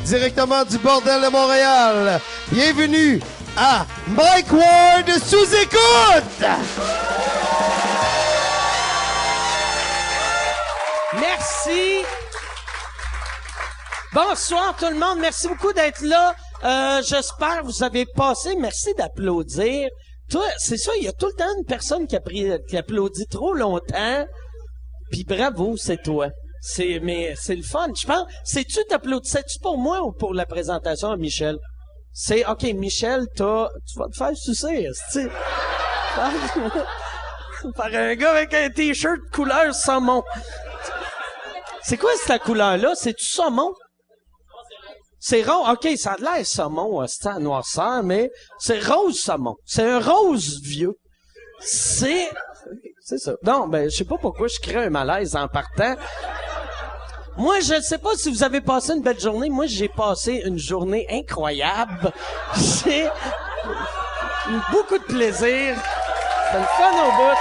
directement du bordel de Montréal. Bienvenue à Mike Ward sous écoute! Merci. Bonsoir tout le monde. Merci beaucoup d'être là. J'espère que vous avez passé. Merci d'applaudir. Toi, c'est ça, il y a tout le temps une personne qui applaudit trop longtemps. Puis bravo, c'est toi. Mais c'est le fun. Je pense, t'applaudissais-tu pour moi ou pour la présentation à Michel? OK, Michel, tu vas te faire sucer, tu par un gars avec un t-shirt couleur saumon. C'est quoi cette couleur-là? C'est-tu saumon? C'est rose. OK, ça a l'air saumon, c'est en noirceur, mais c'est rose saumon. C'est un rose vieux. C'est ça. Non, je sais pas pourquoi je crée un malaise en partant. Moi, je ne sais pas si vous avez passé une belle journée. Moi, j'ai passé une journée incroyable. J'ai eu beaucoup de plaisir. C'est le fun au bout.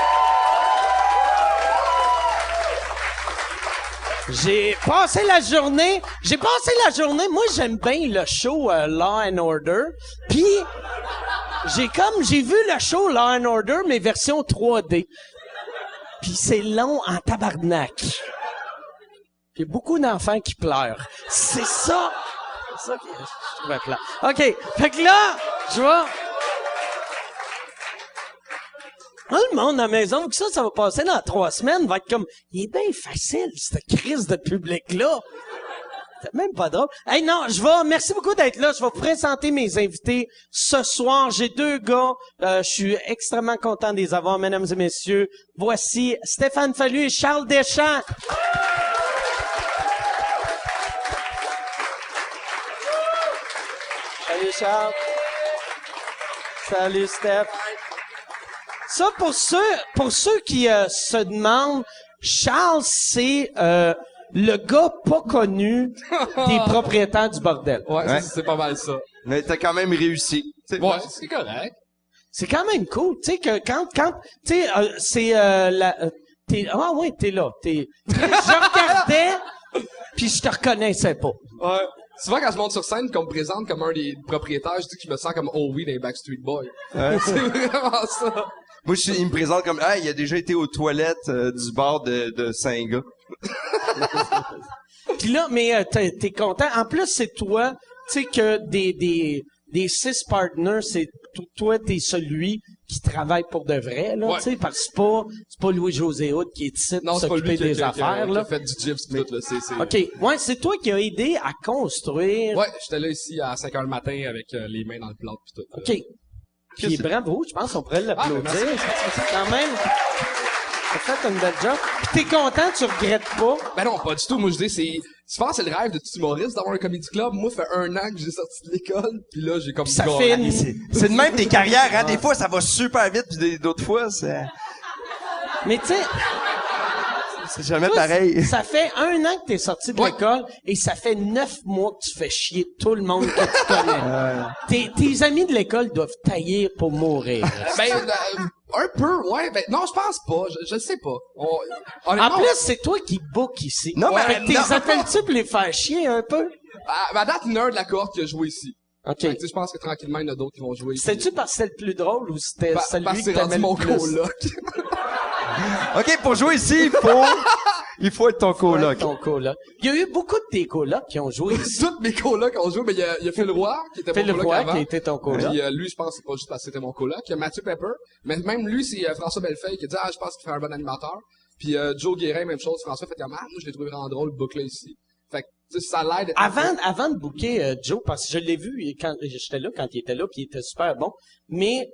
J'ai passé la journée. Moi, j'aime bien le show Law and Order. Puis, j'ai vu le show Law and Order, mais version 3D. Puis c'est long en tabarnak. Il y a beaucoup d'enfants qui pleurent. C'est ça que je trouvais plat. OK. Fait que là, je vois. Le monde à la maison, que ça va passer dans 3 semaines, va être comme, il est bien facile, cette crise de public-là. C'est même pas drôle. Hey, non, merci beaucoup d'être là. Je vais vous présenter mes invités ce soir. J'ai 2 gars. Je suis extrêmement content de les avoir, mesdames et messieurs. Voici Stéphane Fallu et Charles Deschamps. Salut Charles. Salut Steph. Ça, pour ceux qui se demandent, Charles, c'est le gars pas connu des propriétaires du bordel. Ouais. C'est pas mal ça. Mais t'as quand même réussi. C'est correct. C'est quand même cool, tu sais que quand tu sais c'est t'es là, je regardais puis je te reconnaissais pas. Ouais. Souvent, quand je monte sur scène, qu'on me présente comme un des propriétaires, je dis que je me sens comme Owie dans les Backstreet Boys. Ouais. C'est vraiment ça. Moi, il me présente comme, il a déjà été aux toilettes du bar de Saint-Gars. Puis là, mais t'es content. En plus, c'est toi, tu sais que des 6 partners, c'est toi, t'es celui qui travaille pour de vrai, là, tu sais, parce que c'est pas Louis-José Hood qui est ici pour s'occuper des affaires, là. Qui a fait du gyps pis tout, là, c'est... OK. Ouais, c'est toi qui as aidé à construire. Ouais, j'étais là ici à 5h le matin avec les mains dans le plat pis tout. OK. Puis bravo, je pense qu'on pourrait l'applaudir. Quand même, t'as fait une belle job. Puis t'es content, tu regrettes pas? Ben non, pas du tout. Moi, je dis, je pense que c'est le rêve de tout humoriste d'avoir un comedy club. Moi, ça fait 1 an que j'ai sorti de l'école, puis là, j'ai comme... Ça fait c'est de même des carrières, hein. Des fois, ça va super vite, puis d'autres fois, c'est... Mais tu sais... C'est jamais pareil. Ça fait 1 an que t'es sorti de l'école et ça fait 9 mois que tu fais chier tout le monde que tu connais. Tes amis de l'école doivent tailler pour mourir. Un peu, ouais. Ben, non, je pense pas. Je sais pas. En plus, c'est toi qui book ici. Non, mais t'es appelles-tu pour les faire chier un peu? À date, une heure de la cohorte qui a joué ici. OK. Je pense que tranquillement, il y en a d'autres qui vont jouer ici. C'était-tu parce que c'était le plus drôle ou c'était celui que t'aimais mon le plus? coloc. OK, pour jouer ici, il faut être ton coloc. Il y a eu beaucoup de tes colocs qui ont joué ici. Toutes mes colocs ont joué, mais il y a Phil Roy, qui était mon coloc avant. Qui était ton coloc. Puis lui, je pense que c'est pas juste parce que c'était mon coloc. Il y a Mathieu Pepper, mais même lui, c'est François Bellefeuille qui a dit je pense qu'il fait un bon animateur. Puis Joe Guérin, même chose. François fait comme moi, je l'ai trouvé vraiment drôle, le boucler ici. Fait que, tu sais, ça l'aide. Avant de booker Joe, parce que je l'ai vu quand j'étais là, quand il était là, puis il était super bon. Mais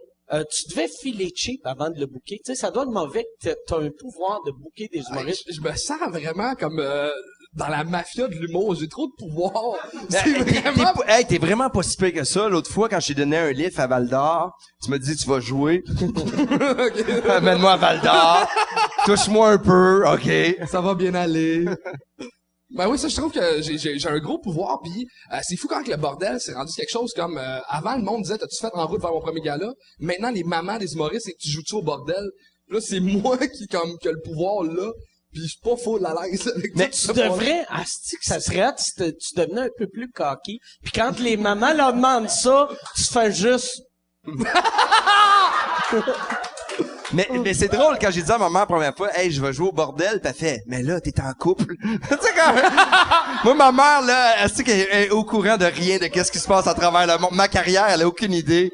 tu devais filer cheap avant de le booker. Tu sais, ça doit être mauvais que t'as un pouvoir de booker des humoristes. Je me sens vraiment comme dans la mafia de l'humour. J'ai trop de pouvoir. C'est t'es vraiment pas si pire que ça. L'autre fois, quand je t'ai donné un livre à Val d'Or, tu m'as dit tu vas jouer. Amène-moi à Val d'Or. Touche-moi un peu, OK. Ça va bien aller. Ben oui, ça, je trouve que j'ai un gros pouvoir, puis c'est fou quand le bordel s'est rendu quelque chose comme... avant, le monde disait « T'as-tu fait en route vers mon premier gala? » Maintenant, les mamans des humoristes, c'est que tu joues-tu au bordel? Puis là, c'est moi qui a le pouvoir, là. Pis je suis pas full à l'aise avec Mais tout tu ce devrais, asti que ça serait hot si tu devenais un peu plus cocky. Puis quand les mamans leur demandent ça, tu fais juste... Mais c'est drôle, quand j'ai dit à maman la première fois, hey, je vais jouer au bordel, pis elle fait, mais là, t'es en couple. Tu sais, quand, moi, ma mère, là, elle sait qu'elle est au courant de rien, de qu'est-ce qui se passe à travers le monde. Ma carrière, elle a aucune idée.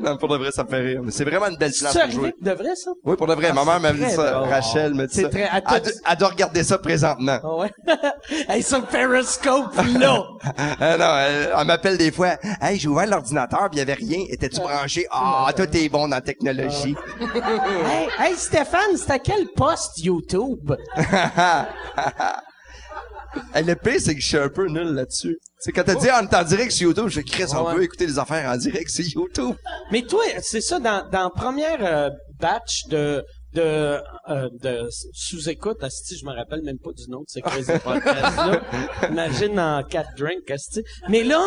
Non, pour de vrai, ça me fait rire. Mais c'est vraiment une belle place C'est pour jouer. arrivé de vrai, ça? Oui, pour de vrai. Ma mère m'a dit très ça. drôle. Rachel m'a dit C'est ça. très- Elle doit regarder ça présentement. Ah ouais? Hey, sur Periscope, là! Non, elle m'appelle des fois. Hey, j'ai ouvert l'ordinateur pis il y avait rien. Étais-tu branché? Ah, toi, t'es bon dans la technologie. Hey, Stéphane, c'était quel post YouTube? Hey, le pire, c'est que je suis un peu nul là-dessus. C'est quand t'as dit, on est en direct sur YouTube, je crie, on Ouais. peut écouter les affaires en direct sur YouTube. Mais toi, c'est ça, dans première batch de sous-écoute, asti, je me rappelle même pas du nom de ces Crazy Podcasts-là. Imagine en 4 drinks, asti. Mais là,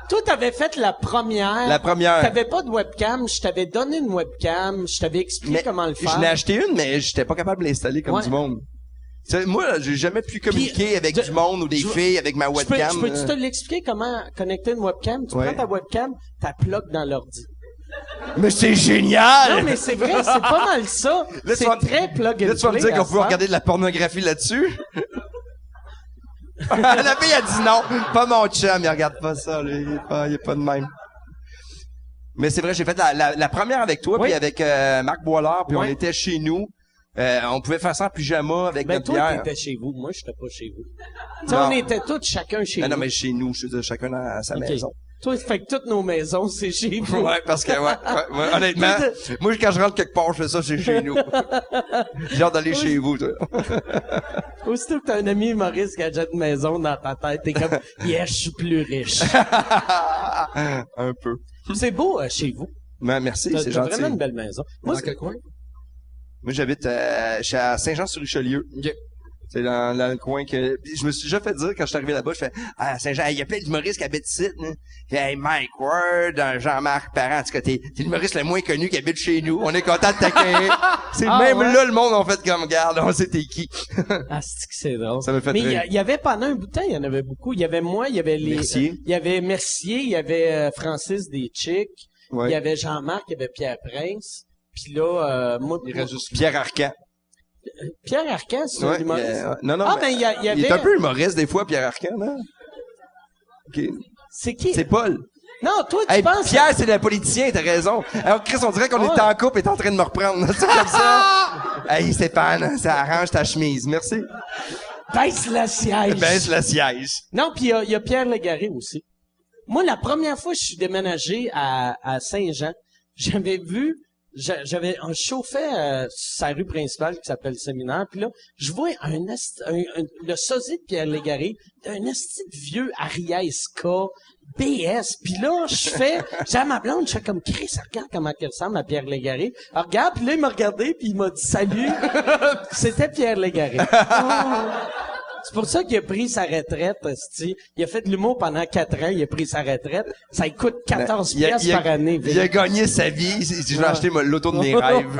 toi, t'avais fait la première. La première. T'avais pas de webcam, je t'avais donné une webcam, je t'avais expliqué comment le faire. Je n'ai acheté une, mais j'étais pas capable de l'installer comme Ouais. du monde. Tu sais, moi, j'ai jamais pu communiquer Puis, avec je- du monde ou des je- filles avec ma Je webcam. peux-tu te l'expliquer comment connecter une webcam? Tu Ouais. prends ta webcam, t'as plug dans l'ordi. Mais c'est génial! Non, mais c'est vrai, c'est pas mal ça. Là, C'est tu vas- très plug and Là, tu vas me play dire à qu'on peut faire. regarder de la pornographie là-dessus? La fille a dit non. Pas mon chum, il regarde pas ça, lui. Il est pas de même. Mais c'est vrai, j'ai fait la première avec toi, Oui. puis avec Marc Boilard, puis Oui. on était chez nous. On pouvait faire ça en pyjama avec Ben, notre toi, bière. t'étais chez vous. Moi, j'étais pas chez vous. Tu sais, Non. on était tous chacun chez Non, nous. non, mais chez nous, je veux dire, chacun à sa OK. maison. Toi, fait que toutes nos maisons, c'est chez vous. Ouais, parce que, ouais, honnêtement, moi, quand je rentre quelque part, je fais ça, c'est chez nous. J'ai hâte d'aller chez vous, toi. Aussitôt que t'as un ami humoriste qui achète une maison dans ta tête, t'es comme, yeah, je suis plus riche. Un peu. C'est beau chez vous. Mais merci, T'as c'est t'as gentil. vraiment une belle maison. Moi, Dans quel coin? Moi, j'habite, je suis à Saint-Jean-sur-Richelieu. Ok. C'est dans le coin que... Puis je me suis déjà fait dire, quand je suis arrivé là-bas, je fais, ah, Saint-Jean, il y a plein d'humoristes qui habitent ici, hein. Puis, hey, Mike Ward, Jean-Marc Parent, en tout cas, t'es l'humoriste le moins connu qui habite chez nous. On est content de t'accueillir. C'est Ah, même ouais? là, le monde, on fait comme, garde, on sait t'es qui. ah, c'est que c'est drôle. Ça me fait Mais rire. il y avait pendant un bout de temps, il y en avait beaucoup. Il y avait moi, il y avait les... Mercier. Il y avait Mercier, il y avait Francis des Chicks, Ouais. il y avait Jean-Marc, il y avait Pierre Prince. Puis là, moi... Il reste juste Pierre Arcan. Pierre Arcan, c'est un Ouais, humoriste? non, Ah, mais ben, il y avait... il est un peu humoriste, des fois, Pierre Arcan, non? OK. C'est qui? C'est Paul. Non, toi, tu Hey, penses... Pierre, c'est le politicien, t'as raison. Alors, Chris, on dirait qu'on Ouais. est en couple et t'es en train de me reprendre. C'est comme ça. Hey, Stéphane, ça arrange ta chemise. Merci. Baisse la siège. Baisse le siège. Non, puis il y a Pierre Légaré aussi. Moi, la première fois que je suis déménagé à Saint-Jean, j'avais vu... on chauffait sur sa rue principale qui s'appelle Séminaire, puis là, je vois le sosie de Pierre Légaré, un esti de vieux Ariesca, BS, puis là, j'ai à ma blonde, je fais comme, Chris, regarde comment elle ressemble à Pierre Légaré. Elle regarde, puis là, il m'a regardé, puis il m'a dit salut. C'était Pierre Légaré. C'est pour ça qu'il a pris sa retraite, esti. Il a fait de l'humour pendant 4 ans, il a pris sa retraite. Ça lui coûte 14 piastres par année. Il a gagné sa vie. Je vais acheter l'auto de mes rêves.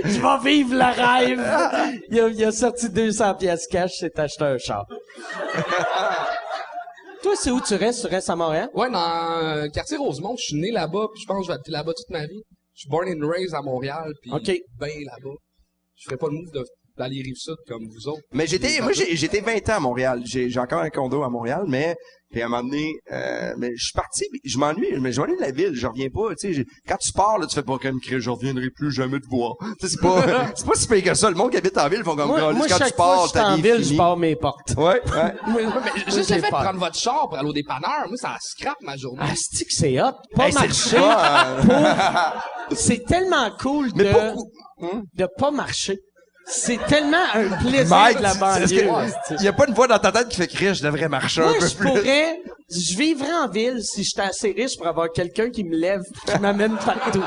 Je vais vivre le rêve. Il a sorti 200 piastres cash, s'est acheté un char. Toi, c'est où tu restes? Tu restes à Montréal? Ouais, dans le quartier Rosemont, je suis né là-bas, puis je pense que je vais habiter là-bas toute ma vie. Je suis born and raised à Montréal, puis OK. ben là-bas. Je ferais pas le move d'aller Rive-Sud comme vous autres. Mais j'étais 20 ans à Montréal. J'ai encore un condo à Montréal, mais puis à un moment donné, mais je suis parti, je m'ennuie de la ville, je reviens pas, tu sais, quand tu pars là, tu fais pas comme crier, je reviendrai plus jamais te voir. Tu sais, c'est pas si pire que ça. Le monde qui habite en ville font comme Moi, quand tu chaque fois pars, que je suis en ville, je pars mes portes. Ouais. Mais juste j'ai le fait de peur. prendre votre char pour aller au dépanneur, moi, ça scrape ma journée. Ah, c'est que c'est hot. Pas Hey, c'est marcher. le fun. C'est tellement cool Mais beaucoup. de pas marcher. C'est tellement un plaisir Mike, de la banlieue. il y a pas une voix dans ta tête qui fait crier, je devrais marcher Moi, un peu je plus. pourrais, je vivrais en ville si j'étais assez riche pour avoir quelqu'un qui me lève, qui m'amène partout.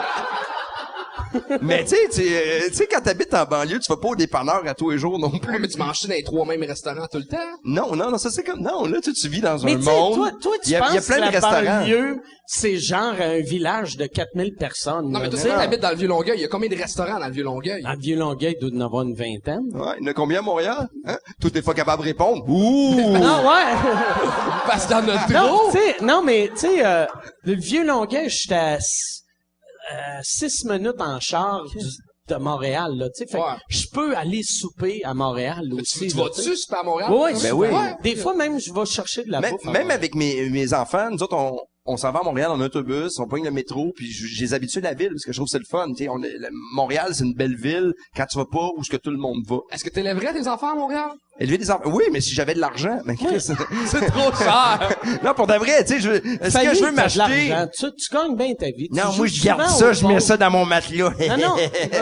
Mais tu sais, quand t'habites en banlieue, tu vas pas au dépanneur à tous les jours non plus. Ouais, mais tu manges dans les 3 mêmes restaurants tout le temps? Non, ça c'est comme, non, là, tu vis dans Mais un tu sais, monde. toi, tu il y a penses plein que de la restaurants. banlieue, c'est genre un village de 4000 personnes. Non, mais là, toi, tu sais. t'habites dans le Vieux-Longueuil. Il y a combien de restaurants dans le Vieux-Longueuil? Dans le Vieux-Longueuil, il doit y en avoir une vingtaine. Ouais, il y en a combien à Montréal? Hein? Toi, t'es pas capable de répondre. Ouh! Non, ouais. Parce que dans notre Non, trop. tu sais, non, mais tu sais, le Vieux-Longueuil, j'étais à 6 minutes en char de Montréal, là, tu sais. Fait que Ouais. je peux aller souper à Montréal aussi. Tu là, vas-tu tu sais. super à Montréal? Ouais, Ben oui. ouais. Des fois, même, je vais chercher de la bouffe. à Même Montréal. avec mes enfants, nous autres, on s'en va à Montréal en autobus, on pogne le métro, puis je les habitue de la ville, parce que je trouve que c'est le fun. Tu sais, Montréal, c'est une belle ville, quand tu vas pas où ce que tout le monde va. Est-ce que t'élèverais tes enfants à Montréal? Élever des enfants, oui, mais si j'avais de l'argent, mais Chris, C'est trop cher! non, pour de vrai, tu sais, est-ce que je veux m'acheter? Tu gagnes bien ta vie. Tu Non, moi, joues je garde souvent ça, au je mets pauvre. ça dans mon matelas.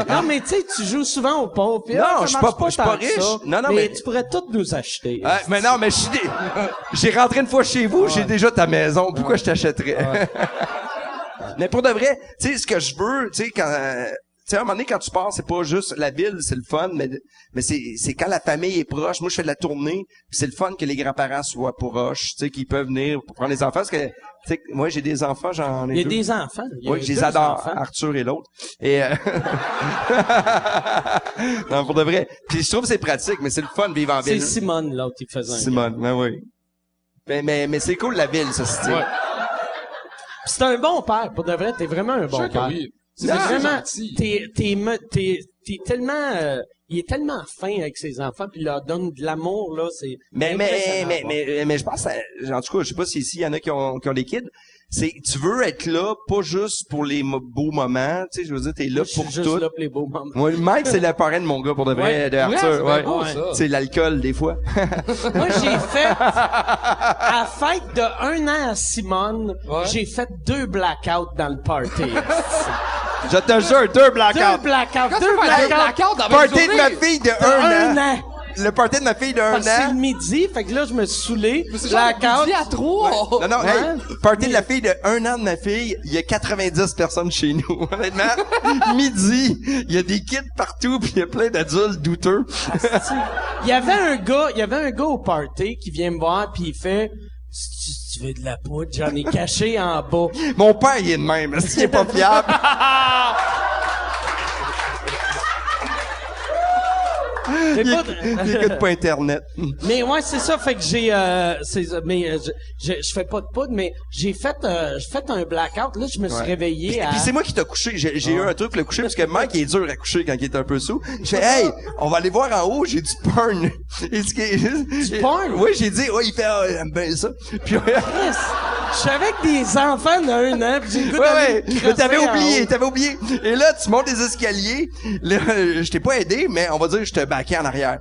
Non, mais tu sais, tu joues souvent au pauvre. Puis, Non, ça je suis marche pas tant que riche. ça. Non, mais mais- tu pourrais tout nous acheter. Mais non, mais j'ai rentré une fois chez vous, j'ai déjà ta maison. Pourquoi je t'achèterais? Mais pour de vrai, tu sais, ce que je veux, tu sais, quand, tu sais, à un moment donné, quand tu pars, c'est pas juste la ville, c'est le fun, mais c'est quand la famille est proche. Moi, je fais de la tournée, puis c'est le fun que les grands-parents soient proches, tu sais, qu'ils peuvent venir pour prendre les enfants, parce que, tu sais, moi, j'ai des enfants, j'en ai Il y a deux. des enfants. Il y a Oui, je les deux adore, enfants. Arthur et l'autre. Et non, pour de vrai. Puis je trouve que c'est pratique, mais c'est le fun de vivre en C'est ville. Simone, l'autre, qui faisait un Simone, ben oui. Mais c'est cool la ville, ça se dit. Ouais. C'est un bon père, pour de vrai, t'es vraiment un bon Sûr que père. oui. C'est C'est vraiment, gentil. t'es tellement, il est tellement fin avec ses enfants, puis il leur donne de l'amour, là, c'est impressionnant, ouais. Mais je pense, en tout cas, je sais pas si ici il y en a qui ont des kids. C'est, tu veux être là, pas juste pour les beaux moments, tu sais, je veux dire, t'es là Moi, je suis pour juste tout. là pour les beaux moments. Moi, Mike, c'est le parrain de mon gars, pour de vrai, Ouais. de Arthur, Ouais, ouais. c'est beau, Ouais. ça. C'est l'alcool, des fois. Moi, j'ai fait, à fête de 1 an à Simone, Ouais. j'ai fait 2 blackouts dans le party. Je te jure, 2 blackouts. 2 blackouts, Quand tu 2 fais un blackouts blackout dans la même Party de journée, ma fille de de 1 1 an. an. Le party de ma fille de 1 Parce que c'est le an. midi, fait que là, je me suis saoulé. mais c'est genre Blackout. midi à 3. Non, non, Ouais. hey, party de la fille de 1 an de ma fille, il y a 90 personnes chez nous. Honnêtement, midi, il y a des kids partout, puis il y a plein d'adultes douteux. Il y avait un gars au party qui vient me voir puis il fait si tu veux de la poudre, j'en ai caché en bas. Mon père, il est de même. Est-ce qu'il est pas fiable? C'est Il, pas- il écoute pas Internet. Mais ouais, c'est ça, fait que j'ai je fais pas de poudre, mais j'ai fait un blackout. Là, je me suis réveillé à Puis c'est moi qui t'ai couché. J'ai eu un truc pour le coucher, parce que Mike, il est dur à coucher quand il est un peu sous. Je fais, hey, on va aller voir en haut, j'ai du porn. Du porn? Oui, j'ai dit, ouais, il fait, ah, j'aime bien ça. Puis, ouais, Chris, je suis avec des enfants d'un an, pis j'ai le goût ouais, d'aller ouais. me Mais t'avais crosser en oublié. Et là, tu montes les escaliers. Là, je t'ai pas aidé, mais on va dire que je te baquais en arrière.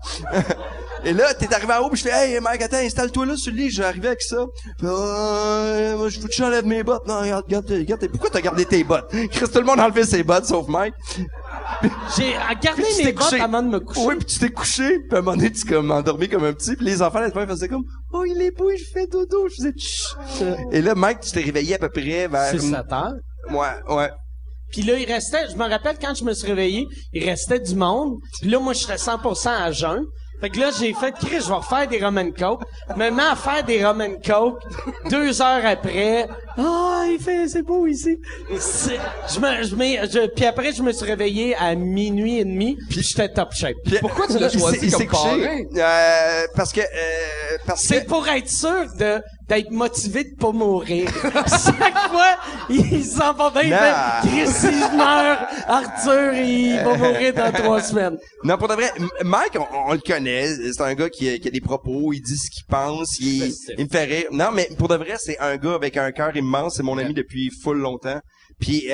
Et là, t'es arrivé en haut, pis je fais, hey, Mike, attends, installe-toi là sur le lit, je vais arriver avec ça. Puis, moi, je veux que j'enlève mes bottes. Non, regarde, pourquoi t'as gardé tes bottes? Chris, tout le monde a enlevé ses bottes, sauf Mike. J'ai gardé Puis tu mes t'es bottes couché. avant de me coucher. Oui, puis tu t'es couché, puis à un moment donné, tu comme endormi comme un petit, puis les enfants, là, faisaient comme, oh, il est beau, je fais dodo, je faisais chut. Et là, Mike, tu t'es réveillé à peu près vers... C'est 7 heures. Ouais. Puis là, il restait, je me rappelle quand je me suis réveillé, il restait du monde. Puis là, moi, je serais 100% à jeun. Fait que là, j'ai fait, Chris, je vais refaire des rum and coke. Me mets à faire des rum and coke. 2 heures après, c'est beau ici. Puis après, je me suis réveillé à minuit et demi. Puis j'étais top shape. Puis, Pourquoi tu l'as choisi il s'est comme couché, parce que C'est pour être sûr d'être motivé de pas mourir. Chaque fois, il s'en va bien. Il Non. fait, Chris, si je meurs, Arthur, il va mourir dans 3 semaines. Non, pour de vrai, Mike, on le connaît. C'est un gars qui a des propos, il dit ce qu'il pense, il me fait rire. Non, mais pour de vrai, c'est un gars avec un cœur immense. C'est mon ami depuis full longtemps. Puis,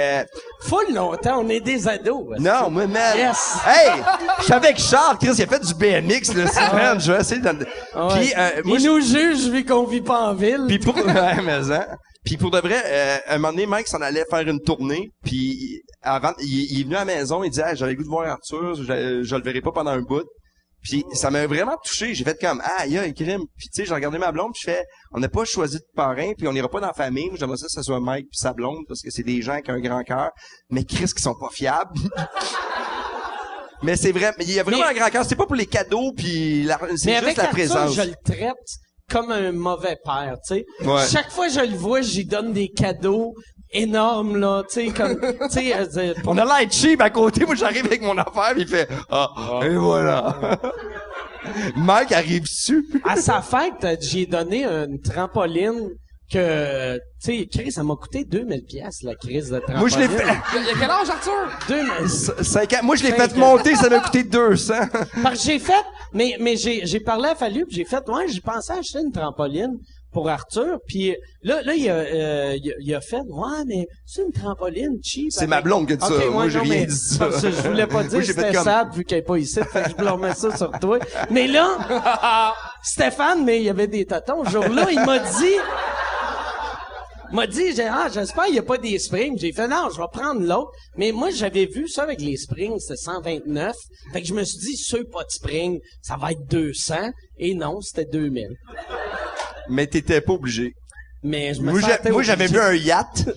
Full longtemps, on est des ados. non, moi, man. Yes. Hey! Je suis avec Charles, Chris, il a fait du BMX, là, semaine. Je vais essayer de... Puis, moi, il nous juge vu qu'on vit pas en ville. Puis pour ouais, mais hein. Puis pour de vrai, un moment donné, Mike s'en allait faire une tournée, puis avant, il est venu à la maison, il dit, hey, j'avais le goût de voir Arthur, je le verrai pas pendant un bout. Puis ça m'a vraiment touché. J'ai fait comme, ah, il y a un crime. Puis tu sais, j'ai regardé ma blonde, puis je fais, on n'a pas choisi de parrain, puis on n'ira pas dans la famille. Moi, j'aimerais ça que ce soit Mike puis sa blonde, parce que c'est des gens qui ont un grand cœur. Mais Chris, qui sont pas fiables. Mais c'est vrai, mais il y a vraiment un grand cœur. C'est pas pour les cadeaux, puis c'est juste la présence. Je le traite comme un mauvais père, tu sais. Ouais. Chaque fois que je le vois, j'y donne des cadeaux énormes, là, tu sais, comme, tu sais, On a l'air cheap à côté. Moi, j'arrive avec mon affaire, puis il fait, et voilà. Mike arrive dessus. à sa fête, j'ai donné une trampoline que, tu sais, Chris, ça m'a coûté 2000 pièces la crise de trampoline. Moi, je l'ai fait. Il y a quel âge, Arthur? 2000. 5 ans. Moi, je l'ai fait 5 ans. monter, ça m'a coûté 200. Parce que j'ai fait, mais j'ai parlé à Fallu, puis j'ai fait, ouais, j'ai pensé à acheter une trampoline pour Arthur, puis là, il a fait, ouais, mais c'est une trampoline cheap. C'est ma blonde qui a dit ça. Ok, Moi, ouais, j'ai non, rien mais dit ça. parce que je voulais pas dire Moi, que j'ai fait c'était comme- sad vu qu'elle est pas ici, fait que je blâmais ça sur toi. Mais là, Stéphane, mais il y avait des tâtons. Ce jour-là, il m'a dit, j'espère qu'il n'y a pas des springs. J'ai fait, non, je vais prendre l'autre. Mais moi, j'avais vu ça avec les springs, c'était 129. Fait que je me suis dit, ceux pas de spring, ça va être 200. Et non, c'était 2000. Mais t'étais pas obligé. Mais je me Moi, sentais j'avais obligé. vu un yacht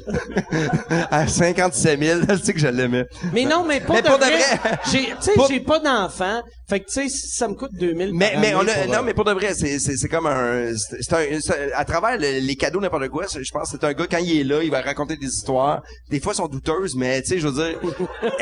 à 57 000. Je sais que je l'aimais. Mais non, mais Mais de pour de vrai. vrai. Tu sais, Pour- j'ai pas d'enfant. Fait que, tu sais, si ça me coûte 2000 Mais par on année a, pour, non, mais pour de vrai, c'est comme à travers les cadeaux, n'importe quoi, je pense que c'est un gars, quand il est là, il va raconter des histoires. Des fois, elles sont douteuses, mais tu sais, je veux dire,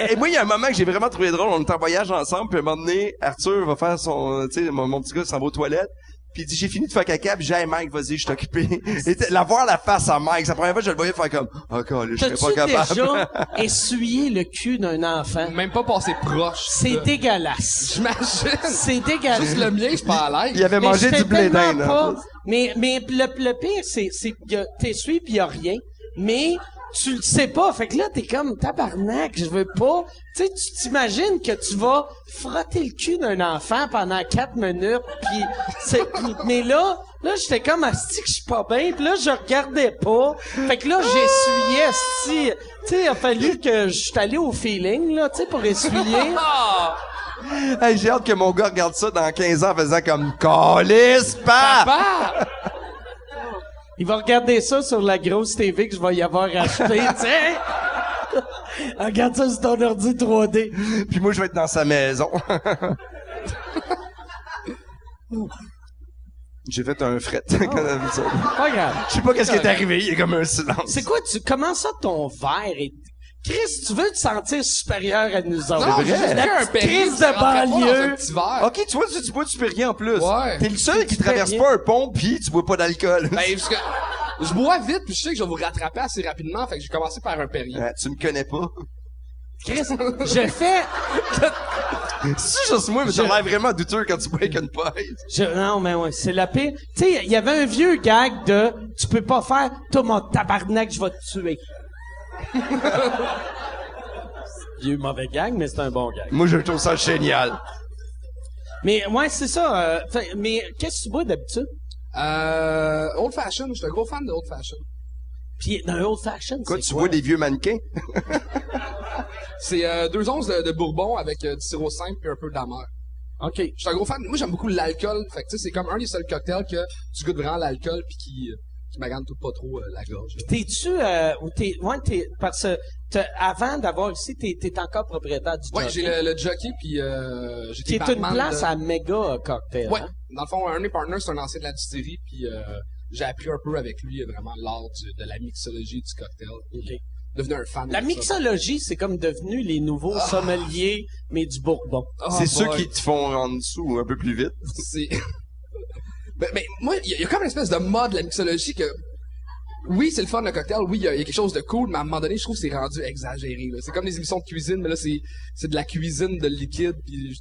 et moi, il y a un moment que j'ai vraiment trouvé drôle, on est en voyage ensemble, puis à un moment donné, Arthur va faire son, tu sais, mon petit gars s'en va aux toilettes. Puis il dit, j'ai fini de faire caca, puis j'ai, hey, Mike, vas-y, je suis occupé. Et voir la face à Mike, c'est la première fois que je le voyais faire comme, encore, je serais pas T'as-tu capable. déjà essuyé le cul d'un enfant? Même pas passé proche. C'est dégueulasse. J'imagine. C'est dégueulasse. Juste le mien, je suis pas à l'aise. Il avait Mais mangé j'étais du blé tellement d'Inde, pas- en plus. Mais le pire, c'est que t'essuies pis y a rien. Mais tu le sais pas. Fait que là, t'es comme, tabarnak, je veux pas. Tu sais, tu t'imagines que tu vas frotter le cul d'un enfant pendant 4 minutes pis mais là, j'étais comme, asti que je suis pas bien pis là, je regardais pas. Fait que là, j'essuyais, asti. Tu sais, il a fallu que je suis allé au feeling, là, tu sais, pour essuyer. Hey, j'ai hâte que mon gars regarde ça dans 15 ans en faisant comme, calisse, pap! Bah! Il va regarder ça sur la grosse TV que je vais y avoir acheté, tu sais. Regarde ça sur ton ordi 3D. Puis moi, je vais être dans sa maison. J'ai fait un fret quand on a vu ça. Pas grave. Je sais pas qu'est-ce qui est arrivé, il y a comme un silence. C'est quoi, comment ça ton verre est... Chris, tu veux te sentir supérieur à nous autres? Non, vrai. j'ai juste La pris un petite Perrier, crise ça de rentrait pas dans un banlieue. petit verre. Ok, tu vois, tu bois du Perrier en plus. Ouais. T'es le seul qui Du traverse Perrier. pas un pont pis tu bois pas d'alcool. Ben, parce que je bois vite, puis je sais que je vais vous rattraper assez rapidement, fait que j'ai commencé par un Perrier. Tu me connais pas. Chris, je fais... C'est juste moi, mais t'as l'air vraiment douteux quand tu bois avec une paille. Non, mais ouais, c'est la pire. Tu sais, il y avait un vieux gag de « Tu peux pas faire, toi, mon tabarnak, je vais te tuer. » Vieux mauvais gag, mais c'est un bon gag. Moi, je trouve ça génial. Mais ouais, c'est ça. Mais qu'est-ce que tu bois d'habitude? Old Fashion, je suis un gros fan de Old Fashion. Puis dans un old fashion, Quoi, c'est tu quoi? bois des vieux mannequins? C'est 2 onces de bourbon avec du sirop simple et un peu d'amer. OK. Je suis un gros fan. Moi, j'aime beaucoup l'alcool. Fait que, tu sais, c'est comme un des seuls cocktails que tu goûtes vraiment l'alcool puis qui magane tout pas trop la gorge. T'es-tu ou parce que avant d'avoir ici, t'es encore propriétaire du Ouais, Jockey, j'ai le jockey puis j'ai qui été est une barman place de... à méga cocktail. Ouais. hein? Dans le fond, un de mes partners, c'est un ancien de la distillerie puis j'ai appris un peu avec lui vraiment l'art de la mixologie du cocktail. OK. Devenu un fan. La de ça. mixologie, c'est comme devenu les nouveaux sommeliers, mais du bourbon. Oh C'est ceux boy. qui te font en dessous un peu plus vite. C'est... ben, moi, il y a comme une espèce de mode, la mixologie, que... Oui, c'est le fun, le cocktail. Oui, il y a quelque chose de cool, mais à un moment donné, je trouve que c'est rendu exagéré, là. C'est comme des émissions de cuisine, mais là, c'est de la cuisine de liquide, puis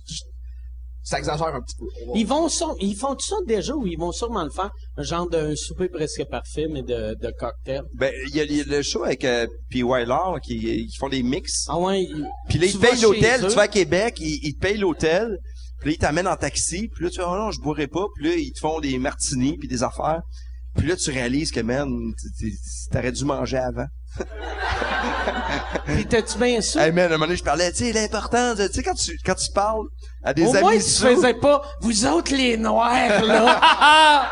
ça exagère un petit peu. Ils font ça déjà ou ils vont sûrement le faire? Un genre d'un souper presque parfait, mais de cocktail. Ben, il y a le show avec P.Y. Law qui font des mix. Ah ouais. Puis là, tu ils vas payent chez l'hôtel. eux. Tu vas à Québec, ils te payent l'hôtel. Puis là, ils t'amènent en taxi. Puis là, tu dis, oh non, je boirai pas. Puis là, ils te font des martinis puis des affaires. Puis là, tu réalises que, man, t'aurais dû manger avant. Puis t'es-tu bien sûr? Hey man, à un moment donné, je parlais, tu sais, l'importance, tu sais, quand tu parles à des Au amis moins, tu sous. faisais pas, vous autres les noirs, là.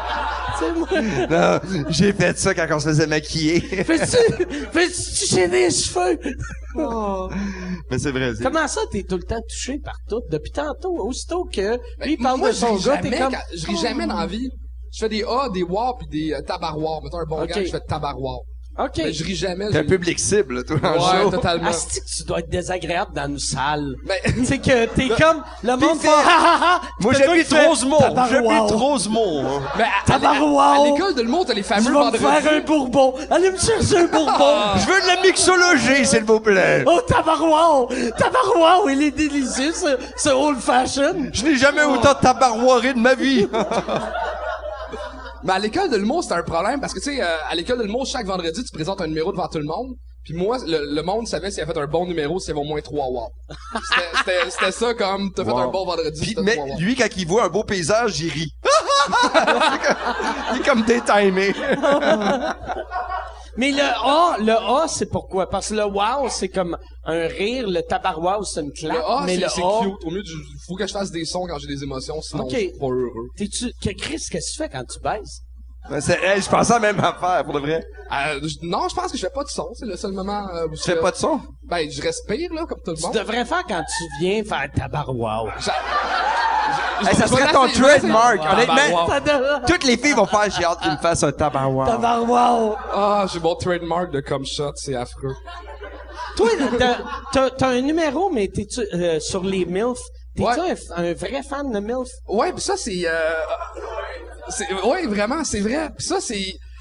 Tu sais, moi. Non, j'ai fait ça quand on se faisait maquiller. Fais-tu chez les cheveux? Mais c'est vrai. Comment ça, t'es tout le temps touché par tout? Depuis tantôt, aussitôt que lui, il parle moi, de son je gars, ris t'es jamais comme... je ris jamais dans la vie. Je fais des A, des WAR pis des tabaroirs. Mettons un bon Ok. gars, je fais tabaroir. OK. Mais je ris jamais. T'es un public cible, là, toi, en Ouais, show. totalement. Asti que tu dois être désagréable dans une salle. Ben- Tu sais que t'es comme, le monde fait- fait, ha ha ha! Moi, Puis j'habite toi, tu fais, Rosemont. tabarouao. J'habite Rosemont. Ben, à l'école de l'humour, t'as les Tu fameux vas me faire un vendredis. bourbon. Allez me chercher un bourbon. Je veux de la mixologie, s'il vous plaît. Oh, tabarouao! Tabarouao, il est délicieux, ce old fashion. Je n'ai jamais autant tabarouaré de ma vie. Mais à l'école de l'humour, c'était un problème parce que, tu sais, à l'école de l'humour, chaque vendredi, tu présentes un numéro devant tout le monde. Puis moi, le monde savait s'il avait fait un bon numéro, s'il y avait au moins 3 wow. C'était ça comme, t'as fait un bon vendredi, Puis, t'as mais 3 wow. lui, quand il voit un beau paysage, il rit. Il est comme détimé. Mais le A, c'est pourquoi? Parce que le wow, c'est comme un rire, le tabarouao, c'est une claque. Le A, mais le c'est A, cute. Au mieux, faut que je fasse des sons quand j'ai des émotions, sinon Ok. je suis pas heureux. Chris, qu'est-ce que tu fais quand tu baises? Je pensais à la même affaire, pour de vrai. Non, je pense que je fais pas de son. C'est le seul moment où Tu fais pas de son? Ben, je respire, là, comme tout le Tu monde. devrais faire quand tu viens faire tabarouao. Hey, ça Je vais serait ton l'essayer, je vais trademark. essayer. Honnêtement, Ça devrait- toutes les filles vont faire, j'ai hâte qu'il me fasse un tabarouard. Tabarouao. Ah, j'ai mon trademark de cum shot, c'est affreux. Toi, t'as un numéro, mais t'es-tu, sur les MILF, t'es-tu Ouais. un vrai fan de MILF? Ouais, pis ça, ouais, vraiment, c'est vrai. Pis ça,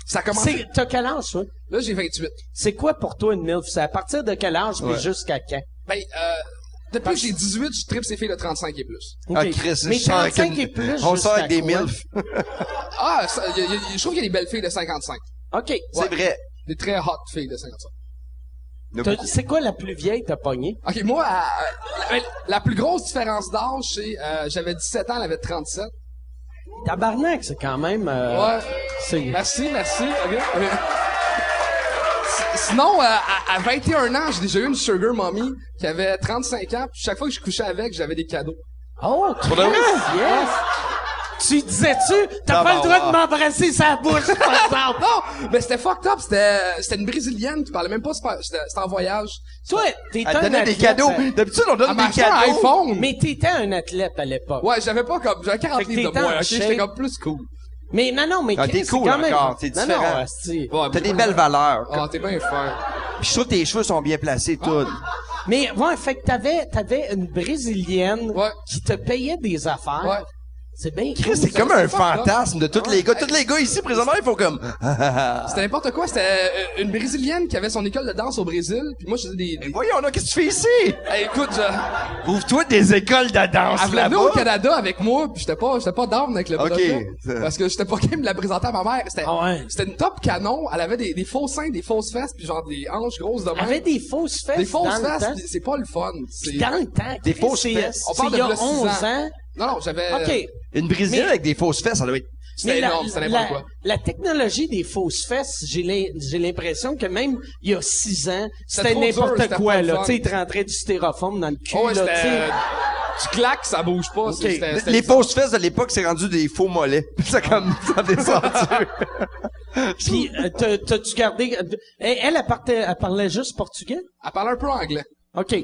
ça a commencé. T'as quel âge, toi? Là, j'ai 28. C'est quoi pour toi une MILF? C'est à partir de quel âge, puis Ouais. jusqu'à quand? Ben, depuis que j'ai 18, je tripe ces filles de 35 et plus. Ah, Ok. Chris, Mais je sors avec 35 une- et plus, on sort jusqu'à avec des quoi? milfs. Ah, je trouve qu'il y a des belles filles de 55. OK. C'est vrai. Des très hot filles de 55. C'est quoi la plus vieille t'as pogné? Ok, moi, la plus grosse différence d'âge, c'est, j'avais 17 ans, elle avait 37. Tabarnak, c'est quand même... Ouais. C'est... Merci. Ok. Sinon, à 21 ans, j'ai déjà eu une sugar mommy qui avait 35 ans, puis chaque fois que je couchais avec, j'avais des cadeaux. Oh, Chris, de vrai? yes! Tu disais-tu, t'as pas le droit de m'embrasser sa bouche, par exemple! Non, mais c'était fucked up, c'était une Brésilienne qui parlait même pas, c'était en voyage. Toi, t'étais Elle un donnait des athlète, cadeaux. D'habitude, on Elle donne m'a des acheté un cadeaux. iPhone! Mais t'étais un athlète à l'époque. Ouais, j'avais 40 Fait que livres de t'étais moins, en ok? shape. J'étais comme plus cool. Mais non, mais Ah, Chris, t'es c'est cool quand même... encore, t'es Non, différent. asti. Ouais, T'as des belles valeurs. Ah, t'es bien fin. Puis je trouve que tes cheveux sont bien placés, tout. Mais, ouais, fait que t'avais une Brésilienne Ouais. qui te payait des affaires. Ouais. C'est bien Chris, cool. c'est comme un c'est fucked up. fantasme de tous les gars. Tous les gars ici, présentement, ils font comme... C'était n'importe quoi, c'était une Brésilienne qui avait son école de danse au Brésil, puis moi je faisais des... Voyons là, qu'est-ce que tu fais ici? Hey, écoute, Ouvre-toi des écoles de danse elle venait au là-bas. Canada avec moi, puis j'étais pas down avec le Ok. projet. Parce que j'étais pas game de la présenter à ma mère. Ah ouais. C'était une top canon, elle avait des faux seins, des fausses fesses, puis genre des hanches grosses de Elle même. avait des fausses fesses Des fausses dans le fesses, temps. puis c'est pas le fun. C'est... Puis dans le temps, Des Chris, fausses c'est- fesses. On parle c'est il y de a là, 6 11 ans. ans. Non, j'avais... OK. Une Brésilienne Mais- avec des fausses fesses, ça doit être... C'était Mais énorme, c'était n'importe quoi. la technologie des fausses fesses, j'ai l'impression que même il y a 6 ans, c'était trop dur, n'importe c'était quoi, pas le là. fun. Tu sais, ils te rentraient du styrofoam dans le cul, Oh, ouais, là, tu c'était... sais. Tu claques, ça bouge pas. C'était Les bizarre. fausses fesses de l'époque, c'est rendu des faux mollets. C'est comme... Ça descendu. Puis, t'as-tu gardé... Elle parlait juste portugais? Elle parlait un peu anglais. OK.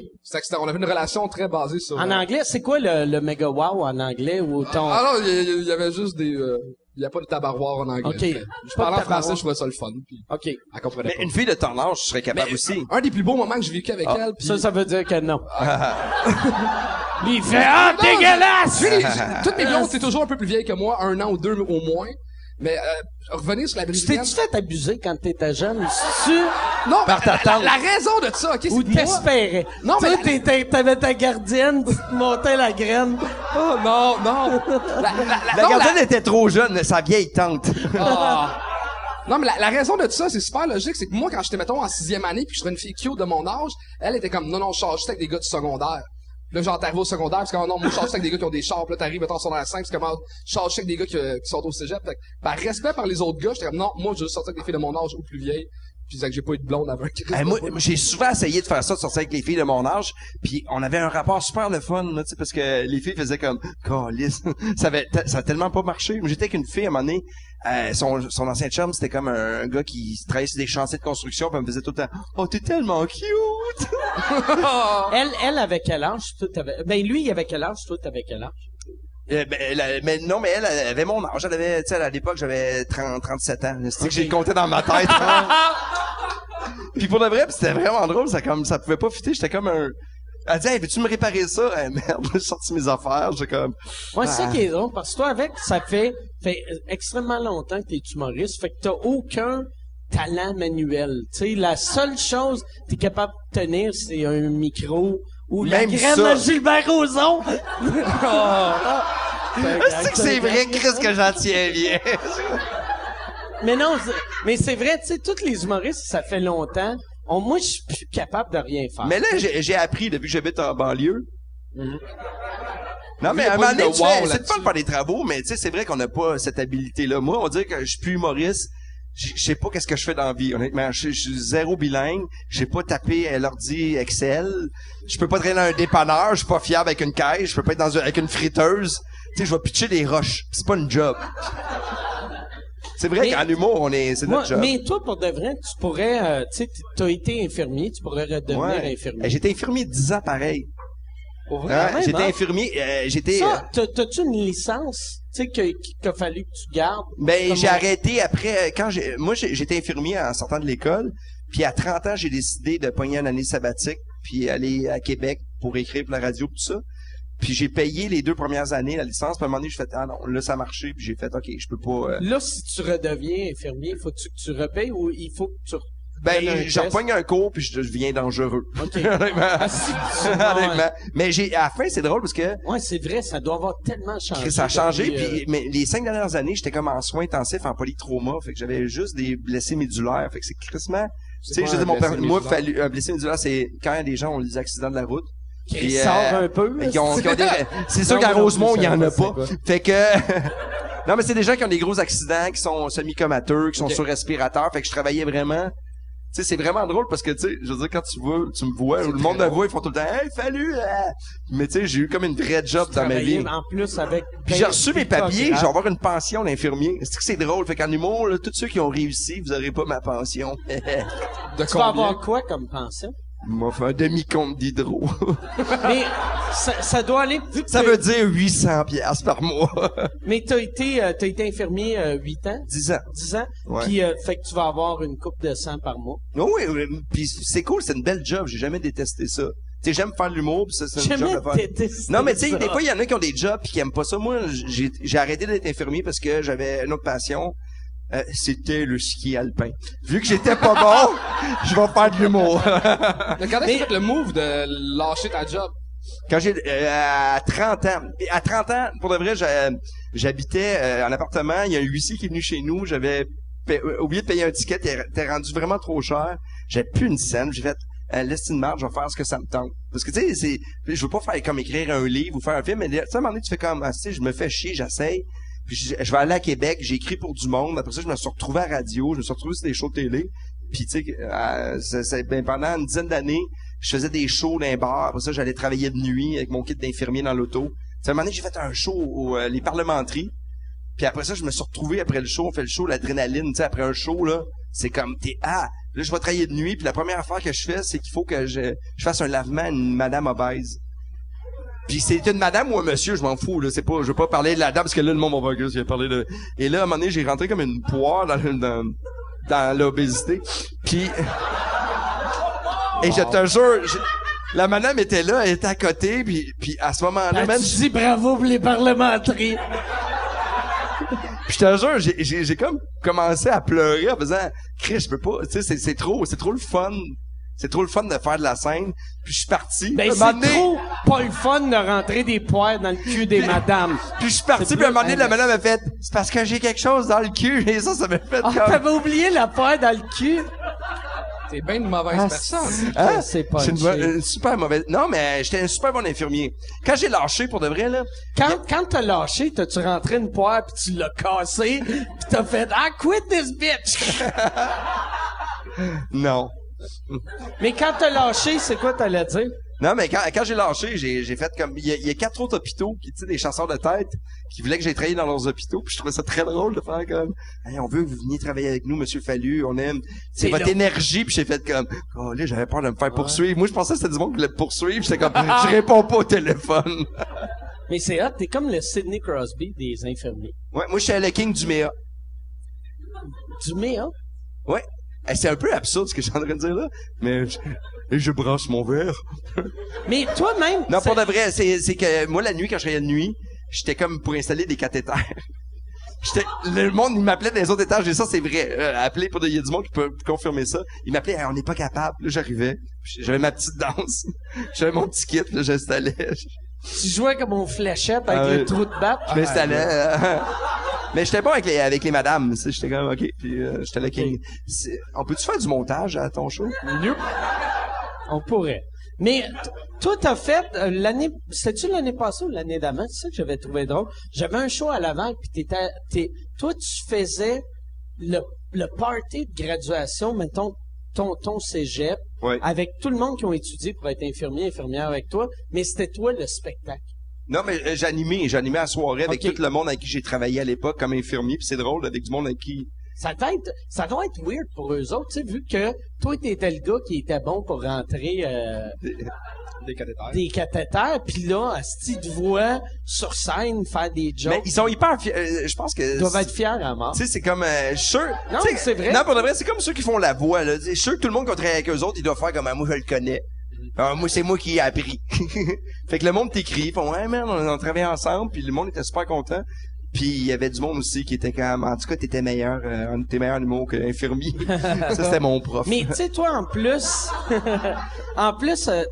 On avait une relation très basée sur... En anglais, c'est quoi le méga wow en anglais ou ton... Ah non, il y avait juste des... il y a pas de tabaroir en anglais. Ok. Je Pas de parlais en tabaroir. français, je trouvais ça le fun. Puis OK. elle comprenait Mais pas. une fille de ton âge, tu serais capable Mais, aussi. un des plus beaux moments que j'ai vécu avec elle. Puis... Ça veut dire que non. Lui, il fait « Ah, dégueulasse! » Toutes mes blondes, c'est toujours un peu plus vieilles que moi, 1 an ou 2 au moins. Mais revenir sur la Tu brésilienne... t'es-tu fait abuser quand t'étais jeune? Tu Non, par ta tante? la raison de ça, ok, c'est ou que moi... t'espérais? Non, mais Toi, t'avais ta gardienne, tu te montais la graine. Oh non, non. La gardienne était trop jeune, sa vieille tante. Ah. Non, mais la raison de ça, c'est super logique, c'est que moi, quand j'étais, mettons, en 6e année, puis je serais une fille cute de mon âge, elle était comme, non, je charge juste avec des gars du secondaire. Puis là, genre, t'arrives au secondaire, c'est comme, non, moi, je charge juste avec des gars qui ont des chars, puis là, t'arrives, mettons, sur la 5, c'est comme, je charge juste avec des gars qui sont au cégep. Fait que, par respect par les autres gars, j'étais comme, non, moi, je veux juste sortir avec des filles de mon âge ou plus vieilles. Puis que j'ai pas eu de blonde avant. Moi, j'ai souvent essayé de faire ça, de sortir avec les filles de mon âge, puis on avait un rapport super le fun, là, tu sais, parce que les filles faisaient comme, câlisse. ça a tellement pas marché. J'étais avec une fille, à un moment donné, son ancien chum, c'était comme un gars qui travaillait sur des chantiers de construction, puis elle me faisait tout le temps, oh, t'es tellement cute! Elle avait quel âge? Toi, lui, il avait quel âge? Toi, t'avais quel âge? Mais elle avait mon âge. Elle avait, tu sais, à l'époque, j'avais 37 ans. C'est que j'ai compté dans ma tête. Puis pour de vrai, c'était vraiment drôle. Ça pouvait pas fitter. J'étais comme un... Elle dit, hey, veux-tu me réparer ça? Merde, j'ai sorti mes affaires. J'étais comme... Ouais, c'est ça qui est drôle. Parce que toi, ça fait extrêmement longtemps que t'es humoriste. Fait que t'as aucun talent manuel. Tu sais, la seule chose que t'es capable de tenir, c'est un micro ou la graine de Gilbert Rozon. Est-ce que c'est vrai, Chris, que j'en tiens bien? Mais non, mais c'est vrai, tu sais, tous les humoristes, ça fait longtemps. Moi, je suis plus capable de rien faire. Mais là, j'ai appris depuis que j'habite en banlieue. Mm-hmm. Non, mais à un moment donné, c'est pas de faire des travaux, mais tu sais, c'est vrai qu'on n'a pas cette habilité-là. Moi, on dirait que je suis plus humoriste. Je sais pas qu'est-ce que je fais dans la vie, honnêtement. Je suis zéro bilingue. J'ai pas tapé à l'ordi Excel. Je peux pas traîner dans un dépanneur. Je suis pas fiable avec une caisse. Je peux pas être avec une friteuse. Tu sais, je vais pitcher des roches. C'est pas une job. C'est vrai qu'en humour, c'est notre job. Mais toi, pour de vrai, tu pourrais, tu sais, t'as été infirmier, tu pourrais redevenir infirmier. J'étais infirmier 10 ans pareil. Pour vrai, j'étais infirmier, Ça, t'as-tu une licence, tu sais, qu'il a fallu que tu gardes? Ben, j'ai arrêté après, moi, j'étais infirmier en sortant de l'école, puis à 30 ans, j'ai décidé de pogner une année sabbatique, puis aller à Québec pour écrire pour la radio, tout ça. Puis j'ai payé les 2 premières années la licence, puis à un moment donné, j'ai fait, ah non, là, ça a marché, puis j'ai fait, OK, je peux pas... Là, si tu redeviens infirmier, faut-tu que tu repayes ou il faut que tu... j'en repogne un cours, puis je deviens dangereux. OK. Honnêtement. Mais à la fin, c'est drôle parce que... Ouais, c'est vrai, ça doit avoir tellement changé. Ça a changé, puis mais les 5 dernières années, j'étais comme en soins intensifs, en polytrauma, fait que j'avais juste des blessés médulaires, fait que c'est crissement... Tu sais, je dis, un blessé médulaire, c'est quand il y a des gens ont des accidents de la route. Qui sort un peu. C'est sûr qu'à Rosemont, il y en a pas. Fait que... Non, mais c'est des gens qui ont des gros accidents, qui sont semi-comateux, qui sont sur respirateur. Fait que je travaillais vraiment... Tu sais, c'est vraiment drôle parce que, tu sais, je veux dire, quand tu me vois, ou le monde me voit, ils font tout le temps, hey, salut! Mais tu sais, j'ai eu comme une vraie job dans ma vie. En plus, avec... Puis j'ai reçu mes papiers, je vais avoir une pension d'infirmier. C'est que c'est drôle. Fait qu'en humour, là, tous ceux qui ont réussi, vous aurez pas ma pension. Tu vas avoir quoi comme pension? M'a fait un demi-compte d'hydro. Mais ça doit aller... Ça veut dire 800 piastres par mois. Mais t'as été infirmier 8 ans? 10 ans. 10 ans? Ouais. Puis fait que tu vas avoir une coupe de sang par mois. Oui, puis c'est cool, c'est une belle job. J'ai jamais détesté ça. Tu sais, j'aime faire de l'humour, pis ça, c'est une job de faire. Non, mais tu sais, des fois, il y en a qui ont des jobs pis qui aiment pas ça. Moi, j'ai arrêté d'être infirmier parce que j'avais une autre passion. C'était le ski alpin. Vu que j'étais pas bon, je vais faire de l'humour. Mais quand est-ce que tu fait le move de lâcher ta job? Quand j'ai à 30 ans. À 30 ans, pour de vrai, j'habitais en appartement. Il y a un huissier qui est venu chez nous. J'avais oublié de payer un ticket. Il était rendu vraiment trop cher. J'avais plus une scène. J'ai fait laisse une marge, je vais faire ce que ça me tente. Parce que tu sais, je veux pas faire comme écrire un livre ou faire un film, mais tu sais, à un moment donné, tu fais comme tu sais, je me fais chier, j'essaye. Puis je vais aller à Québec, j'ai écrit pour du monde. Après ça, je me suis retrouvé à la radio, je me suis retrouvé sur des shows de télé. Puis tu sais, pendant une dizaine d'années, je faisais des shows dans un bar. Après ça, j'allais travailler de nuit avec mon kit d'infirmier dans l'auto. Tu sais, à un moment donné, j'ai fait un show les parlementeries. Puis après ça, je me suis retrouvé après le show, on fait le show, l'adrénaline. Tu sais, après un show, là, c'est comme là, je vais travailler de nuit. Puis la première affaire que je fais, c'est qu'il faut que je fasse un lavement à une madame obèse. Puis c'est une madame ou un monsieur, je m'en fous, là, c'est pas, je veux pas parler de la dame, parce que là, le monde va voir que j'ai parlé de... Et là, à un moment donné, j'ai rentré comme une poire dans l'obésité. Puis... Et je te jure, la madame était là, elle était à côté, puis à ce moment-là, même... Tu dis bravo pour les parlementeries. Puis je te jure, j'ai comme commencé à pleurer en faisant, Chris, je peux pas, tu sais, c'est trop le fun. C'est trop le fun de faire de la scène. Puis je suis parti. Ben, c'est trop pas le fun de rentrer des poires dans le cul des madames. Puis je suis parti, puis à un moment donné, la madame m'a fait, c'est parce que j'ai quelque chose dans le cul. Et ça m'a fait comme... T'avais oublié la poire dans le cul? T'es bien une mauvaise personne. Hein? C'est pas une super mauvaise... Non, mais j'étais un super bon infirmier. Quand j'ai lâché, pour de vrai, là... Quand t'as lâché, t'as-tu rentré une poire pis tu l'as cassé pis t'as fait « I quit this bitch! » Non. Mais quand t'as lâché, c'est quoi t'allais dire? Non, mais quand j'ai lâché, j'ai fait comme... Il y a 4 autres hôpitaux, qui, tu sais, des chasseurs de tête, qui voulaient que j'aille travailler dans leurs hôpitaux, puis je trouvais ça très drôle de faire comme... Hey, on veut que vous veniez travailler avec nous, Monsieur Fallu, on aime... C'est votre énergie, puis j'ai fait comme... Oh, là, j'avais peur de me faire poursuivre. Moi, je pensais que c'était du monde qui voulait me poursuivre, j'étais comme... Je réponds pas au téléphone. Mais c'est hot, t'es comme le Sidney Crosby des infirmiers. Ouais, moi, je suis le king du méa. Du méa? Ouais. Hey, c'est un peu absurde ce que je suis en train de dire là, mais je brasse mon verre. Mais toi-même... Non, pour de vrai, c'est que moi, la nuit, quand je travaillais de nuit, j'étais comme pour installer des cathéters. Le monde, il m'appelait dans les autres étages, et ça, c'est vrai. Appeler il y a du monde qui peut confirmer ça. Il m'appelait, hey, on n'est pas capable. Là, j'arrivais. J'avais ma petite danse. J'avais mon petit kit, là, j'installais. Tu jouais comme une fléchette avec le trou de batte. Je m'installais. Mais j'étais bon avec les madames. J'étais comme, OK. Puis j'étais le king. On peut-tu faire du montage à ton show? Nope. On pourrait. Mais toi, t'as fait l'année... C'était-tu l'année passée ou l'année d'avant? C'est ça que j'avais trouvé drôle. J'avais un show à Laval, puis toi, tu faisais le party de graduation, mettons, ton cégep, ouais. Avec tout le monde qui ont étudié pour être infirmière avec toi, mais c'était toi le spectacle. Non, mais j'animais à la soirée avec Okay. tout le monde avec qui j'ai travaillé à l'époque comme infirmier, puis c'est drôle avec du monde avec qui... Ça doit être weird pour eux autres, tu sais, vu que toi, t'étais le gars qui était bon pour rentrer Des cathéters. des cathéters, puis là, asti te voit sur scène faire des jokes. Mais ils sont hyper fiers. Je pense que... Ils doivent être fiers à mort. Tu sais, c'est comme... sûr... Non, t'sais, c'est vrai. Non, pour de vrai, c'est comme ceux qui font la voix, là. Je suis sûr que tout le monde qui a travaillé avec eux autres, ils doivent faire comme, moi, je le connais. Moi, c'est moi qui ai appris. Fait que le monde t'écrit, ils font, ouais, man, on travaillait ensemble, puis le monde était super content. Puis il y avait du monde aussi qui était comme, en tout cas, t'étais meilleur humour que infirmier. Ça, c'était mon prof. Mais tu sais, toi, en plus, tu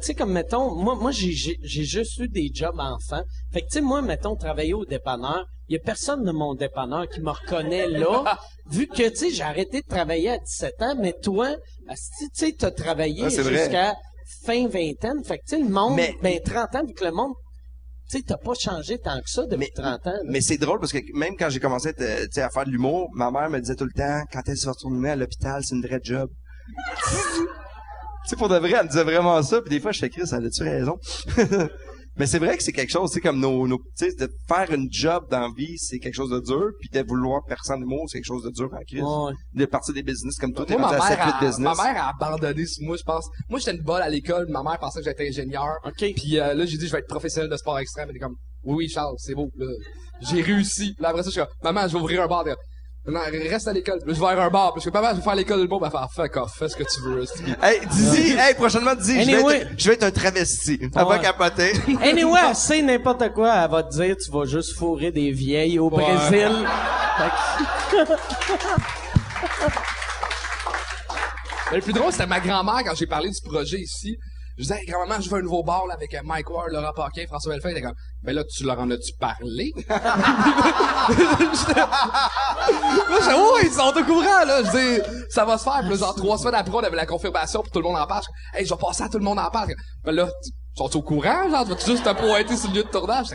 sais, comme mettons, moi, j'ai juste eu des jobs enfants. Fait que tu sais, moi, mettons, travailler au dépanneur, il y a personne de mon dépanneur qui me reconnaît là, vu que tu sais, j'ai arrêté de travailler à 17 ans, mais toi, tu sais, t'as travaillé jusqu'à fin vingtaine. Fait que tu sais, le monde, 30 ans, vu que le monde, tu sais, t'as pas changé tant que ça depuis 30 ans. Là. Mais c'est drôle parce que même quand j'ai commencé à faire de l'humour, ma mère me disait tout le temps, quand elle se va retourner à l'hôpital, c'est une vraie job. Tu sais, pour de vrai, elle me disait vraiment ça, puis des fois, je fais Chris, elle a-tu raison? Mais c'est vrai que c'est quelque chose, tu sais, comme tu sais, de faire une job dans la vie, c'est quelque chose de dur, puis de vouloir personne d'humour, c'est quelque chose de dur en crise. Ouais. De partir des business comme toi, t'es Moi, rendu à 7-8 business. ma mère a abandonné sur moi, je pense. Moi, j'étais une bolle à l'école. Ma mère pensait que j'étais ingénieur. OK. Puis là, j'ai dit, je vais être professionnel de sport extrême. Elle était comme, oui, Charles, c'est beau. Là, j'ai réussi. Puis là, après ça, je suis comme, maman, je vais ouvrir un bar. Non, reste à l'école. Là, je vais faire un bar. Parce que papa, je vais faire l'école de bon. Elle va faire fuck off. Fais ce que tu veux. Hey, dis, prochainement, dis, Anyway. je vais être un travesti. Elle va capoter. Anyway, c'est n'importe quoi, elle va te dire, tu vas juste fourrer des vieilles au Brésil. Fait Mais le plus drôle, c'était ma grand-mère quand j'ai parlé du projet ici. Je disais, hey, grand-maman, je veux un nouveau bar, là, avec Mike Ward, Laurent Paquin, François Bellefeuille. Elle était comme, ben là, tu leur en as-tu parlé? Moi, je disais, oh, ils sont au courant, là. Je dis, ça va se faire. Puis là, genre, 3 semaines après, on avait la confirmation pour tout le monde en parle. Je dis, hey, je vais passer à tout le monde en parle. Ben là, sont-au courant, genre, tu vas juste te pointer sur le lieu de tournage?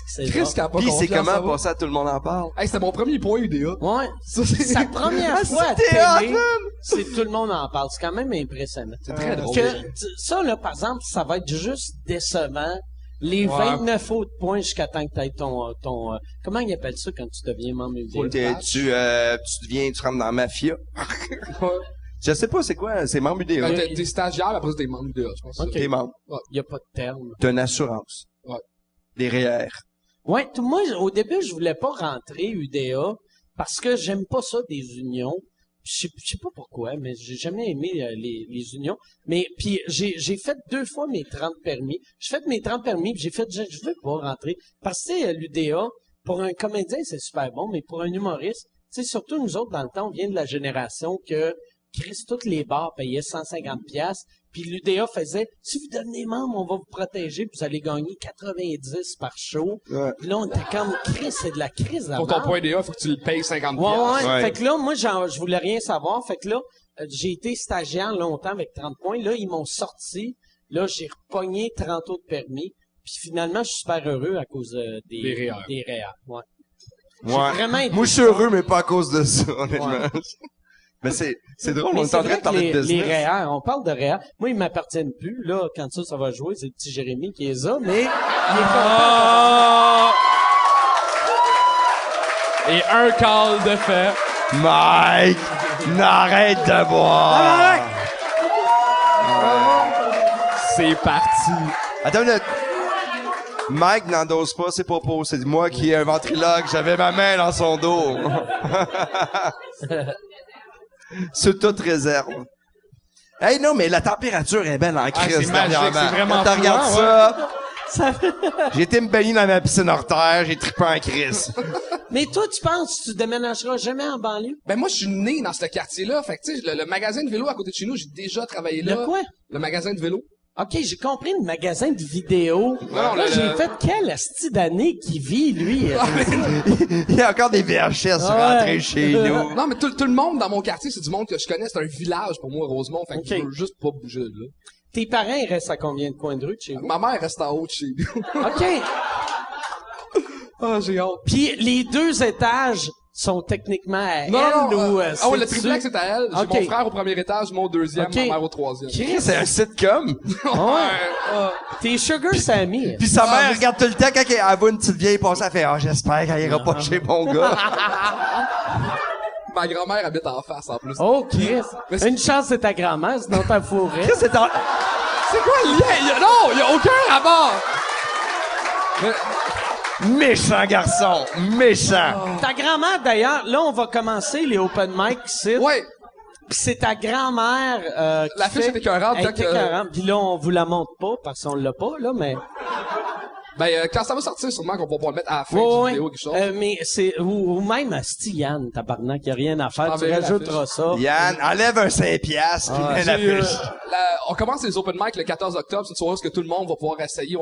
c'est Chris qui a pas Puis c'est confiance comment en moi. passer à tout le monde en parle? Hey, c'était mon premier point UDA. Ouais. Ça, c'est Sa première Ah, fois à c'est théâtre, télé, man! c'est tout le monde en parle. C'est quand même impressionnant. C'est très drôle. Ça, là, par exemple, ça va être juste décevant. Les 29 autres points jusqu'à temps que t'aies ton, comment ils appellent ça quand tu deviens membre Full UDA? patch. Tu rentres dans la mafia. Je sais pas c'est quoi, c'est membre UDA. Ben, t'es stagiaire, après ça, t'es membre UDA, je pense. Ok. T'es membre. Il y a pas de terme. T'as une assurance. Ouais. Des REER. Ouais, moi, au début, je voulais pas rentrer UDA parce que j'aime pas ça des unions. Je sais pas pourquoi, mais j'ai jamais aimé les unions. Mais puis j'ai fait 2 fois mes 30 permis. J'ai fait mes 30 permis, puis j'ai fait je veux pas rentrer parce que l'UDA pour un comédien, c'est super bon, mais pour un humoriste, tu sais surtout nous autres dans le temps, on vient de la génération que Chris, toutes les bars payaient 150 pièces, puis l'UDA faisait si vous devenez membre, on va vous protéger, puis vous allez gagner 90 par show. Ouais. Puis là on était comme Chris, c'est de la crise là. Pour ton point UDA, faut que tu le payes 50 Ouais, piastres. ouais. Ouais. Fait que là, moi, je voulais rien savoir. Fait que là, j'ai été stagiaire longtemps avec 30 points. Là, ils m'ont sorti. Là, j'ai repogné 30 autres permis. Puis finalement, je suis super heureux à cause Des REER. Des REER, ouais. J'ai Ouais. vraiment été Moi, je suis heureux, mais pas à cause de ça, honnêtement. Ouais. Mais c'est drôle, Mais on est c'est en train vrai de parler que de les business. REER, on parle de REER. Moi, ils m'appartiennent plus. Là, quand ça va jouer, c'est le petit Jérémy qui est là, mais il est content. Et un call de fait. Mike, n'arrête de boire. C'est parti. Attends une minute. Mike n'endose pas ses propos. C'est moi qui ai un ventriloque. J'avais ma main dans son dos. Sur toute réserve. Hey, non, mais la température est belle en crise. c'est magique, dernièrement. c'est vraiment Quand tu regardes fou, ça, j'ai été me baigner dans ma piscine hors terre, j'ai trippé en crise. Mais toi, tu penses que tu déménageras jamais en banlieue? Ben moi, je suis né dans ce quartier-là. Fait que, tu sais, le magasin de vélo à côté de chez nous, j'ai déjà travaillé là. Le quoi? Le magasin de vélo. OK, j'ai compris le magasin de vidéos. Non, Là, le- j'ai fait quelle asti d'année qui vit, lui? Il y a encore des VHS Ah rentrés ouais. chez nous. Non, mais tout le monde dans mon quartier, c'est du monde que je connais. C'est un village pour moi, Rosemont. Fait que Ok. je veux juste pas bouger de là. Tes parents, ils restent à combien de coins de rue de chez vous? Ma mère reste en haut de chez nous. OK. Ah, j'ai hâte. Puis les 2 étages sont techniquement à Non, elle non, ou... ah ouais, le c'est-tu- triplex c'est à elle. J'ai Ok. mon frère au premier étage, moi au deuxième, Ok. ma mère au troisième. Chris, C'est un sitcom. t'es Sugar Sammy. Puis sa mère regarde tout le temps quand elle voit une petite vieille passer, elle fait « Ah, j'espère qu'elle ira pas chez mon gars. Ma grand-mère habite en face, en plus. Oh, Chris. Mais c'est- Une chance, c'est ta grand-mère, sinon t'as fourré. » C'est en- C'est quoi le lien? Non, il y a aucun rapport! Méchant garçon, méchant. Ta grand-mère, d'ailleurs, là, on va commencer les open mic ici. Ouais, Puis c'est ta grand-mère qui la fiche fait... est écœurante. Elle Quand est que- écœurante. Puis là, on vous la montre pas, parce qu'on l'a pas, là, mais... quand ça va sortir, sûrement qu'on va pouvoir le mettre à la fin Ouais, du ouais. vidéo, quelque chose. Mais c'est... Ou même à Yann, tabarnak, y a rien à faire. Tu Enverrai la rajouteras ça. Yann, enlève un 5 piastres, puis mets la J'ai, fiche. on commence les open mic le 14 octobre. C'est une soirée où tout le monde va pouvoir essayer. 10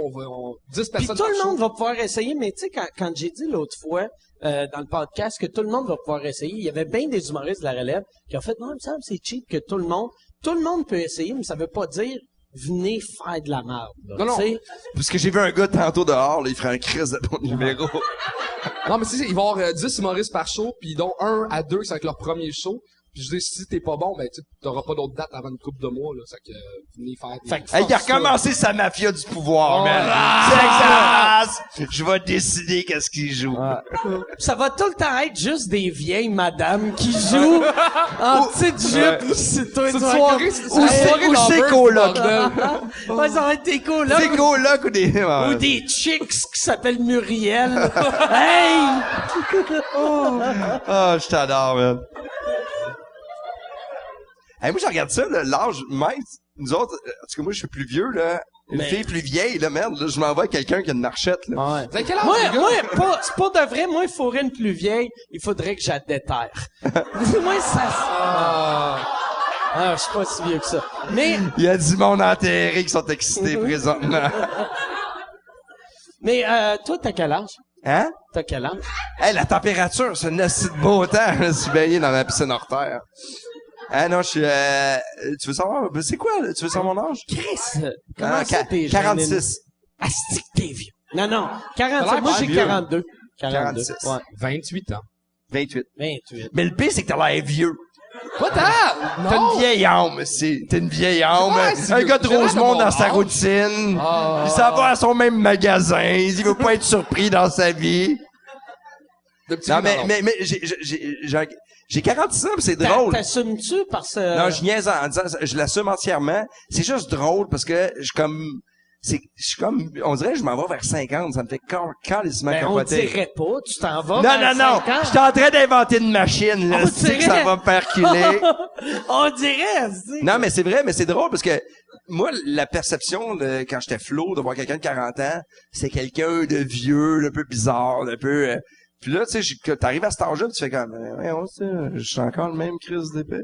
Puis personnes tout par le show. monde va pouvoir essayer, mais tu sais, quand j'ai dit l'autre fois, dans le podcast, que tout le monde va pouvoir essayer, il y avait bien des humoristes de la relève qui ont fait, non, il me semble que c'est cheap que tout le monde peut essayer, mais ça veut pas dire, venez faire de la merde, là, Non, non. tu sais. Parce que j'ai vu un gars tantôt dehors, là, il ferait un crise de bon numéro. Non, mais il va y avoir 10 humoristes par show, puis dont 1 à 2 c'est avec leur premier show. Puis je dis, si t'es pas bon, ben tu t'auras pas d'autres dates avant une couple de mois, là. Ça que venez faire. Fait que Hey, il a force-toi. recommencé sa mafia du pouvoir, Oh, man. C'est exact. Je vais décider qu'est-ce qu'il joue. Ça va tout le temps être juste des vieilles madames qui jouent en petite jupe. C'est toi, C'est une tu vas soirée, comme- c'est Où une c'est- soirée où c'est lovers, coloc? bordel. Ouais, ça va être des colocs. C'est coloc ou des... Ou des chicks qui s'appellent Muriel. Hey! Ah, je t'adore, man. Hey, moi, je regarde ça, là, l'âge, Mike, nous autres, en tout cas, moi, je suis plus vieux, là. Une Mais- fille plus vieille, là, merde, là, je m'envoie quelqu'un qui a une marchette, là. Ouais. Vous avez quel âge, Moi, les gars? c'est pas de vrai. Moi, il faudrait une plus vieille. Il faudrait que j'adéterre. Moi, ça... Ah, je suis pas si vieux que ça. Mais, Il y a du monde enterré qui sont excités présentement. toi, t'as quel âge? Hein? T'as quel âge? Hey, la température, c'est une assez de beau temps. Je suis baigné dans ma piscine hors terre. Ah non, je suis... tu veux savoir? C'est quoi, là? Tu veux savoir mon âge? Chris, comment Ah, ça t'es jeune? 46. Asti que t'es vieux. Non, T'as 47. l'air Moi, pas j'ai vieux. 42. 42. 46. Ouais. 28 ans. 28. 28. Mais le pire, c'est que t'as l'air vieux. Pas tant! T'as Non! une vieille âme, aussi. T'es une vieille âme. Ouais, c'est Un vieux. gars de J'ai l'air de Rosemont mon dans sa âge. routine. Ah. Il s'en va à son même magasin. Il veut pas être surpris dans sa vie. De petits Non, vieux, mais j'ai 46 ans, mais c'est drôle. T'assumes-tu parce que... Non, je niaise en disant, je l'assume entièrement. C'est juste drôle parce que je suis comme, on dirait que je m'en vais vers 50. Ça me fait calissement Ben, on capoter. dirait pas. Tu t'en vas Non, vers non, non. 50. Je suis en train d'inventer une machine, là. On C'est que dirait. ça va me faire culer. On dirait, c'est... Non, mais c'est vrai, mais c'est drôle parce que moi, la perception de quand j'étais flot de voir quelqu'un de 40 ans, c'est quelqu'un de vieux, un peu bizarre, un peu... puis là, tu sais, t'arrives à cet âge-là, puis tu fais comme, je suis encore le même crise d'épée.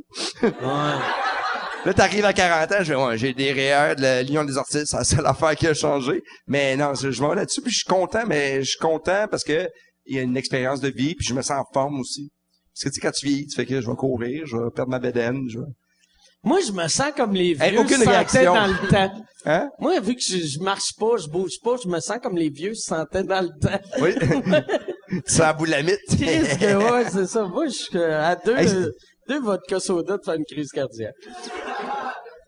Là, t'arrives à 40 ans, je fais, ouais, j'ai des REER de la Lion des Orties, c'est la seule affaire qui a changé. Mais non, je m'en vais là-dessus, puis je suis content, mais je suis content parce que il y a une expérience de vie, puis je me sens en forme aussi. Parce que tu sais, quand tu vieillis, tu fais que je vais courir, je vais perdre ma bédaine, je vais... Moi, je me sens comme les vieux Hey, aucune se sentaient réaction. dans le temps. Hein? Moi, vu que je marche pas, je bouge pas, je me sens comme les vieux se sentaient dans le temps. Oui. Tu sens la boulamite. Chris, que ouais, c'est ça. Moi, je suis à deux... Hey, 2 vodka soda de faire une crise cardiaque.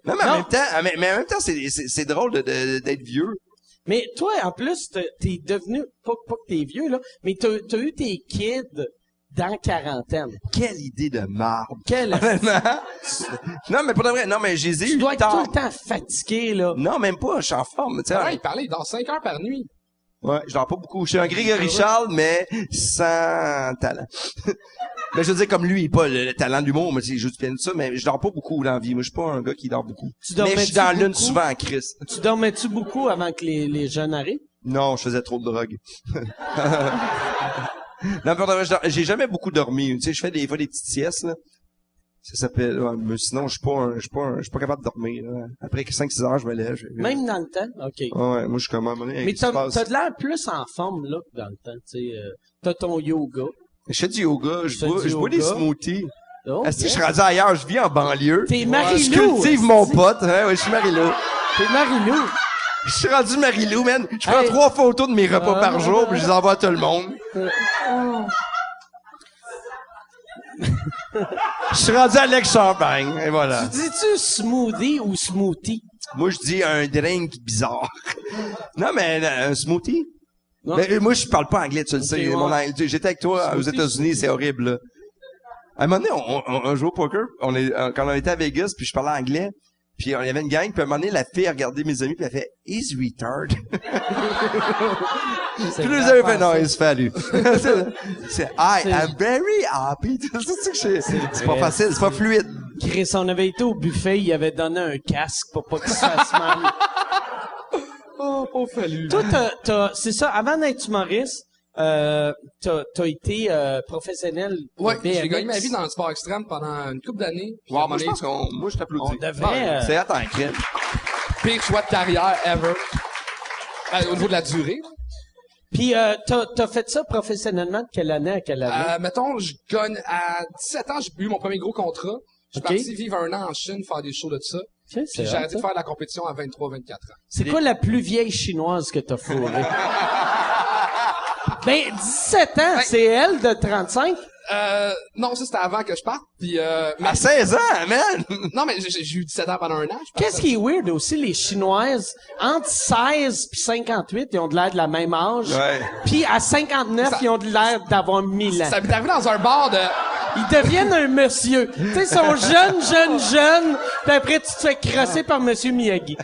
Non, mais en même temps, c'est drôle d'être vieux. Mais toi, en plus, t'es devenu, pas que t'es vieux, là, mais t'as eu tes kids dans quarantaine. Quelle idée de marde. Quelle... Non, mais pour de vrai, non, mais j'ai Tu eu dois être tard. tout le temps fatigué, là. Non, même pas, je suis en forme, tu sais. Ouais, il parlait, il dort 5 heures par nuit. Ouais, je dors pas beaucoup. Je suis un Grégory Charles, mais sans talent. Mais je veux dire, comme lui, pas le talent de l'humour, mais il joue du piano, tout ça, mais je dors pas beaucoup dans la vie. Moi, je suis pas un gars qui dort beaucoup. Mais je suis dans l'une souvent en crise. Tu dormais-tu beaucoup avant que les jeunes arrivent? Non, je faisais trop de drogue. Non, pour de vrai, j'ai jamais beaucoup dormi. Tu sais, je fais des fois des petites siestes, là. Ça s'appelle, ouais, mais sinon, je suis pas capable de dormir, là. Après 5-6 heures, je me lève. Même dans le temps? OK. Ouais, moi, je suis comme, à un moment donné, Mais qu'est-ce qui se passe? t'as de l'air plus en forme, là, que dans le temps, tu sais. T'as ton yoga. Je fais du yoga, je bois des yoga. smoothies. Oh, Est-ce que je suis rendu ailleurs? Je vis en banlieue. T'es Je Marie-Lou. cultive mon pote. Ouais, je suis Marie-Lou. T'es Marie-Lou. Je suis rendu Marie-Lou, man. Je prends 3 photos de mes repas par jour, puis je les envoie à tout le monde. Je suis rendu Alex Champagne, et voilà. Tu dis-tu smoothie ou smoothie? Moi, je dis un drink bizarre. Non, mais un smoothie? Non. Mais moi, je parle pas anglais, tu le sais. ouais. Mon anglais- j'étais avec toi aux Smoothie, États-Unis, c'est horrible, là. À un moment donné, on jouait au poker, quand on était à Vegas, puis je parlais anglais, puis il y avait une gang, puis à un moment donné, la fille a regardé mes amis, puis elle fait « He's retard ». Puis nous avez fait « Non, he's fallu ». C'est « I am very happy ». C'est pas facile, c'est pas fluide. Chris, on avait été au buffet, il avait donné un casque pour pas qu'il se fasse mal. Oh, pas fallu. Toi, c'est ça, avant d'être humoriste, t'as été professionnel de Ouais, BMX. j'ai gagné ma vie dans le sport extrême pendant une couple d'années. Puis à un Wow, moment moi, je donné, pense moi, je t'applaudis. On devrait... C'est attends, crème. pire choix de carrière ever. Au niveau de la durée. Puis t'as fait ça professionnellement de quelle année à quelle année? Mettons, je gagne à 17 ans, j'ai eu mon premier gros contrat. Je suis Ok. parti vivre 1 an en Chine, faire des shows de ça. Tiens, Puis j'ai arrêté hot, de faire de la compétition à 23-24 ans. C'est quoi la plus vieille chinoise que t'as fourrée? Ben, 17 ans, c'est elle de 35? Non, ça c'était avant que je parte. Puis mais À 16 ans, man! non, mais j'ai eu 17 ans pendant 1 an. Qu'est-ce qui est weird aussi, les Chinoises, entre 16 puis 58, ils ont de l'air de la même âge. Ouais. Puis à 59, ils ont de l'air d'avoir 1000 ans. Ça m'est arrivé dans un bar de... Ils deviennent un monsieur. Tu sais, ils sont jeunes, puis après, tu te fais crosser par Monsieur Miyagi.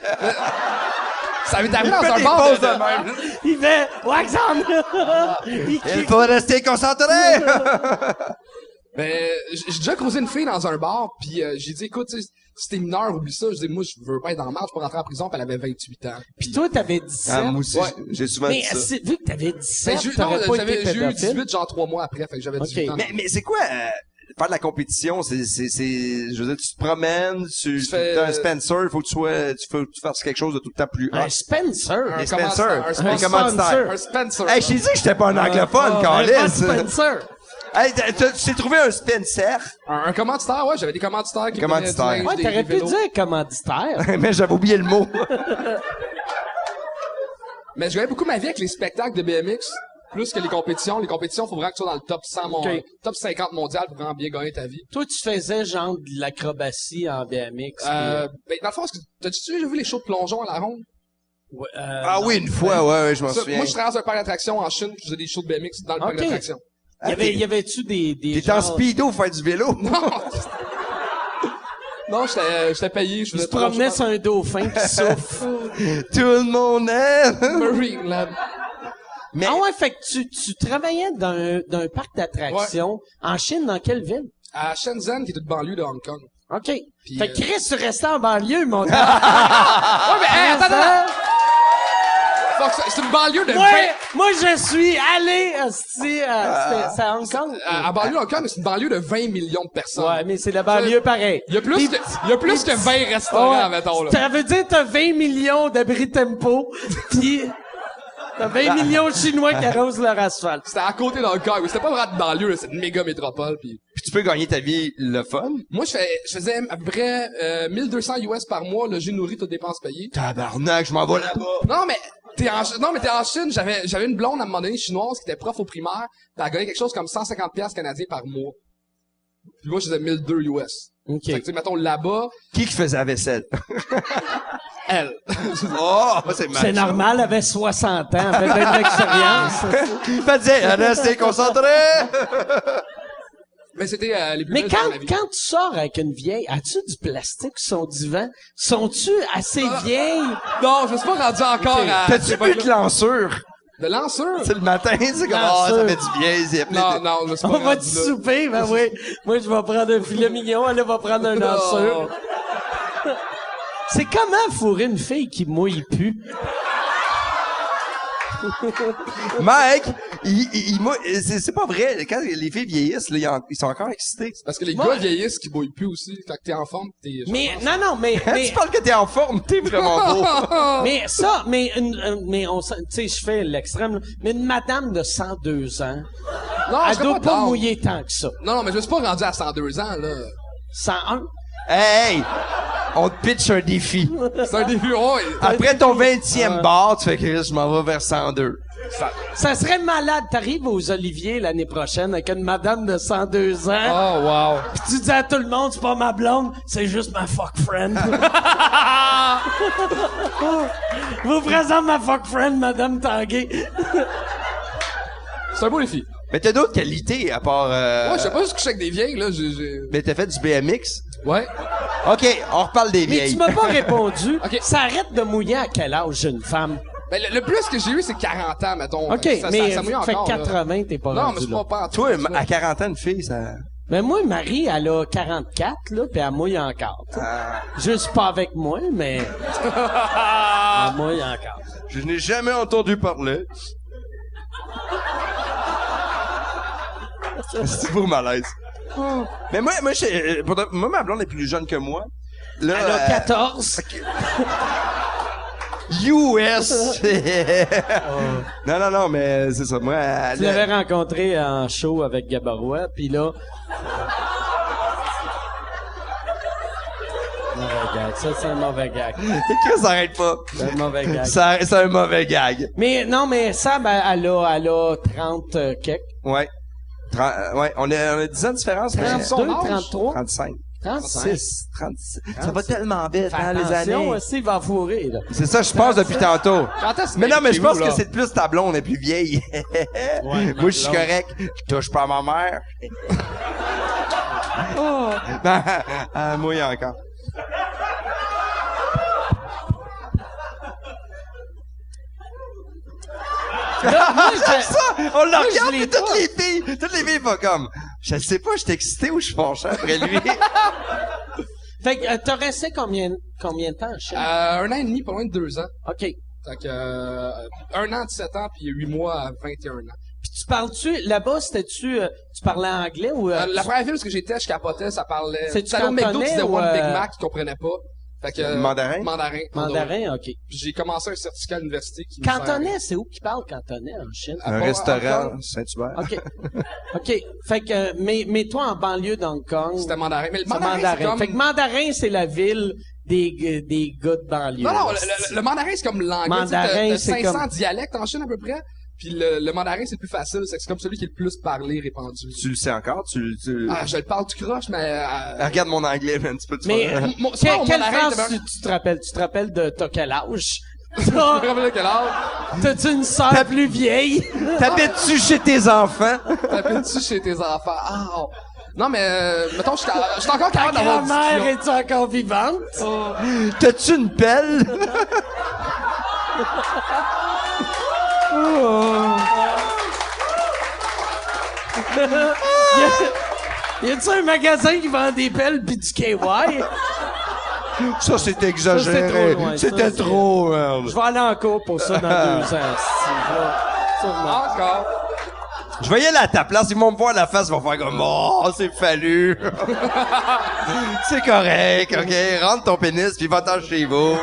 Ça m'est arrivé dans fait un des bar pauses de... de même. Il fait « Waxam! » Il faut rester concentré! Mais j'ai déjà croisé une fille dans un bar, puis j'ai dit, écoute, tu sais, si t'es mineur, oublie ça. Je dis, moi, je veux pas être dans le marge, je peux rentrer en prison, puis elle avait 28 ans. Puis toi, t'avais 17. Ah, moi aussi, Ouais. j'ai souvent Mais dit ça. vu que t'avais Mais 17, j'ai t'aurais pas été j'ai eu pédophile. 18 genre 3 mois après, fait que j'avais 18 ans. Mais c'est quoi, faire de la compétition? Je veux dire, tu te promènes, tu fais- t'as un Spencer, il faut que tu fasses quelque chose de tout le temps plus Un hot. Spencer. Un Les Spencer. commanditaire, un Un sponsor. commanditaire. Un Spencer. Hey, je t'ai dit que j'étais pas un anglophone, Pas Carlis. Spencer. Hey, tu t'es trouvé un Spencer? Un commanditaire, ouais, j'avais des commanditaires qui Commanditaire. prenaient du linge, Ouais, des t'aurais pu vélos. dire commanditaire. Mais j'avais oublié le mot. Mais je gagnais beaucoup ma vie avec les spectacles de BMX, plus que les compétitions. Les compétitions, faut vraiment que tu sois dans le top 100 top 50 mondial pour vraiment bien gagner ta vie. Toi, tu faisais genre de l'acrobatie en BMX. Ben, dans le fond, t'as-tu déjà vu les shows de plongeon à la ronde? Ah oui, une fois, ouais, je m'en Ça, souviens. moi, je travaillais dans un parc d'attractions en Chine, puis je faisais des shows de BMX dans le parc Ok. d'attractions. y avait-tu des T'es en speedo faire du vélo? Non, j'étais payé, je Tu faisais te promenais sur un dauphin qui souffle. Tout le monde aime. Marine Lab. Mais, Ah ouais, fait que tu travaillais d'un parc d'attractions en Chine, dans quelle ville? À Shenzhen, qui est une banlieue de Hong Kong. OK. Puis, Fait que Chris, tu restais en banlieue, mon gars. Ouais, mais, hey, attends. Fuck, c'est une banlieue de 20... Moi, je suis allé, asti, c'est à Hong Kong. À banlieue de Hong Kong, mais c'est une banlieue de 20 millions de personnes. Ouais, mais c'est la banlieue pareil. Il y a plus que 20 restaurants, Ouais. mettons, là. Ça veut dire que t'as 20 millions d'abris tempo, pis t'as 20 millions de Chinois qui arrosent leur asphalte. C'était à côté d'Hong Kong. C'était pas vraiment de banlieue, là, c'est une méga métropole. Puis puis tu peux gagner ta vie le fun. moi, je faisais à peu près 1200 US par mois, logis nourri, toutes dépenses payées. Tabarnak, je m'en vais là-bas. Non, mais t'es en Chine. J'avais une blonde à un moment donné chinoise qui était prof au primaire. Puis elle gagnait quelque chose comme 150$ canadiens par mois. Puis moi, je faisais 1002 US. OK. Fait que, tu sais, mettons, là-bas, Qui faisait la vaisselle? elle. Oh, c'est macho. C'est normal, elle avait 60 ans, elle avait de l'expérience. Il faisait, restez concentré! Mais c'était les plus Mais belles de ma vie. quand tu sors avec une vieille, as-tu du plastique sur son divan? Sont-tu assez vieilles? Non, je me suis pas rendu encore à... T'as-tu bu de lanceur? De lanceur? C'est le matin, c'est comme, oh, ça fait du bien, c'est Non, non, je me suis pas On va rendu te là. souper? Ben oui. Moi, je vais prendre un filet mignon, elle va prendre un lanceur. C'est comment fourrer une fille qui mouille plus? Mike, c'est pas vrai. Quand les filles vieillissent, là, ils sont encore excités. Parce que les Moi- gars vieillissent qui bouillent plus aussi. Quand t'es en forme, t'es... Mais, non, mais, Tu parles que t'es en forme, t'es vraiment beau. mais ça, mais on, tu sais, je fais l'extrême, là. Mais une madame de 102 ans, Non, je elle serais doit pas down. mouiller tant que ça. Non, mais je me suis pas rendu à 102 ans, là. 101? Hey! On te pitch un défi. C'est un début, ouais. Après ton 20e bar, tu fais que je m'en vais vers 102. Ça serait malade. T'arrives aux Oliviers l'année prochaine avec une madame de 102 ans. Oh, wow. Pis tu dis à tout le monde, c'est pas ma blonde, c'est juste ma fuck friend. Je vous présente ma fuck friend, madame Tanguay. C'est un beau défi. Mais t'as d'autres qualités à part... Ouais, je sais pas, je couche avec des vieilles, là. Mais t'as fait du BMX? Ouais. OK, on reparle des Mais vieilles. tu m'as pas répondu. Ok. Ça arrête de mouiller à quel âge, une femme? Ben, le plus que j'ai eu, c'est 40 ans, mettons. OK, Fait que mais ça mouille fait encore, là. 80, t'es pas Non, rendu mais c'est là. pas en tout. Toi, à 40 ans, une fille, ça... Mais moi, Marie, elle a 44, là, pis elle mouille encore. tu sais. Juste pas avec moi, mais... elle mouille encore. Je n'ai jamais entendu parler. C'est pour malaise. Mais moi, ma blonde est plus jeune que moi. Là, Elle a 14. US! Non, mais c'est ça. Moi, Tu l'avais rencontré en show avec Gabarois, puis là... Mauvais gag. Ça, c'est un mauvais gag. que ça arrête pas. C'est un mauvais gag. C'est un mauvais gag. Mais non, mais Sam, elle a 30 quelques. Ouais. Ouais, on a 10 ans de différence. 32, 33, 35. 35. 36. 36. Ça va tellement vite, Fais hein, les attention, années. aussi, il va fourrer, là. C'est ça, je pense depuis tantôt. Quand est-ce Mais non, mais je pense chez vous, que là? c'est plus ta blonde est plus vieille. Ouais, Moi, je suis correct. Je touche pas à ma mère. Oh. Elle mouille encore. Moi, J'aime ça! On le je regarde, l'ai puis toutes les filles font comme, je sais pas, je suis excité ou je suis fâché après lui. Fait que t'as resté combien de temps en Chine? 1 an et demi, pas loin de 2 ans. OK. Puis Fait que, 1 an, 17 ans, puis 8 mois à 21 ans. tu parles-tu, là-bas, c'était-tu, tu parlais anglais ou... La première ville où j'étais, je capotais, ça parlait... C'est-tu allé au McDo, cantonais tu disais ou, One Big Mac, ils comprenaient pas. Fait que... Mandarin? Mandarin. Mandarin, OK. Puis j'ai commencé un certificat à l'université qui me Cantonais, c'est où qu'ils parlent cantonais en Chine? Ah, Un pas restaurant, encore. Saint-Hubert. OK. OK. Fait que, mais toi, en banlieue d'Hong Kong... C'était mandarin. Mais le c'est mandarin, c'est comme... Fait que mandarin, c'est la ville des gars de banlieue. Non, là. le mandarin, c'est comme l'anglais. Mandarin, T'as c'est 500 comme- dialectes en Chine, à peu près. Puis le mandarin, c'est le plus facile. C'est comme celui qui est le plus parlé, répandu. Tu le sais encore? Ah, je le parle du croche, mais... Regarde mon anglais, man, tu peux te Mais, faire- c'est pas mon quelle mandarin, phrase tu te rappelles? Tu te rappelles de t'as quel âge? Je me rappelle quel âge. T'as-tu une sœur plus vieille? T'habites-tu chez tes enfants? T'appelles-tu chez tes enfants? Ah, oh. Non, mais, mettons, je suis encore Ta capable d'avoir une grand-mère discussion. est-tu encore vivante? T'as-tu une pelle? Y a-tu un magasin qui vend des pelles pis du KY? Ça, c'est Ça, exagéré. c'est trop loin. C'était Ça, c'est- trop, merde. Je vais aller en cours pour ça dans 2 ans. Sûrement. Encore. Je vais y aller à ta place, ils vont me voir la face, ils vont faire comme, oh, c'est fallu. C'est correct, ok? Rentre ton pénis, puis va-t'en chez vous.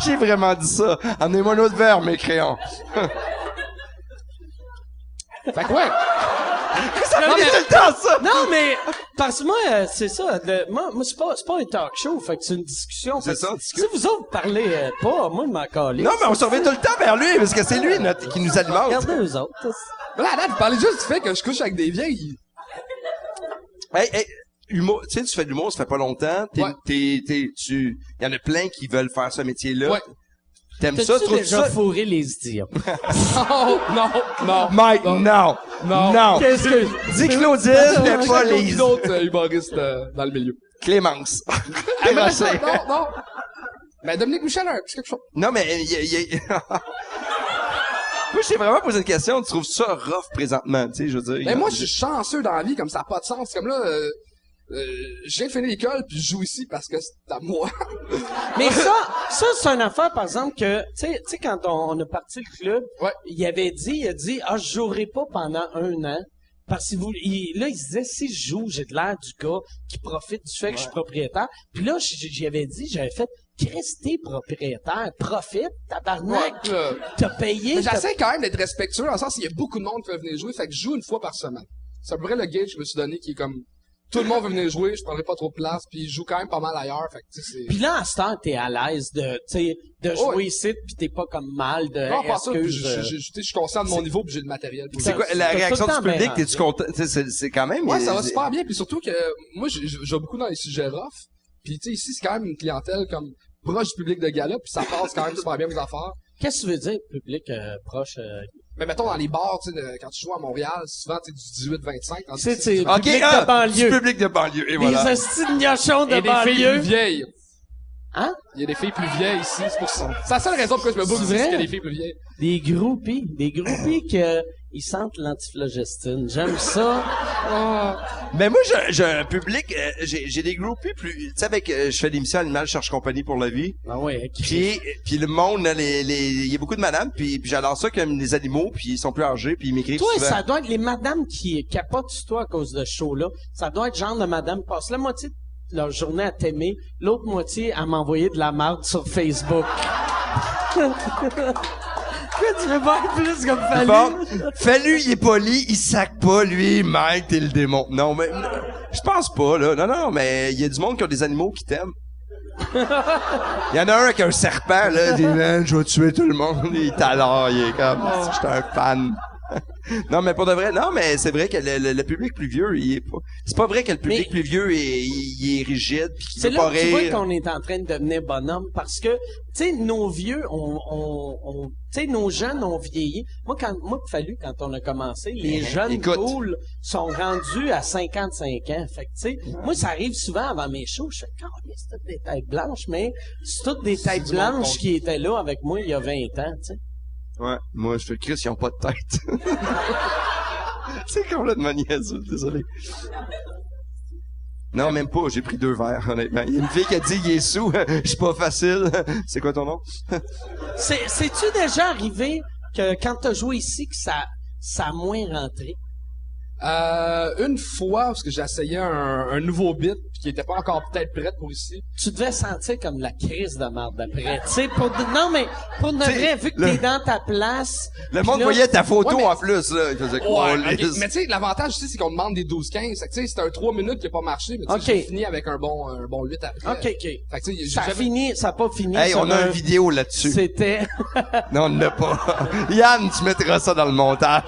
J'ai vraiment dit ça. Amenez-moi un autre verre, mes crayons. Fait que ouais. Ça fait tout le temps ça! Non, mais, parce que moi, c'est ça, moi, c'est pas un talk show, fait que c'est une discussion. C'est ça, on discute. Si vous autres parlez pas, moi, je m'en calisse. Non, mais on se revient tout le temps vers lui, parce que c'est lui qui nous alimente. Regardez eux autres. Là, vous parlez juste du fait que je couche avec des vieilles. Hey, humour, tu sais, tu fais de l'humour, ça fait pas longtemps. Ouais. Il y en a plein qui veulent faire ce métier-là. Ouais. T'aimes ça, T'as-tu trouves déjà ça? fourré les idiots? Non. Mike, non. Non. Qu'est-ce que... Dis Claudine, mais pas les Les autres humoristes dans le milieu. Clémence. Non. Mais Dominique Michel a un petit quelque chose. Non, mais moi, je t'ai vraiment posé une question. Tu trouves ça rough présentement, tu sais, je veux dire. Mais moi, je suis chanceux dans la vie, comme ça n'a pas de sens. Comme là, j'ai fini l'école, puis je joue ici parce que c'est à moi. Mais ça, c'est une affaire, par exemple, que, tu sais, quand on a parti le club, Ouais. il a dit, je jouerai pas pendant 1 an. Parce que là, il se disait, si je joue, j'ai de l'air du gars qui profite du fait que je suis propriétaire. Puis là, j'avais fait, Chris, t'es propriétaire, profite, tabarnak, Ouais. t'as payé. Mais j'essaie quand même d'être respectueux, dans le sens qu'il y a beaucoup de monde qui veut venir jouer, fait que je joue une fois par semaine. C'est à peu près le gauge que je me suis donné, qui est comme, tout le monde veut venir jouer, je prendrai pas trop de place, puis je joue quand même pas mal ailleurs, fait que tu sais, c'est... Puis là, à ce temps, t'es à l'aise de jouer Ouais. ici, puis t'es pas comme mal de Non, pas ça, puis excuse. je suis conscient de mon niveau, puis j'ai le matériel. Pour C'est le quoi, faire. la T'as réaction tout le du temps public, bien t'es-tu content? Tu sais, c'est quand même... Ouais, ça va super bien, puis surtout que moi, je vais beaucoup dans les sujets rough, puis tu sais, ici, c'est quand même une clientèle comme proche du public de gala, puis ça passe quand même super bien mes affaires. Qu'est-ce que tu veux dire, public proche? Mais mettons dans les bars, tu sais, quand tu joues à Montréal, souvent, tu sais, du 18-25. tandis que C'est Ok, public de du banlieue. public de banlieue, et Des voilà. hosties de gnochons Il y a de des filles plus banlieue. vieilles. Hein? Il y a des filles plus vieilles ici, c'est pour ça. C'est la seule raison pourquoi je me bouge C'est ici, c'est vrai? qu'il y a des filles plus vieilles. Des groupies que ils sentent l'antiflogestine. J'aime ça. Mais moi, j'ai un public, j'ai des groupies plus, tu sais, avec, je fais l'émission Animal Cherche Compagnie pour la vie. Ah ouais, Puis le monde, là, il y a beaucoup de madames, puis j'adore ça comme les animaux, puis ils sont plus âgés, puis ils m'écrivent toi, souvent. ça doit être les madames qui capotent sur toi à cause de ce show-là. Ça doit être genre de madame passe la moitié de leur journée à t'aimer, l'autre moitié à m'envoyer de la merde sur Facebook. Quoi, tu veux pas être plus comme Fallu? Bon, Fallu, il est poli, il sac pas, lui, Mike, t'es le démon. Non, mais, je pense pas, là. Non, mais il y a du monde qui a des animaux qui t'aiment. Il y en a un avec un serpent, là, il dit, man, je vais tuer tout le monde. Il est alors, il est comme, je suis un fan. Non, mais pour de vrai, non, mais c'est vrai que le public plus vieux, il est pas, c'est pas vrai que le public Mais- plus vieux il est rigide pis qu'il C'est veut pas là que tu vois rire. qu'on est en train de devenir bonhomme parce que, tu sais, nos vieux, tu sais, nos jeunes ont vieilli. Moi, Fallu, quand on a commencé, les jeunes écoute. cool sont rendus à 55 ans. Fait que, tu sais, moi, ça arrive souvent avant mes shows. Je fais, c'est toutes des têtes blanches, mais c'est toutes des têtes du monde blanches qui étaient là avec moi il y a 20 ans, tu sais. Ouais, moi, je fais Chris, ils ont pas de tête. C'est complètement niaiseux, désolé. Non, même pas, j'ai pris 2 verres, honnêtement. Il y a une fille qui a dit, il est sous, je suis pas facile. C'est quoi ton nom? C'est-tu déjà arrivé que quand t'as joué ici, que ça a moins rentré? Une fois, parce que j'ai essayé un nouveau beat, puis qui était pas encore peut-être prêt pour ici. Tu devais sentir comme la crise de merde d'après. Tu sais, non, mais pour de T'sais, vrai, vu que t'es dans ta place. Le pis monde là, voyait ta photo Ouais, mais- en plus, là. Il faisait quoi, Ok. Mais tu sais, l'avantage ici, c'est qu'on demande des 12-15. Fait que tu sais, c'était un 3 minutes qui a pas marché, mais tu sais, Ok. j'ai fini avec un bon 8 après. OK. Fait que tu sais, Ça a fini, ça a pas fini. Hey, sur on a une vidéo là-dessus. C'était, Non, on ne l'a pas. Yann, tu mettras ça dans le montage.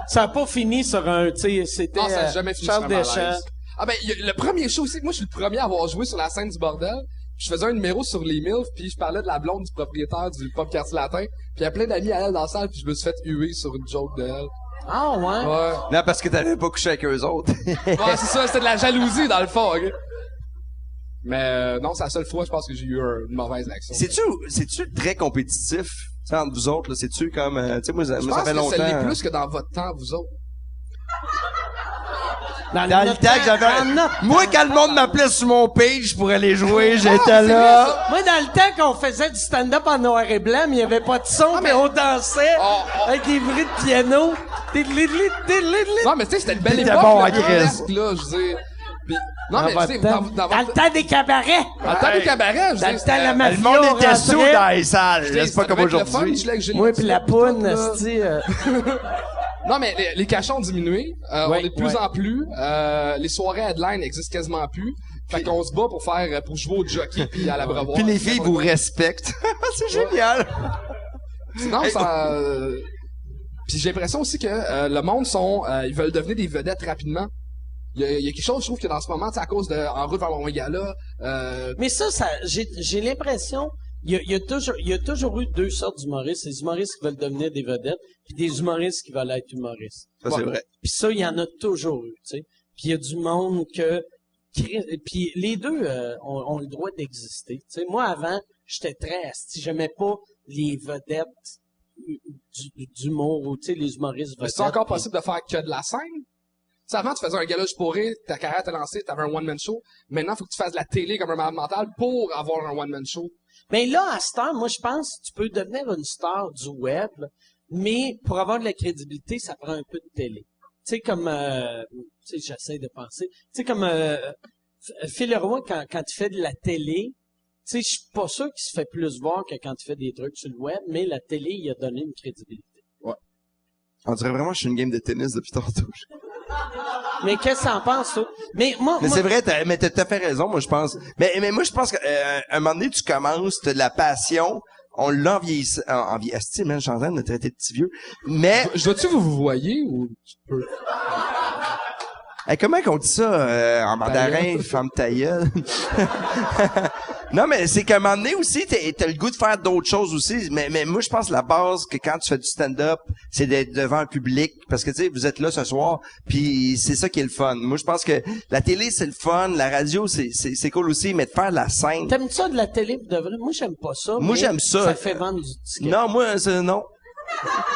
ça a pas fini sur un, tu sais, c'était, Non, ça a jamais fini Charles sur un Deschamps. malaise. Ah ben, le premier show aussi, moi je suis le premier à avoir joué sur la scène du bordel. Puis je faisais un numéro sur les MILF, puis je parlais de la blonde du propriétaire du pub quartier latin. Puis il y a plein d'amis à elle dans la salle, puis je me suis fait huer sur une joke de elle. Ah, ouais? Ouais. Non, parce que t'avais pas couché avec eux autres. Ouais, c'est ça, c'était de la jalousie dans le fond, ok? Mais non, c'est la seule fois, je pense que j'ai eu une mauvaise réaction. C'est-tu très compétitif? Tu sais, entre vous autres, là, c'est-tu comme, tu sais, moi, Je ça pense fait que longtemps. ça l'est plus que dans votre temps, vous autres. Dans le notre temps que j'avais, dans notre moi, temps. quand le monde m'appelait sur mon page pour aller jouer, j'étais c'est là. vrai, ça. Moi, dans le temps qu'on faisait du stand-up en noir et blanc, mais il y avait pas de son, Ah, mais mais- on dansait avec des bruits de piano. Non, mais tu sais, c'était une belle T'étais époque, bon le à Chris. burlesque, là, je veux dire. Puis, non, mais tu sais, dans Dans votre le temps des cabarets. dans le temps des cabarets, je Dans veux le dire, temps de la Le mafia. monde on était sous rentrait. dans les salles. là, C'est pas comme aujourd'hui. Moi pis la poune, esti, Non, mais les cachets ont diminué. On est de plus en plus. Les soirées headline existent quasiment plus. Fait qu'on se bat pour jouer au jockey puis à l'abreuvoir. Puis les filles vous respectent. C'est génial. Non, ça... Puis j'ai l'impression aussi que le monde ils veulent devenir des vedettes rapidement. Il y a quelque chose, je trouve, que dans ce moment, à cause de En route vers mon gala... Mais ça, j'ai l'impression... Il y a toujours eu deux sortes d'humoristes. Les humoristes qui veulent devenir des vedettes, puis des humoristes qui veulent être humoristes. Ça, c'est vrai. Puis ça, il y en a toujours eu, tu sais. Puis il y a du monde puis les deux ont le droit d'exister. Tu sais, moi, avant, j'étais très... J'aimais pas les vedettes d'humour, ou tu sais, les humoristes vedettes. C'est encore possible de faire que de la scène? Tu sais, avant, tu faisais un gala juste pour rire, ta carrière t'a lancé, t'avais un one-man show. Maintenant, il faut que tu fasses de la télé comme un malade mental pour avoir un one-man show. Mais là, à cette heure, moi, je pense que tu peux devenir une star du web, mais pour avoir de la crédibilité, ça prend un peu de télé. Tu sais, comme... tu sais, j'essaie de penser. Tu sais, comme Phil Leroy, quand il fait de la télé, tu sais, je suis pas sûr qu'il se fait plus voir que quand il fait des trucs sur le web, mais la télé, il a donné une crédibilité. Ouais. On dirait vraiment que je suis une game de tennis depuis tantôt. Mais qu'est-ce que t'en penses, toi? Mais c'est vrai, t'as fait raison, moi, je pense. Mais moi, je pense qu'à un moment donné, tu commences, t'as de la passion, on l'a asti, man, je suis en train de me traiter de petit vieux. Mais... Je dois-tu vous voyez ou tu peux? Hey, comment qu'on dit ça en mandarin, femme ta gueule? Non, mais c'est qu'à un moment donné aussi, t'as le goût de faire d'autres choses aussi. Mais moi, je pense que la base, que quand tu fais du stand-up, c'est d'être devant un public. Parce que, tu sais, vous êtes là ce soir, puis c'est ça qui est le fun. Moi, je pense que la télé, c'est le fun. La radio, c'est cool aussi, mais de faire la scène... T'aimes ça de la télé, de vrai? Moi, j'aime pas ça. Moi, j'aime ça. Ça fait vendre du ticket. Non, moi, non.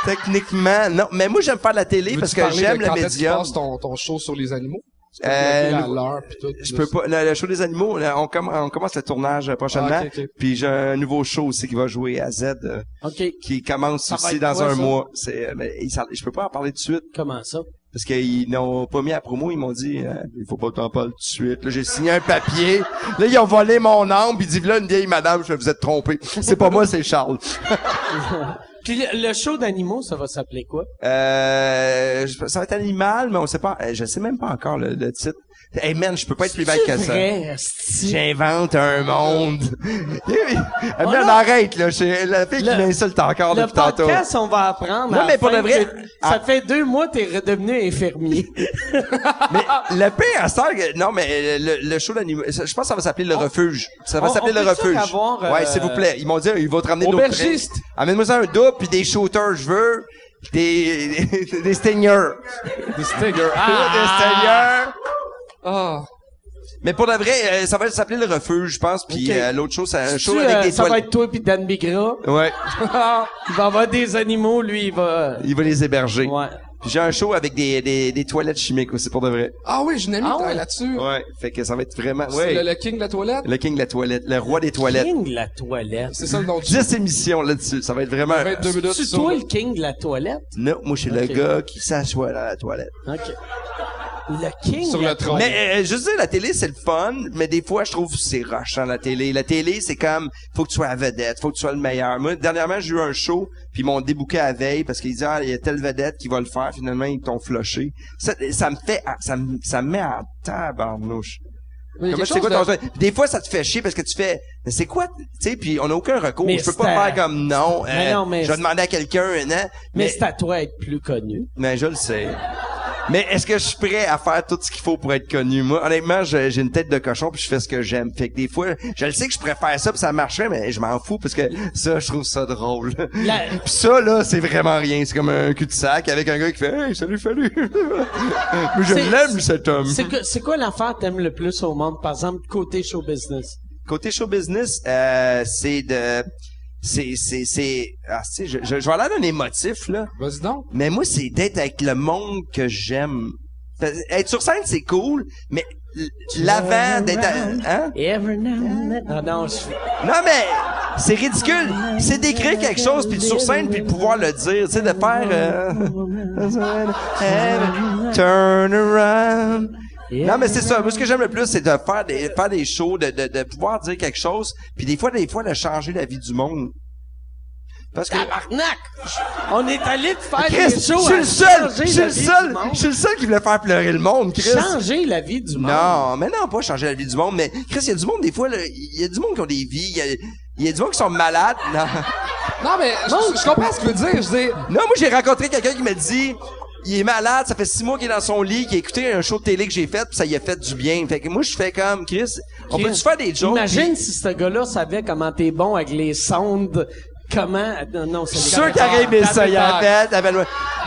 Techniquement, non. Mais moi, j'aime faire la télé parce que j'aime le médium. Tu passes ton show sur les animaux? À l'heure, pis tout, je peux pas. Le show des animaux, là, on commence le tournage prochainement. Okay. Puis j'ai un nouveau show aussi qui va jouer à Z, qui commence ça aussi dans un mois. Je peux pas en parler tout de suite. Comment ça? Parce qu'ils n'ont pas mis à promo, ils m'ont dit il faut pas que t'en parles tout de suite. Là, j'ai signé un papier. Là, ils ont volé mon âme, puis ils disent là, une vieille madame, vous êtes trompé. C'est pas moi, c'est Charles. Puis le show d'animaux, ça va s'appeler quoi? Ça va être animal, mais on sait pas. Je sais même pas encore le titre. Hey man, je peux pas être plus belle que ça. J'invente un monde. Man, arrête là, c'est la fille qui m'insulte encore depuis tantôt. Le podcast, on va apprendre. Non, mais pour le vrai, ça fait 2 mois que t'es redevenu infirmier. Mais le pire à ça, non, mais le show d'animaux, je pense que ça va s'appeler le refuge. Ça va s'appeler le refuge. Ouais, s'il vous plaît. Ils m'ont dit, ils vont te ramener d'autres aubergiste. Amène-moi ça un double puis des shooters, je veux. Des stingers. Des stingers. Des stingers. Ah. Mais pour de vrai, ça va s'appeler le refuge, je pense. Puis l'autre chose, c'est un show avec des toilettes. Ça va être toi puis Dan Bigra. Ouais. Il va avoir des animaux, lui, il va les héberger. Ouais. Puis j'ai un show avec des toilettes chimiques aussi, pour de vrai. Ah oui, j'ai une amie qui travaille là-dessus. Ouais. Fait que ça va être vraiment... C'est le king de la toilette? Le king de la toilette. Le roi des toilettes. King de la toilette. C'est ça le nom du 10 émissions là-dessus. Ça va être vraiment... 22 minutes. C'est toi le king de la toilette? Non, moi, je suis le gars qui s'assoit dans la toilette. OK. Le king sur le trône. Mais je sais, la télé c'est le fun, mais des fois je trouve que c'est rushant la télé. La télé c'est comme faut que tu sois la vedette, faut que tu sois le meilleur. Moi dernièrement j'ai eu un show puis ils m'ont débooké à veille parce qu'ils disaient il y a telle vedette qui va le faire, finalement ils t'ont flushé. Ça me met en tabarnouche. Comment c'est quoi ton... Des fois ça te fait chier parce que tu fais mais c'est quoi tu sais puis on a aucun recours, je peux pas faire comme non, je vais demander à quelqu'un non, mais c'est à toi d'être plus connu. Mais je le sais. Mais est-ce que je suis prêt à faire tout ce qu'il faut pour être connu? Moi, honnêtement, j'ai une tête de cochon puis je fais ce que j'aime. Fait que des fois, je le sais que je préfère ça puis ça marcherait, mais je m'en fous parce que ça, je trouve ça drôle. Puis ça, là, c'est vraiment rien. C'est comme un cul-de-sac avec un gars qui fait « Hey, salut, salut! » Mais je l'aime, cet homme. C'est quoi l'affaire que t'aimes le plus au monde, par exemple, côté show business? Côté show business, c'est de... je vais aller d'un émotif, là. Vas-y donc. Mais moi, c'est d'être avec le monde que j'aime. Être sur scène, c'est cool, mais l'avant d'être, hein? Non, mais c'est ridicule. C'est d'écrire quelque chose puis de sur scène puis de pouvoir le dire, tu sais, de faire, turn around. Non, mais c'est ça. Moi, ce que j'aime le plus, c'est de faire des shows, de pouvoir dire quelque chose, puis des fois, de changer la vie du monde. Parce que... Tabarnak! On est allé te faire Chris, des shows je suis à le seul, changer je suis la le vie seul, du monde. je suis le seul qui voulait faire pleurer le monde, Chris. Changer la vie du monde. Non, mais non, pas changer la vie du monde, mais Chris, il y a du monde, des fois, il y a du monde qui ont des vies, il y a du monde qui sont malades. Non, Non, mais je comprends ce que tu veux dire. Je dis, non, moi, j'ai rencontré quelqu'un qui m'a dit, il est malade, ça fait 6 mois qu'il est dans son lit, qu'il a écouté un show de télé que j'ai fait, pis ça y a fait du bien. Fait que moi, je fais comme, Chris, on peut-tu faire des jokes? Imagine si ce gars-là savait comment t'es bon avec les sondes. Comment? Non, c'est Je suis sûr qu'il aurait aimé ça, il a fait.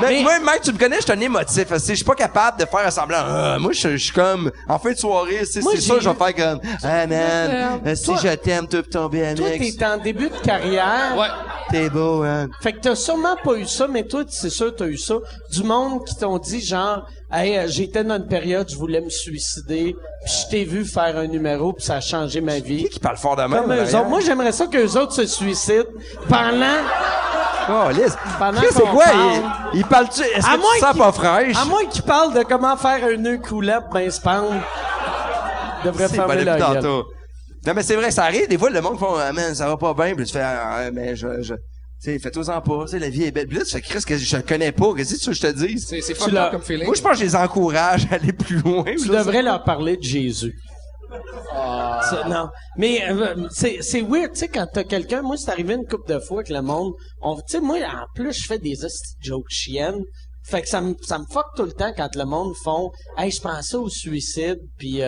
Mais moi, Mike, tu me connais, je suis un émotif. Je suis pas capable de faire semblant. Moi, je suis comme, en fin de soirée, c'est Moi, ça, j'ai je vais faire comme, ah man, si Toi- je t'aime, toi pis ton Toi, BMX. t'es en début de carrière. ouais. T'es beau, hein. Fait que t'as sûrement pas eu ça, mais toi, c'est sûr t'as eu ça. Du monde qui t'ont dit genre, hey, j'étais dans une période, je voulais me suicider, pis je t'ai vu faire un numéro, pis ça a changé ma vie. Qui parle fort de même? Comme eux autres. Moi, j'aimerais ça qu'eux autres se suicident pendant... Oh, Liz. Pendant Chris, c'est qu'on quoi? parle. Il parle-tu? Est-ce À que moins tu te sens qu'il- pas fraîche? À moins qu'ils parlent de comment faire un nœud coulette, ben se pendre. Devrait C'est fermer pas la depuis gueule. tantôt. Non, mais c'est vrai, ça arrive. Des fois, le monde font, ah, man, ça va pas bien. Puis tu fais, ah, mais tu sais, fais-toi-en pas. Tu sais, la vie est belle. Puis là, tu fais, Chris, que je te connais pas. Qu'est-ce que tu veux que je te dise? C'est fucked l'as- up comme feeling. Moi, je pense que je les encourage à aller plus loin. Tu devrais leur parler de Jésus. Non. Mais c'est weird, tu sais, quand t'as quelqu'un, moi, c'est arrivé une couple de fois que le monde, tu sais, moi, en plus, je fais des hosties de jokes chiennes. Fait que ça me fuck tout le temps quand le monde font, hey, je prends ça au suicide, puis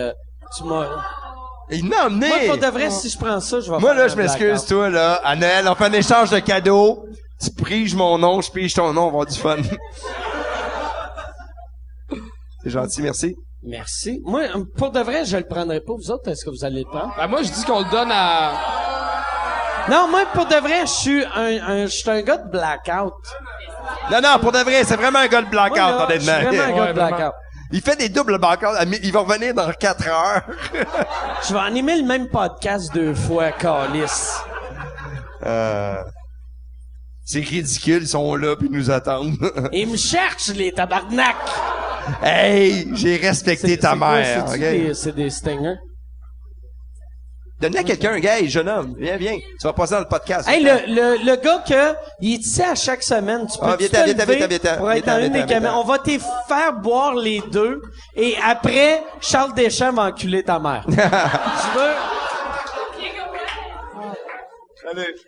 tu m'as... Il m'a emmené. Moi, pour de vrai, si je prends ça, je vais Moi, faire là, un je m'excuse, blackout. toi, là. À Noël, on fait un échange de cadeaux. Tu piges mon nom, je pige ton nom, on va avoir du fun. C'est gentil, merci. Merci. Moi, pour de vrai, je le prendrai pas. Vous autres, est-ce que vous allez le prendre? Ben, moi, je dis qu'on le donne à... Non, moi, pour de vrai, je suis un gars de blackout. Non, pour de vrai, c'est vraiment un gars de blackout, Moi, là, je honnêtement. suis vraiment un gars de Ouais, vraiment. blackout. Il fait des doubles blackouts. Il va revenir dans 4 heures. Je vais animer le même podcast 2 fois, calice. C'est ridicule, ils sont là puis ils nous attendent. Ils me cherchent, les tabarnak! Hey, j'ai respecté ta C'est quoi, mère, c'est-tu ok? c'est des stingers. Donne-le à quelqu'un, un gars, jeune homme. Viens. Tu vas passer dans le podcast. Hey, le gars que, il est ici à chaque semaine, tu peux Ah, viens-t'en. pour être dans une des caméras. On va te faire boire les deux, et après, Charles Deschamps va enculer ta mère. Tu veux?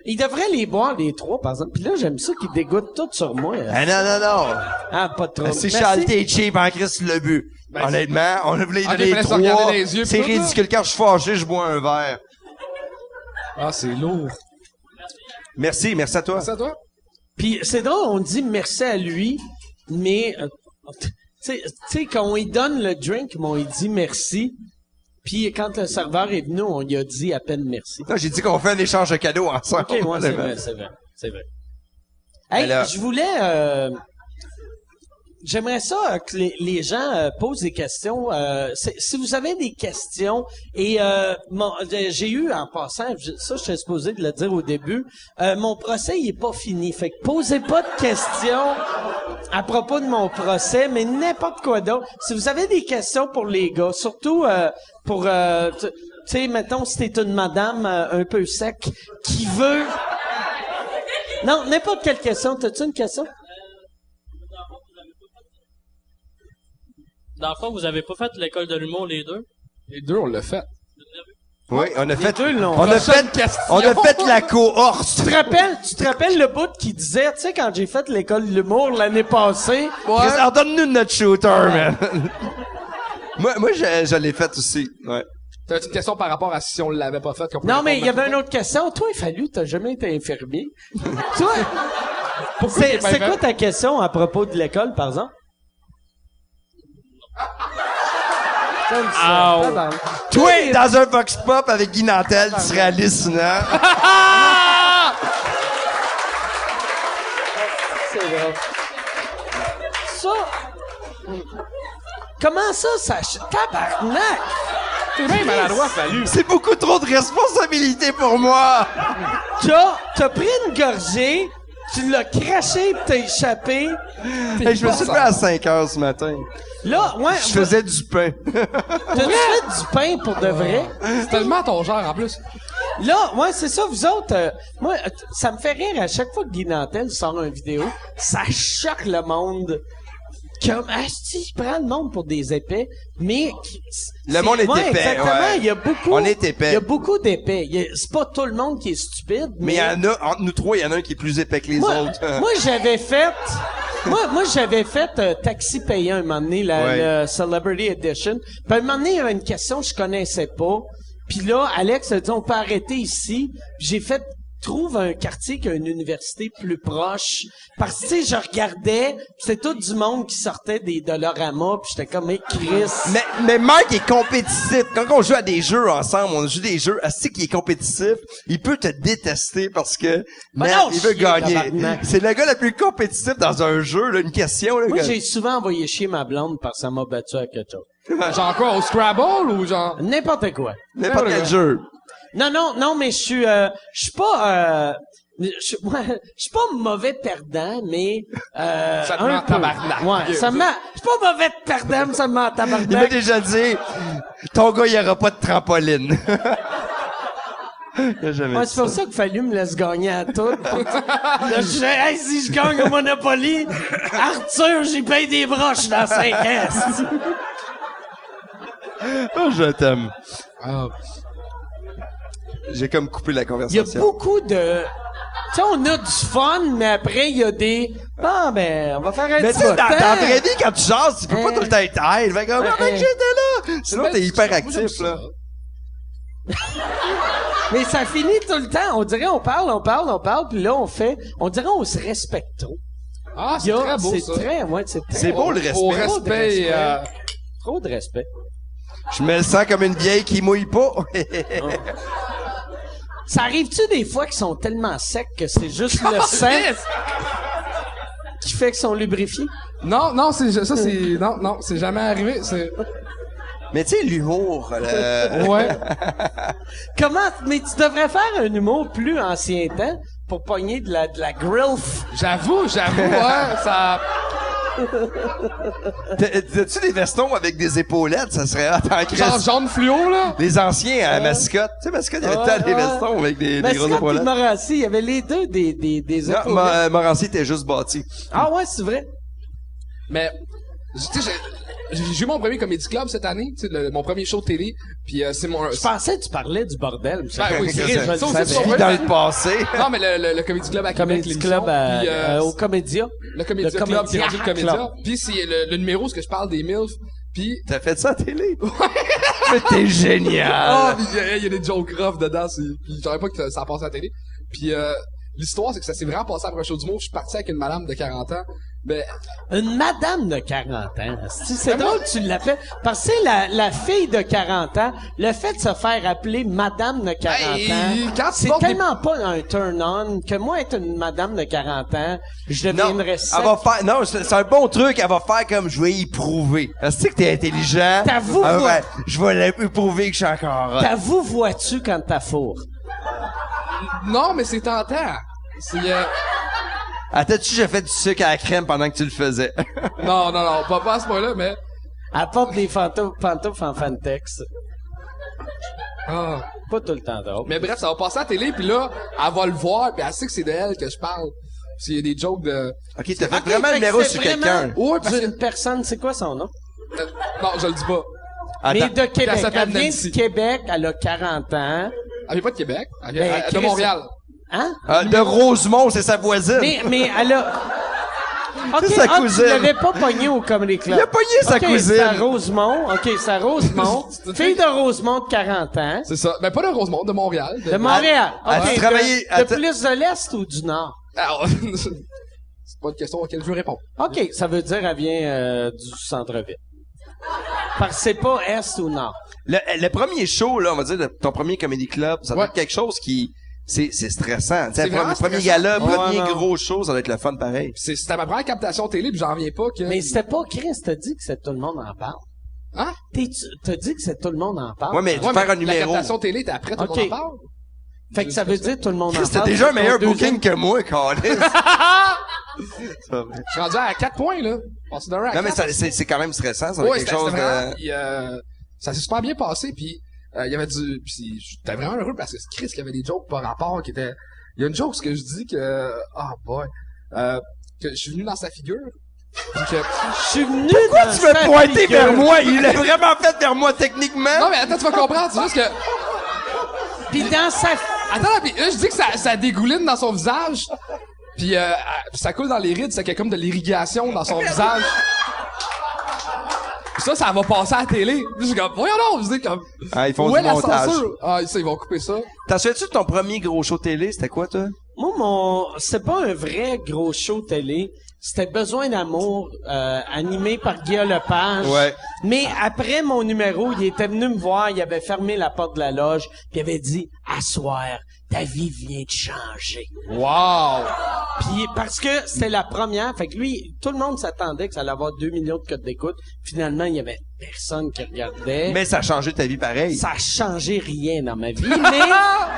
Il devrait les boire, les trois, par exemple. Puis là, j'aime ça qu'ils dégoûtent tout sur moi. Ah, non. Ah, pas trop. Si Merci. Charles, t'es cheap en Christ, le but. Honnêtement, on a voulu Ah, les il fallait se trois. regarder dans les yeux, C'est puis tout, ridicule. Quand je suis fâché, je bois un verre. Ah, c'est lourd. Merci à toi. C'est à toi? Puis c'est drôle, on dit merci à lui, mais tu sais quand on lui donne le drink, on lui dit merci. Puis quand le serveur est venu, on lui a dit à peine merci. Non, j'ai dit qu'on fait un échange de cadeaux ensemble. OK, ouais, c'est vrai. Hey, Alors- je voulais j'aimerais ça que les gens posent des questions. Si vous avez des questions, et j'ai eu en passant, ça je suis supposé de le dire au début, mon procès il est pas fini. Fait que posez pas de questions à propos de mon procès, mais n'importe quoi d'autre. Si vous avez des questions pour les gars, surtout pour tu sais, mettons si t'es une madame un peu sec qui veut... Non, n'importe quelle question. T'as-tu une question? Dans le fond, vous avez pas fait l'école de l'humour, les deux? Les deux, on l'a fait. Oui, on a fait, deux l'ont on a fait. fait la cohorte. Tu te rappelles le bout qui disait, tu sais, quand j'ai fait l'école de l'humour l'année passée, Chris, alors donne-nous notre shooter, man. moi, je l'ai fait aussi. Ouais. T'as une question par rapport à si on l'avait pas fait? qu'on peut non, mais il y répondre avait une maintenant? autre question. Toi, Fallu, t'as jamais été infirmier. Toi, Pourquoi t'es pas c'est quoi fait? ta question à propos de l'école, par exemple? Comme ça. Ow. Pardon. Toi, dans un Vox Pop avec Guy Nantel, tu serais hallucinant. C'est vrai. Ça... Comment ça... Tabarnak! T'es bien maladroit, Fallu. C'est beaucoup trop de responsabilité pour moi. T'as pris une gorgée, tu l'as craché pis t'as échappé. Hey, je me suis levé à 5 heures ce matin. Là, ouais, Je faisais du pain. t'as-tu fait du pain pour de vrai? C'est tellement ton genre, en plus. Là, ouais, c'est ça, vous autres, moi, ça me fait rire à chaque fois que Guy Nantel sort une vidéo, ça choque le monde. Comme, asti, il prend le monde pour des épais, mais... Le monde est épais, exactement, ouais. il y a beaucoup... On est épais. Il y a beaucoup d'épais. C'est pas tout le monde qui est stupide, Mais il y en a, entre nous trois, il y en a un qui est plus épais que les autres. moi, j'avais fait... Moi, j'avais fait Taxi payant un moment donné, le Celebrity Edition. Puis un moment donné, il y avait une question que je connaissais pas. Puis là, Alex a dit, on peut arrêter ici. Puis j'ai fait... Trouve un quartier qui a une université plus proche. Parce que, tu sais, je regardais, c'était tout du monde qui sortait des Dollarama, puis j'étais comme, Chris. Mais Mike est compétitif. Quand on joue à des jeux ensemble, on joue des jeux, assez qu'il est compétitif, il peut te détester parce que, merde, il veut gagner. tabarnak. C'est le gars le plus compétitif dans un jeu, là, une question, là. Moi, gars. j'ai souvent envoyé chier ma blonde parce que ça m'a battu à quelque chose. Genre quoi, au Scrabble ou genre... N'importe quoi. N'importe quel jeu. Non, mais je suis pas, je suis pas mauvais perdant, mais, Ça te met en tabarnak. Ouais, ça me je suis pas mauvais perdant, mais ça me met en Il m'a tabarnak. déjà dit, ton gars, il y aura pas de trampoline. Il a jamais Ouais, dit c'est pour ça. ça qu'il fallu me laisser gagner à tout. Là, je disais, hey, si je gagne au Monopoly, Arthur, j'y paye des broches dans 5 ans. Oh, je t'aime. Ah. J'ai comme coupé la Il y a conversation. beaucoup de... Tu sais, on a du fun, mais après, il y a des... Ah, ben, on va faire un Mais petit tu sais, dans temps. la vraie vie, quand tu jases, tu peux pas tout le temps être high. Fait comme, mec, j'étais là. Sinon, t'es hyper actif, là. Mais ça finit tout le temps. On dirait, on parle, puis là, on dirait, on se respecte trop. Ah, Il c'est y a- très beau, c'est ça. très, ouais, c'est très C'est beau, le respect. Au Trop de respect, respect. Trop de respect. Je me sens comme une vieille qui mouille pas. Ça arrive-tu des fois qu'ils sont tellement secs que c'est juste le sang qui fait qu'ils sont lubrifiés? Non, non, c'est jamais arrivé, c'est... Mais tu sais, l'humour, Ouais. Mais tu devrais faire un humour plus ancien temps pour pogner de la grilf. J'avoue, ouais, ça... T'as-tu des vestons avec des épaulettes? Ça serait hot en Genre Christ. jaune fluo, là? Les anciens à Mascotte. Tu sais, Mascotte, il y avait tout le temps des vestons avec des Mais grosses Scott et épaulettes. Morancy, il y avait les deux des Non, épaulettes. Morancy était juste bâti. Ah ouais, c'est vrai? Mais, tu sais, j'ai eu mon premier comédie club cette année, tu sais, mon premier show de télé, puis c'est mon... Je pensais que tu parlais du bordel. Ben oui, c'est vrai, je le ça aussi, savais. c'est Puis dans le passé. Non, mais le comédie club à Québec, Comedy l'émission, Club puis, au Comédia. le comédie le club, puis Comédia rendu le comédia, Club. puis c'est le numéro où ce que je parle des MILF, puis... T'as fait ça à télé? Mais t'es Ah, génial! puis il y a des jokes rough dedans, puis je savais pas que ça passait à la télé. Puis l'histoire, c'est que ça s'est vraiment passé après un show d'humour. Je suis parti avec une madame de 40 ans. Ben, Une madame de 40 ans. C'est drôle que tu l'appelles. Parce que c'est la fille de 40 ans, le fait de se faire appeler madame de 40 Hey, quand ans, tu c'est portes tellement pas un turn-on que moi, être une madame de 40 ans, je Non, deviendrais sec. elle va faire, non, c'est un bon truc, elle va faire comme je vais y prouver. Tu que t'es intelligent. T'avoues, Elle va moi. faire, je vais lui prouver que je suis encore hot. T'avoues, vois-tu quand t'as four? non, mais c'est tentant. C'est... T'as-tu déjà fait du sucre à la crème pendant que tu le faisais? non, pas à ce point-là, mais... Elle porte des pantoufles en Fantex. Ah. Pas tout le temps drôle. Mais bref, ça va passer à la télé, puis là, elle va le voir, puis elle sait que c'est de elle que je parle. S'il y a des jokes de... Ok, t'as fait Ok, vraiment fait le que numéro c'est sur vraiment- quelqu'un. Ouais, parce que... D'une personne, c'est quoi son nom? Non, je le dis pas. Mais Attends. de Québec. Elle s'appelle Elle vient Nancy. du Québec, elle a 40 ans. Elle vient pas de Québec. Elle vient Ben, de Chris- Montréal. Hein? De Rosemont, c'est sa voisine. Mais elle a... OK, C'est sa tu cousine. l'avais pas pogné au Comedy Club. Il a pogné sa OK, cousine. c'est à Rosemont. OK, c'est à Rosemont. Fille de Rosemont de 40 ans. C'est ça. Ben, pas de Rosemont, de Montréal. De Montréal. Elle- OK, elle travaillait- de elle- plus de l'Est ou du Nord? Alors, c'est pas une question à laquelle je veux répondre. OK, ça veut dire elle vient du centre-ville. Parce que c'est pas Est ou Nord. Le premier show, là, on va dire, ton premier comedy club, ça doit Ouais. être quelque chose qui, c'est stressant. Tu sais, C'est vraiment premier stressant. gala, Ouais, premier non. gros show, ça doit être le fun pareil. C'était ma première captation télé, puis j'en reviens pas que... Mais c'était pas Chris, t'as dit que c'est tout le monde en parle. Hein? T'as dit que c'est tout le monde en parle. Ouais, mais Ouais, faire un la numéro. captation télé, t'es après, tout le Ok. monde en parle. Fait que ça veut dire tout le monde en parle. C'était déjà un C'est ton meilleur deuxième- booking que moi, Carlis. C'est pas vrai. Je suis rendu à 4 points, là. Passé d'un à Non, mais 4. c'est quand même stressant, ça doit Ouais, être quelque chose c'était vraiment... de... ça s'est super bien passé, puis il y avait puis j'étais vraiment heureux parce que Chris, il y avait des jokes par rapport qui étaient, il y a une joke, ce que je dis que, que je suis venu dans sa figure. Puis que, Je suis venu Pourquoi dans tu veux sa pointer figure. vers moi? Il l'a vraiment fait vers moi techniquement. non, mais attends, tu vas comprendre, c'est juste que, Puis dans sa... attends, puis là, je dis que ça dégouline dans son visage. Puis ça coule dans les rides, c'est qu'il y a comme de l'irrigation dans son visage. Puis ça va passer à la télé. Je suis comme, voyons donc, je dis comme, Ah, ils font où du est la montage. censure? Ah, ça, ils vont couper ça. T'en souviens-tu de ton premier gros show télé? C'était quoi, toi? Moi, c'était pas un vrai gros show télé. C'était Besoin d'amour, animé par Guillaume Lepage. Ouais. Mais après mon numéro, il était venu me voir, il avait fermé la porte de la loge, puis il avait dit, « À soir, ta vie vient de changer. » Wow! Puis parce que c'était la première, fait que lui, tout le monde s'attendait que ça allait avoir 2 millions de codes d'écoute. Finalement, il y avait personne qui regardait. Mais ça a changé ta vie pareil. Ça a changé rien dans ma vie, mais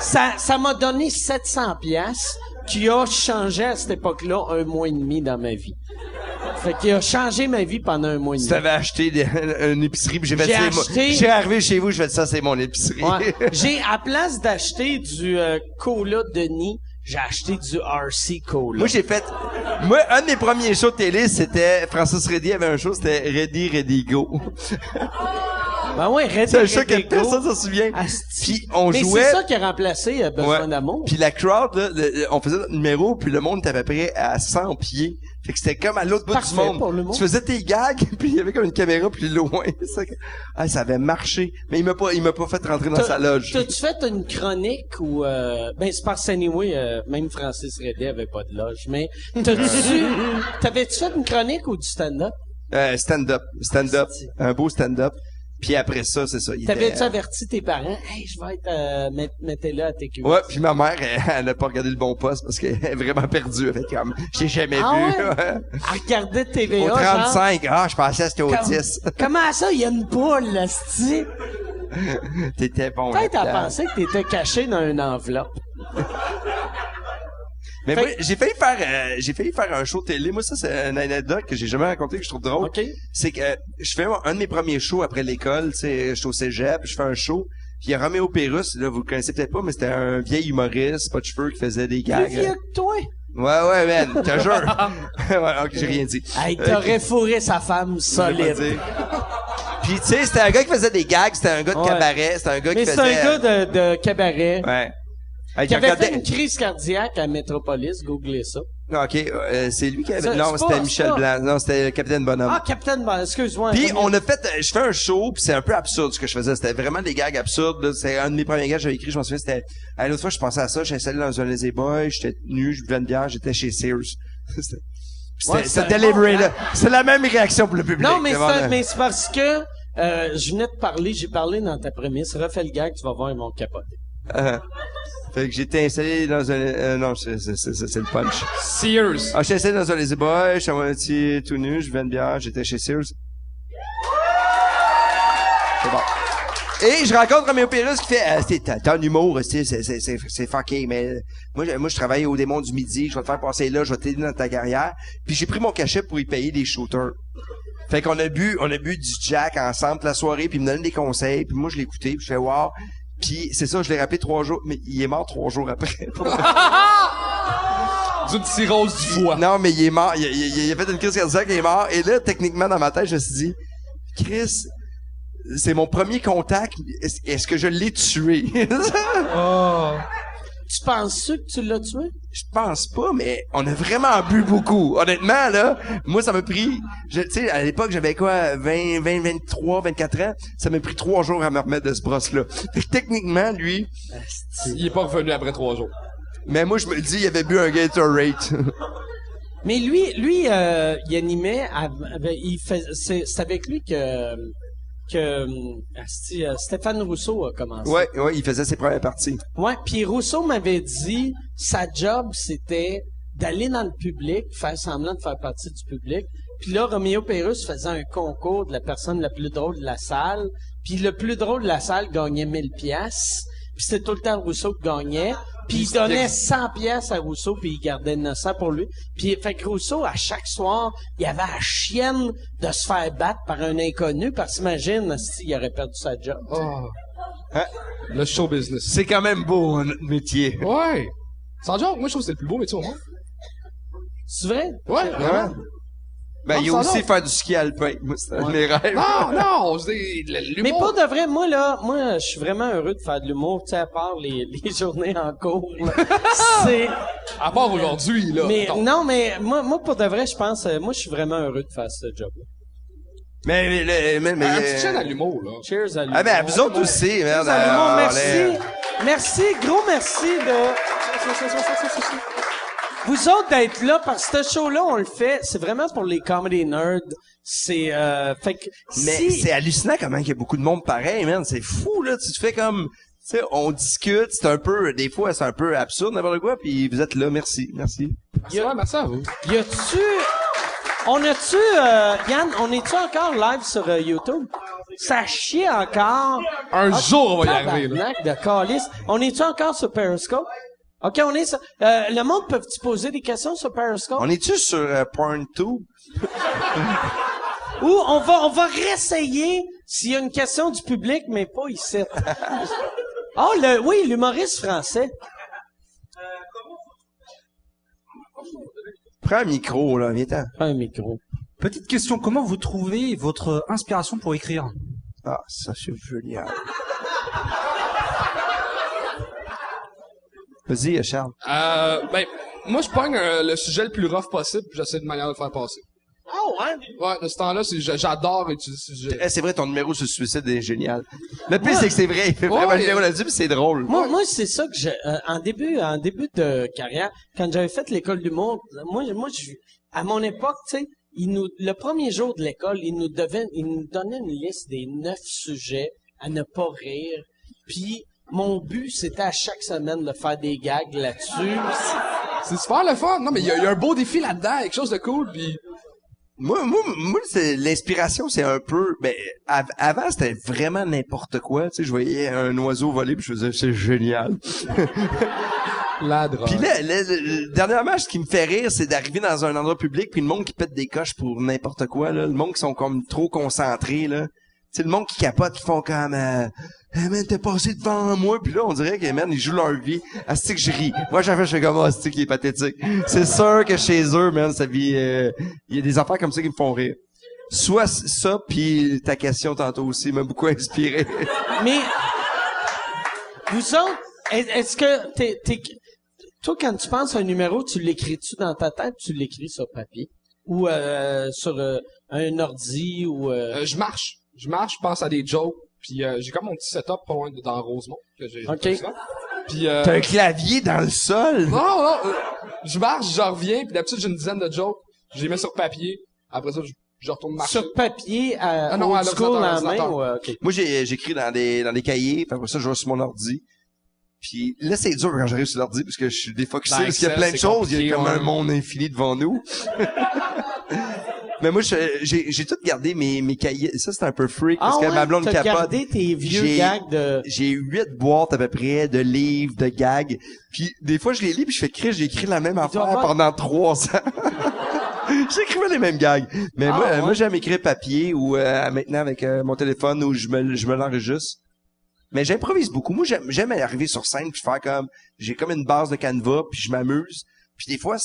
ça m'a donné 700 piastres qui a changé à cette époque-là 1 mois et demi dans ma vie. Fait qu'il a changé ma vie pendant 1 mois et Tu demi. t'avais acheté une épicerie, puis j'ai fait J'ai ça. acheté- J'ai arrivé chez vous, je fais ça, c'est mon épicerie. Ouais. J'ai, à place d'acheter du Cola Denis, j'ai acheté du RC Cola. Moi, un de mes premiers shows de télé, c'était, Francis Reddy avait un show, c'était Ready, Ready, Go. Ben ouais, Red C'est un show que Red Go. personne s'en souvient. Asti. Puis on Mais jouait. c'est ça qui a remplacé Besoin Ouais. d'amour. Puis la crowd, là, on faisait notre numéro, puis le monde était à peu près à 100 pieds. Fait que c'était comme à l'autre bout Parfait du monde. pour le monde. Tu faisais tes gags, puis il y avait comme une caméra plus loin. Ça avait marché. Mais il m'a pas fait rentrer dans sa loge. T'as-tu fait une chronique ou ben c'est parce anyway, même Francis Redé avait pas de loge, mais t'avais-tu fait une chronique ou du stand-up? Stand-up. Un beau stand-up. Puis après ça, c'est ça. il T'avais-tu était- averti tes parents? Hey, je vais être, mettez-le à TQ. Ouais, puis ma mère, elle a pas regardé le bon poste parce qu'elle est vraiment perdue. Elle fait comme, j'ai jamais Ah vu. ouais? À regarder TVA, Au genre. 35, je pensais que c'était au 10. Comment ça, il y a une poule, là, c'ti? T'étais bon. Peut-être à là-dedans. penser que t'étais caché dans une enveloppe. Mais Fait- moi, j'ai failli faire un show télé. Moi, ça, c'est une anecdote que j'ai jamais racontée que je trouve drôle. OK? C'est que je fais un de mes premiers shows après l'école, tu sais, je suis au cégep, je fais un show. Puis il y a Roméo Pérus, là, vous le connaissez peut-être pas, mais c'était un vieil humoriste, pas de cheveux, qui faisait des Plus gags. vieux que toi. Ouais, man, te jure. Ouais, ok, j'ai rien dit. Hey, t'aurais fourré sa femme Je vais pas solide. dire. Puis tu sais, c'était un gars qui faisait des gags, c'était un gars de Ouais. cabaret, c'était un gars Mais qui c'est faisait... un gars de cabaret. Ouais. Hey, Qui j'ai avait regardé- fait une crise cardiaque à Metropolis, googlez ça. Non, ok, c'est lui qui avait... Ça, Non, c'est c'était pas- Michel c'est pas- Blanc. Non, c'était le Capitaine Bonhomme. Ah, Capitaine, excuse-moi. Puis on a fait, je fais un show, puis c'est un peu absurde ce que je faisais. C'était vraiment des gags absurdes. Là. C'est un de mes premiers gags que j'avais écrit. Je m'en souviens, c'était. L'autre fois, je pensais à ça. J'étais allé dans un Lazy Boy, j'étais nu, je buvais une bière, j'étais chez Sears. Ouais, C'était un delivery bon là. C'est la même réaction pour le public. Non, mais vraiment, mais c'est parce que je venais de parler, j'ai parlé dans ta prémisse. Refais le gag, tu vas voir, ils vont capoter. Fait que j'étais installé dans un. Non, c'est le punch. Sears. J'étais installé dans un Lazy Boy, j'étais à moitié tout nu, je buvais une bière, j'étais chez Sears. C'est bon. Et je rencontre Roméo Pérus qui fait t'es en humour, c'est fucké, mais moi je travaille au Démon du Midi, je vais te faire passer là, je vais t'aider dans ta carrière. Puis j'ai pris mon cachet pour y payer des shooters. Fait qu'on a bu du Jack ensemble toute la soirée, puis il me donnait des conseils, puis moi je l'écoutais, puis je fais wow. Puis c'est ça, je l'ai rappelé 3 jours, mais il est mort 3 jours après. D'une cirrhose du foie. Non, mais il est mort, il a fait une crise cardiaque, il est mort. Et là, techniquement, dans ma tête, je me suis dit, Chris, c'est mon premier contact, est-ce que je l'ai tué? Tu penses que tu l'as tué? Je pense pas, mais on a vraiment bu beaucoup. Honnêtement, là, moi, ça m'a pris, tu sais, à l'époque, j'avais quoi, 23, 24 ans, ça m'a pris 3 jours à me remettre de ce brosse-là. Fait que techniquement, lui, Il est pas revenu après 3 jours. mais moi, je me le dis, il avait bu un Gatorade. Mais lui, il animait, c'est avec lui que Stéphane Rousseau a commencé. Ouais, il faisait ses premières parties. Ouais, puis Rousseau m'avait dit, sa job, c'était d'aller dans le public, faire semblant de faire partie du public. Puis là, Roméo Pérus faisait un concours de la personne la plus drôle de la salle. Puis le plus drôle de la salle gagnait 1000 pièces. Puis c'était tout le temps Rousseau qui gagnait. Puis il donnait 100 pièces à Rousseau, puis il gardait 900 pour lui. Puis fait que Rousseau, à chaque soir, il avait la chienne de se faire battre par un inconnu, parce qu'imagine s'il aurait perdu sa job. Oh. Le show business. C'est quand même beau, hein, notre métier. Ouais. Sans joke, moi, je trouve que c'est le plus beau métier au monde. C'est vrai? Ouais, vraiment. Ben, il y a sans aussi doute. faire du ski alpin. Moi, c'est un de mes rêves. Non, je dis, l'humour. Mais pas de vrai, moi, je suis vraiment heureux de faire de l'humour, tu sais, à part les journées en cours, là. C'est, À part aujourd'hui, là. mais, mettons. non, mais, moi, pour de vrai, je pense, moi, je suis vraiment heureux de faire ce job-là. Mais, Un petit chaîne à l'humour, là. Cheers à l'humour. ah, ben, à vous autres aussi, merde. Cheers à l'humour, allez. merci, gros merci de, vous autres d'être là, parce que ce show-là, on le fait, c'est vraiment pour les comedy nerds. C'est, fait que, Mais si, c'est hallucinant comment il y a beaucoup de monde pareil, man. C'est fou, là. Tu te fais comme, tu sais, on discute, c'est un peu, des fois, c'est un peu absurde, n'importe quoi, puis vous êtes là, merci. C'est vrai, merci à vous. y a-tu, Yann, on est-tu encore live sur YouTube? Ça chie encore. Un jour, on va y arriver, là. Tabarnak de calice. On est-tu encore sur Periscope? OK, on est sur, le monde peut-tu poser des questions sur Periscope? On est-tu sur PornTube? Ou on va réessayer s'il y a une question du public, mais pas ici. Oui, l'humoriste français. Prends un micro, là, viens-t'en. Un micro. Petite question, comment vous trouvez votre inspiration pour écrire? Ah, ça, c'est génial. Vas-y, Charles. Ben, moi, je pogne le sujet le plus rough possible, puis j'essaie de manière de le faire passer. Oh, ouais? Ouais, de ce temps-là, j'adore utiliser ce sujet. C'est vrai, ton numéro sur le suicide est génial. Le pire, c'est que c'est vrai. Il fait vraiment Ouais. le numéro là-dessus, puis c'est drôle. Moi, c'est ça que en début de carrière, quand j'avais fait l'école d'humour, moi, à mon époque, tu sais, le premier jour de l'école, ils nous donnaient une liste des 9 sujets à ne pas rire. Puis, mon but, c'était à chaque semaine de faire des gags là-dessus. C'est super le fun. Non, mais il y a un beau défi là-dedans, quelque chose de cool, puis Moi, c'est, l'inspiration, c'est un peu, ben, avant, c'était vraiment n'importe quoi. Tu sais, je voyais un oiseau voler, puis je faisais, c'est génial. la drogue. Puis là, dernièrement, ce qui me fait rire, c'est d'arriver dans un endroit public, puis le monde qui pète des coches pour n'importe quoi, là. Le monde qui sont comme trop concentrés, là. Tu sais, le monde qui capote, qui font comme, hey man, t'es passé devant moi, puis là, on dirait que, man, ils jouent leur vie. Asti que je ris. Moi, j'en fais, je fais comme, asti qui est pathétique. C'est sûr que chez eux, man, ça vit, il y a des affaires comme ça qui me font rire. Soit ça, puis ta question tantôt aussi m'a beaucoup inspiré. Mais, vous autres, est-ce que toi, quand tu penses à un numéro, tu l'écris-tu dans ta tête, tu l'écris sur papier? Ou, sur, un ordi, ou, Je marche, je pense à des jokes, puis j'ai comme mon petit setup pas loin dans Rosemont, que j'ai OK. fait ça. Puis T'as un clavier dans le sol? non, je marche, je reviens, puis d'habitude j'ai une dizaine de jokes, je les mets sur papier, après ça je retourne marcher. sur papier, Ah non, old à school l'ordinateur, en main, l'ordinateur. ou, OK. Moi, j'écris dans des cahiers, puis après ça, je vais sur mon ordi. Puis là, c'est dur quand j'arrive sur l'ordi, parce que je suis défocusé, Dans parce qu'il y a Excel, plein de c'est choses, il y a compliqué, comme un ouais. monde infini devant nous. Mais moi, j'ai tout gardé mes cahiers. Ça, c'est un peu freak, parce que ma blonde t'as capote. gardé tes vieux J'ai- gags de... J'ai 8 boîtes à peu près de livres, de gags. Puis des fois, je les lis, puis je fais écrire, j'ai écrit la même doit affaire avoir- pendant 3 ans. J'écrivais les mêmes gags. Mais Ah, ouais. moi, j'aime écrire papier ou maintenant avec mon téléphone où je me l'enregistre. Mais j'improvise beaucoup. Moi, j'aime arriver sur scène puis faire comme... J'ai comme une base de Canva, puis je m'amuse. Puis des fois,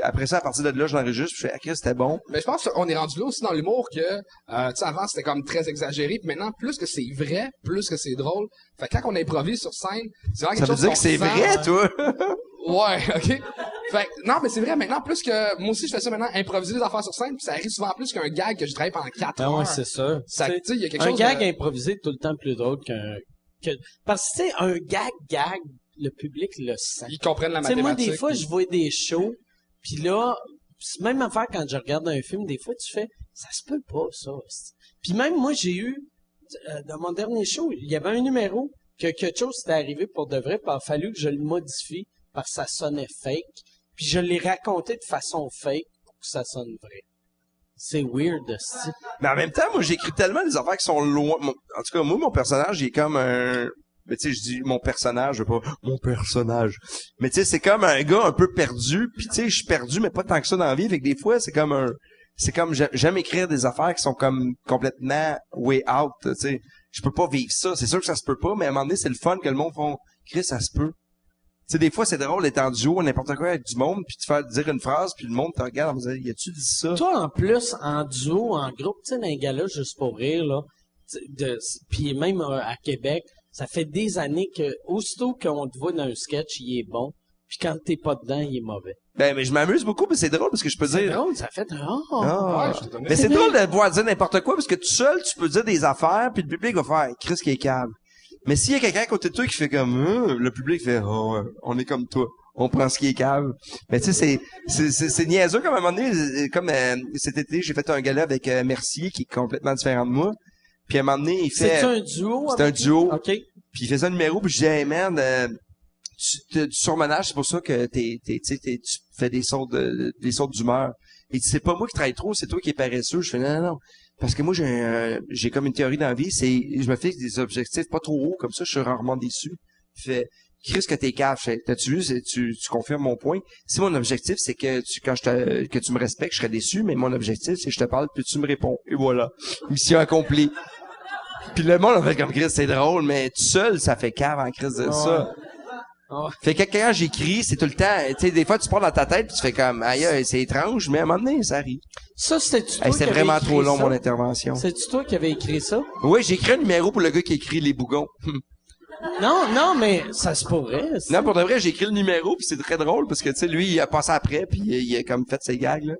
après ça, à partir de là, je l'enregistre, puis je fais « Ah, Chris, c'était bon. » Mais je pense qu'on est rendu là aussi dans l'humour que, tu sais, avant c'était comme très exagéré, puis maintenant, plus que c'est vrai, plus que c'est drôle. Fait que quand on improvise sur scène, c'est vraiment Ça quelque veut chose dire qu'on que c'est ressent. vrai, toi? Ouais, ok. Fait que, non, mais c'est vrai, maintenant, plus que, moi aussi, je fais ça maintenant, improviser des affaires sur scène, puis ça arrive souvent plus qu'un gag que je travaille pendant 4 Ah heures. ouais, c'est ça. Ça, tu sais, il y a quelque Un chose gag de... improvisé est tout le temps plus drôle parce que, tu sais, un gag, le public le sent. Ils comprennent la Tu sais, moi, mathématique. des fois, je vois des shows, puis là, c'est même affaire quand je regarde un film, des fois, tu fais, ça se peut pas, ça. Puis même, moi, j'ai eu, dans mon dernier show, il y avait un numéro que quelque chose s'était arrivé pour de vrai, puis il a fallu que je le modifie parce que ça sonnait fake. Puis je l'ai raconté de façon fake pour que ça sonne vrai. C'est weird, c'ti. Mais en même temps, moi, j'écris tellement des affaires qui sont loin. En tout cas, moi, mon personnage, il est comme un... Mais tu sais, je dis mon personnage, je veux pas mon personnage. Mais tu sais, c'est comme un gars un peu perdu. Puis tu sais, je suis perdu, mais pas tant que ça dans la vie. Fait que des fois, c'est comme j'aime écrire des affaires qui sont comme complètement way out, tu sais. je peux pas vivre ça. C'est sûr que ça se peut pas, mais à un moment donné, c'est le fun que le monde font, Chris, ça se peut. Tu sais, des fois, c'est drôle d'être en duo, n'importe quoi avec du monde, puis de faire dire une phrase, puis le monde te regarde en disant, y a-tu dit ça? Toi, en plus, en duo, en groupe, tu sais, dans les gars-là, juste pour rire, là, puis même à Québec, ça fait des années que, aussitôt qu'on te voit dans un sketch, il est bon, puis quand t'es pas dedans, il est mauvais. Ben, mais je m'amuse beaucoup, mais c'est drôle parce que je peux C'est dire... drôle, ça fait Ah. Ouais, je te donnais. Mais c'est drôle de pouvoir dire n'importe quoi parce que tout seul, tu peux dire des affaires puis le public va faire Chris qui est calme. Mais s'il y a quelqu'un à côté de toi qui fait comme le public fait ouais, on est comme toi. On prend ce qui est calme. Mais tu sais c'est niaiseux comme à un moment donné comme cet été, j'ai fait un gala avec Mercier qui est complètement différent de moi. Puis à un moment donné, il fait C'est un duo? C'est un duo. OK. Puis il faisait un numéro puis je dis hey man du surmenage, c'est pour ça que tu fais des sauts d'humeur. Et c'est pas moi qui travaille trop, c'est toi qui es paresseux. Je fais non. Parce que moi j'ai comme une théorie dans la vie, c'est je me fixe des objectifs pas trop hauts, comme ça je suis rarement déçu. Je fais Chris que t'es cave, t'as-tu vu, tu confirmes mon point. Si mon objectif c'est que tu me respectes, je serais déçu, mais mon objectif c'est que je te parle puis tu me réponds. Et voilà. Mission accomplie. Puis le monde a fait comme Chris, c'est drôle, mais tout seul, ça fait cave en Chris de ça. Oh. Fait que quand j'écris, c'est tout le temps, tu sais, des fois tu pars dans ta tête puis tu fais comme, aïe, c'est étrange, mais à un moment donné, ça arrive. Ça, c'était-tu toi Hey, qui c'était avais vraiment écrit trop long, ça? mon intervention. C'est-tu toi qui avais écrit ça? Oui, j'ai écrit un numéro pour le gars qui écrit Les Bougons. Non, mais ça se pourrait. ça. Non, pour de vrai, j'ai écrit le numéro puis c'est très drôle parce que, tu sais, lui, il a passé après puis il a comme fait ses gags, là.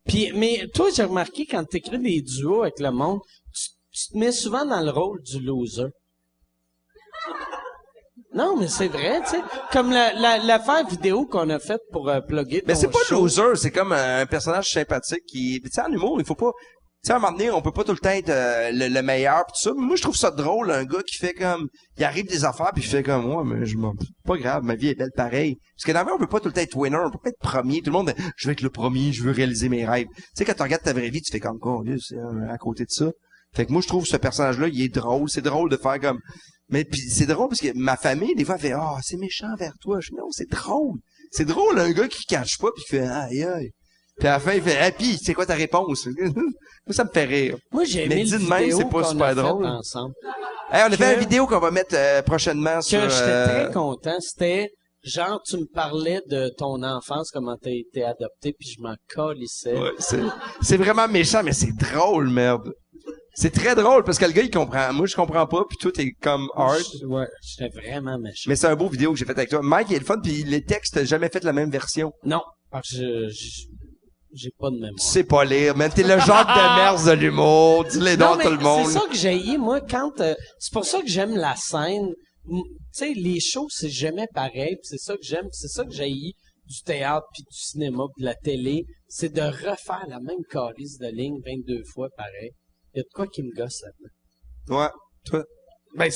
Puis, mais toi, j'ai remarqué, quand t'écris des duos avec le monde, tu te mets souvent dans le rôle du loser. Non, mais c'est vrai, tu sais. Comme l'affaire vidéo qu'on a faite pour plugger ton Mais c'est pas show. loser, c'est comme un personnage sympathique qui, tu sais, en humour, il faut pas, tu sais, à un moment donné, on peut pas tout le temps être le meilleur pis tout ça. Mais moi, je trouve ça drôle, un gars qui fait comme, il arrive des affaires puis il fait comme, moi, mais pas grave, ma vie est belle pareil. Parce que dans la vie, on peut pas tout le temps être winner, on peut pas être premier. Tout le monde, je veux être le premier, je veux réaliser mes rêves. Tu sais, quand tu regardes ta vraie vie, tu fais comme quoi, c'est à côté de ça. Fait que moi, je trouve ce personnage-là, il est drôle. C'est drôle de faire comme, mais puis c'est drôle parce que ma famille, des fois, elle fait, c'est méchant vers toi. Je dis, non, c'est drôle. C'est drôle, un gars qui cache pas puis qui fait, aïe, aïe. Puis à la fin, il fait, pis, c'est quoi ta réponse? Moi, ça me fait rire. Moi, j'ai Mais aimé dit le de même, vidéo c'est pas qu'on super a fait drôle. ensemble. Hey, on a fait Que- une vidéo qu'on va mettre prochainement sur... Que j'étais très content. C'était, genre, tu me parlais de ton enfance, comment t'as été adopté, puis je m'en calissais. Ouais, c'est vraiment méchant, mais c'est drôle, merde. C'est très drôle, parce que le gars, il comprend. Moi, je comprends pas, puis toi, t'es comme hard. Ouais, j'étais vraiment méchant. Mais c'est un beau vidéo que j'ai fait avec toi. Mike, il est le fun, puis les textes, t'as jamais fait la même version. Non, parce que j'ai pas de mémoire. Tu sais pas lire, man. T'es le genre de merde de l'humour. Dis-les Non, donc à mais tout le monde. c'est ça que j'ai moi, quand... c'est pour ça que j'aime la scène. Tu sais, les shows, c'est jamais pareil, pis c'est ça que j'aime, pis c'est ça que j'ai du théâtre, puis du cinéma, puis de la télé, c'est de refaire la même calice de ligne 22 fois pareil. Il y a de quoi qui me gosse là-dedans. Ouais. Toi. Ben,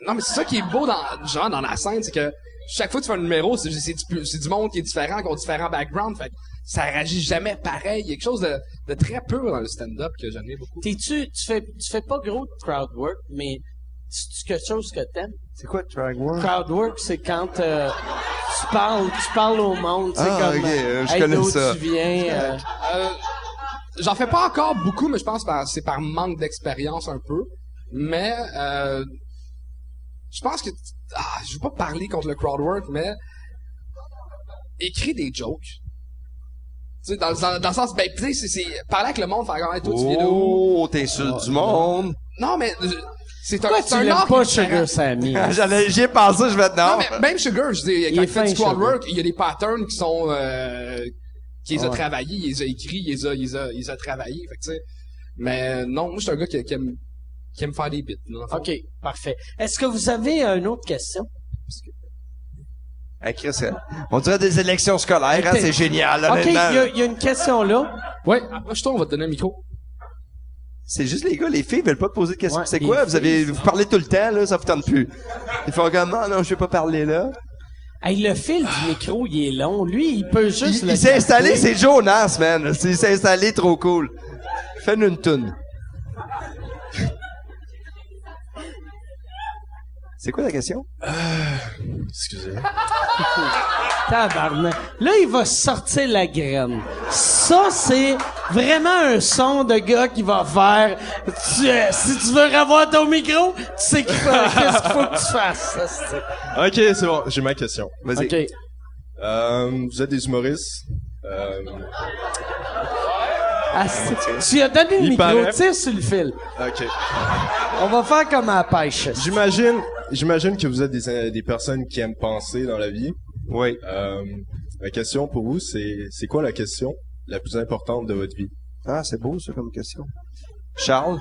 non, mais c'est ça qui est beau dans la scène, c'est que chaque fois que tu fais un numéro, c'est du monde qui est différent, qui ont différents backgrounds, fait que ça réagit jamais pareil. Il y a quelque chose de très pur dans le stand-up que j'aime beaucoup. Tu fais pas gros de crowd work, mais c'est quelque chose que t'aimes. C'est quoi, Drag War? Crowd work, c'est quand tu parles au monde, tu sais, Ah, comme ok, je hey, connais d'où ça. tu viens. J'en fais pas encore beaucoup, mais je pense que c'est par manque d'expérience un peu. Mais je pense que je veux pas parler contre le crowd work, mais écris des jokes. Tu sais, dans le sens, ben, tu sais, c'est parler avec le monde, faire comme, hey, toi, tu viens d'où? Oh, t'insultes du monde. Non, mais c'est Pourquoi c'est tu un l'aimes art pas, qui est différent. Sugar Sammy? J'y ai pensé, je vais te Non, non. mais même Sugar, je dis, Il quand est il fait fin, du crowd Sugar. work, il y a des patterns qui sont, qui les a Ouais. travaillés, il les a écrits, il les a travaillés, fait que tu sais. Mais non, moi, je suis un gars qui aime faire des bits, là, en fait. OK, parfait. Est-ce que vous avez une autre question? Hey, Chris, on dirait des élections scolaires, hein, c'est génial, OK, il honnêtement. y a une question là. Ouais, approche-toi, on va te donner un micro. C'est juste les gars, les filles veulent pas te poser de questions. Ouais, C'est les quoi? filles, Vous parlez tout le temps, là, ça vous tente plus. Ils font comme, non, je vais pas parler là. Hey, le fil du micro, il est long. Lui, il peut juste Il s'est installé, c'est Jonas, man. Il s'est installé trop cool. Fais-nous une toune. C'est quoi la question? Excusez. Tabarnak. Là, il va sortir la graine. Ça, c'est vraiment un son de gars qui va faire... si tu veux revoir ton micro, tu sais qu'est-ce qu'il faut que tu fasses. Ça, Ok, c'est bon, j'ai ma question. Vas-y. OK. Vous êtes des humoristes. Ah, tu as donné le Il micro, paraît. tire sur le fil. Ok. On va faire comme à la pêche. J'imagine que vous êtes des personnes qui aiment penser dans la vie. Oui. La question pour vous, c'est quoi la question la plus importante de votre vie? Ah, c'est beau, ça, comme question. Charles?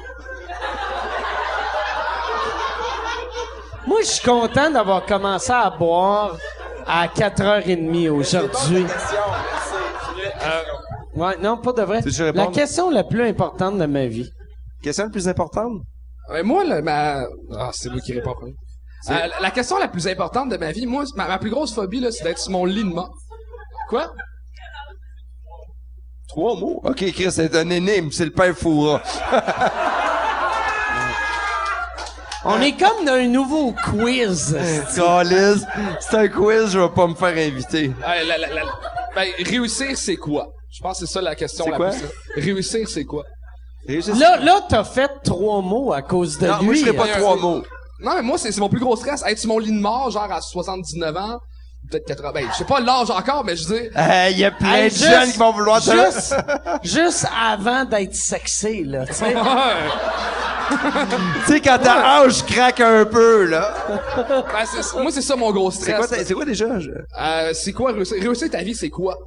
Moi, je suis content d'avoir commencé à boire à 4h30 aujourd'hui. Ouais, non, pas de vrai. Tu veux La répondre? question la plus importante de ma vie. Question la plus importante? Moi, c'est moi qui réponds premier. La question la plus importante de ma vie, moi, ma plus grosse phobie, là, c'est d'être sur mon lit de mort. Quoi? 3 mots. OK, Chris, c'est un énigme. C'est le père Foura. On est comme dans un nouveau quiz. Calice, c'est un quiz, je vais pas me faire inviter. Réussir, c'est quoi? Je pense que c'est ça la question C'est la quoi? plus... Réussir, c'est quoi? Là, t'as fait 3 mots à cause de Non, lui. moi, je ferais pas hein. 3 mots. Non, mais moi, c'est mon plus gros stress. Être sur mon lit de mort, genre à 79 ans, peut-être 80. Ben, je sais pas l'âge encore, mais je dis... Il y a plein Hey, de jeunes qui vont vouloir te... juste avant d'être sexé, là, tu sais. Tu sais, quand ta hanche craque un peu, là. Moi, c'est ça mon gros stress. C'est quoi déjà? C'est quoi réussir? Réussir ta vie, c'est quoi?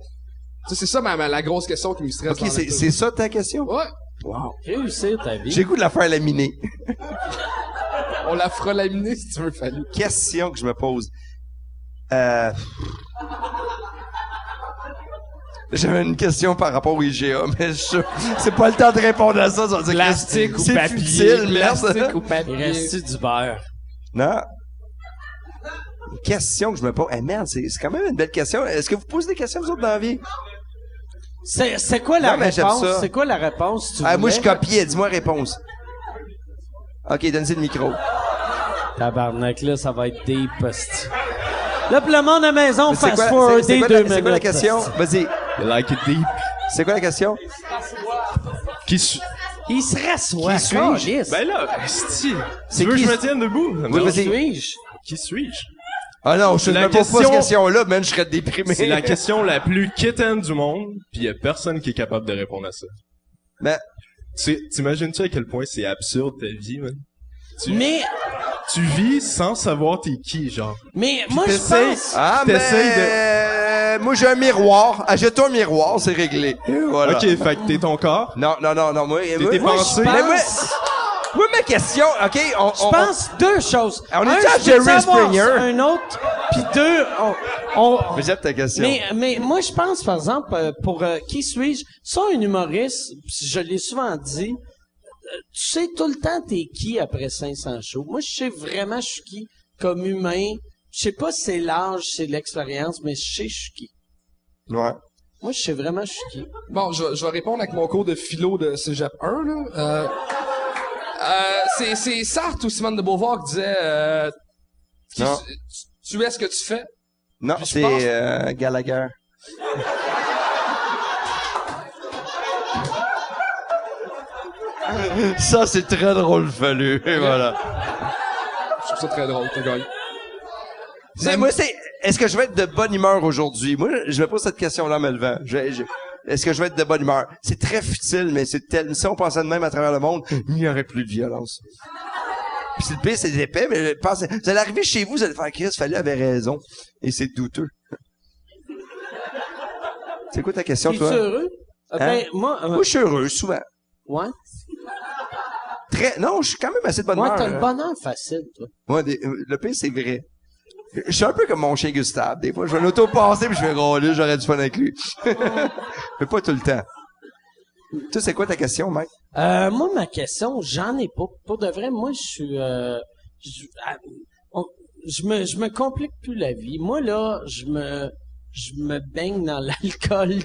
Tu sais, c'est ça la grosse question qui me stresse. OK, dans la vie. c'est ça ta question? Ouais. Wow. Réussir ta vie. J'ai le goût de la faire laminer. On la fera laminer si tu veux, fallu. Question que je me pose. J'avais une question par rapport au IGA, mais c'est pas le temps de répondre à ça. Ça veut dire que Plastique ou c'est papier? futile, Plastique merde. ou papier? Il reste du beurre. Non. Une question que je me pose. Merde, c'est quand même une belle question. Est-ce que vous posez des questions, vous autres, dans la vie? C'est quoi la Non, mais j'aime réponse? ça. C'est quoi la réponse? Si tu Moi, voulais? je copiais. Dis-moi la réponse. OK, donne-y le micro. Tabarnak, là, ça va être deep, hostie. Là, pour le monde à la maison, Mais c'est fast quoi- forward c'est quoi 2 la- minutes. C'est quoi la question? hostie. Vas-y. You like it deep? C'est quoi la question? Qui suis... Il se rassoit. Qui suis-je? câlisse. Ben là, esti. C'est Tu veux que qui- je me tienne debout? Oui, Non. vas-y. Suis-je? Qui suis-je? Ah non, je La me pose pas cette question- question-là, man, je serais déprimé. C'est la question la plus quétaine du monde, pis y a personne qui est capable de répondre à ça. Ben, T'imagines-tu à quel point c'est absurde ta vie, man? Mais Tu vis sans savoir t'es qui, genre. moi, je t'essayes- pense... T'essayes moi, j'ai un miroir. Achète-toi un miroir, c'est réglé. Et voilà. Ok, fait que t'es ton corps. Non, moi, tes moi, pensées. je pense- moi, ma question, OK, Je pense 2 choses. On Un, est à je Jerry veux savoir Springer. Un autre, puis 2, on Mais j'aime ta question. mais moi, je pense, par exemple, pour qui suis-je? Ça, un humoriste, pis je l'ai souvent dit, tu sais tout le temps t'es qui après 500 shows. Moi, je sais vraiment je suis qui comme humain. Je sais pas si c'est l'âge, c'est l'expérience, mais je sais je suis qui. Ouais. Moi, je sais vraiment je suis qui. Bon, je vais répondre avec mon cours de philo de Cégep 1, là. C'est Sartre ou Simone de Beauvoir qui disait Non. tu es ce que tu fais. Non, Puis je pense- c'est Gallagher. Ça, c'est très drôle, fallu. Et voilà. Je trouve ça très drôle, t'as gagné. Mais moi, est-ce que je vais être de bonne humeur aujourd'hui? Moi, je me pose cette question-là en me levant. Est-ce que je vais être de bonne humeur? C'est très futile, mais c'est tellement, si on pensait de même à travers le monde, il n'y aurait plus de violence. Puis c'est le pire, c'est épais, mais pensez, vous allez arriver chez vous, vous allez faire Chris, Fallu avait raison. Et c'est douteux. C'est quoi ta question, Es-tu toi? heureux? Ben, moi, Moi, je suis heureux, souvent. ouais. Non, je suis quand même assez de bonne Moi, humeur. t'as le bonheur facile, toi. Moi, le pire, c'est vrai. Je suis un peu comme mon chien Gustave. Des fois, je vais l'auto-passer puis je vais rôler, j'aurais du fun avec lui. Mais pas tout le temps. Toi, c'est quoi ta question, mec? Moi, ma question, j'en ai pas. Pour de vrai, moi, je suis... je me complique plus la vie. Moi, là, je me baigne dans l'alcool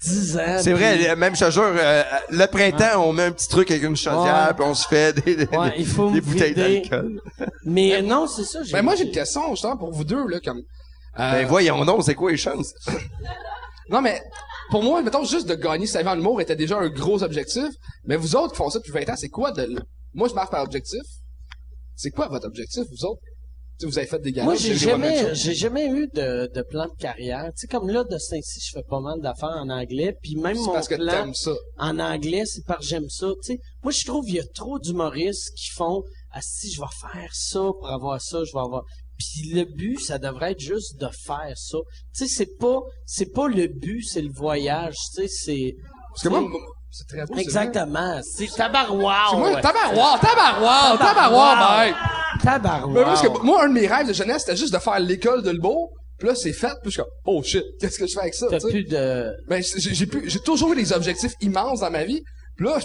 10 ans. C'est vrai, puis- même je te jure, le printemps, on met un petit truc avec une chaudière, Ouais. puis on se fait des il faut des me bouteilles vider. d'alcool. Mais non, c'est ça. Ben, moi, j'ai une question, justement, pour vous deux, là, comme... Ben voyons donc, c'est quoi les chances? Non, mais, pour moi, mettons, juste de gagner sa vie en humour était déjà un gros objectif. Mais vous autres qui font ça depuis 20 ans, c'est quoi de... Moi, je marche par objectif. C'est quoi votre objectif, vous autres? Tu sais, vous avez fait des galas. Moi, vous avez joué à la même chose. j'ai jamais eu de plan de carrière. Tu sais, comme là, de ce temps-ci, je fais pas mal d'affaires en anglais, puis même C'est mon parce que plan t'aimes ça. en anglais, c'est parce que j'aime ça. Tu sais, moi, je trouve qu'il y a trop d'humoristes qui font, ah, si je vais faire ça pour avoir ça, je vais avoir. Puis le but, ça devrait être juste de faire ça. Tu sais, c'est pas le but, c'est le voyage. Tu sais, c'est. Parce que moi, c'est très beau, c'est vrai. Exactement. C'est tabarouard. Parce que moi, tabarouard, mec! Tabarouard. Mais parce que moi, un de mes rêves de jeunesse, c'était juste de faire l'école de l'humour. Puis là, c'est fait. Puis je suis comme, oh shit, qu'est-ce que je fais avec ça, T'as tu sais? plus de. Ben, j'ai toujours eu des objectifs immenses dans ma vie. Puis là,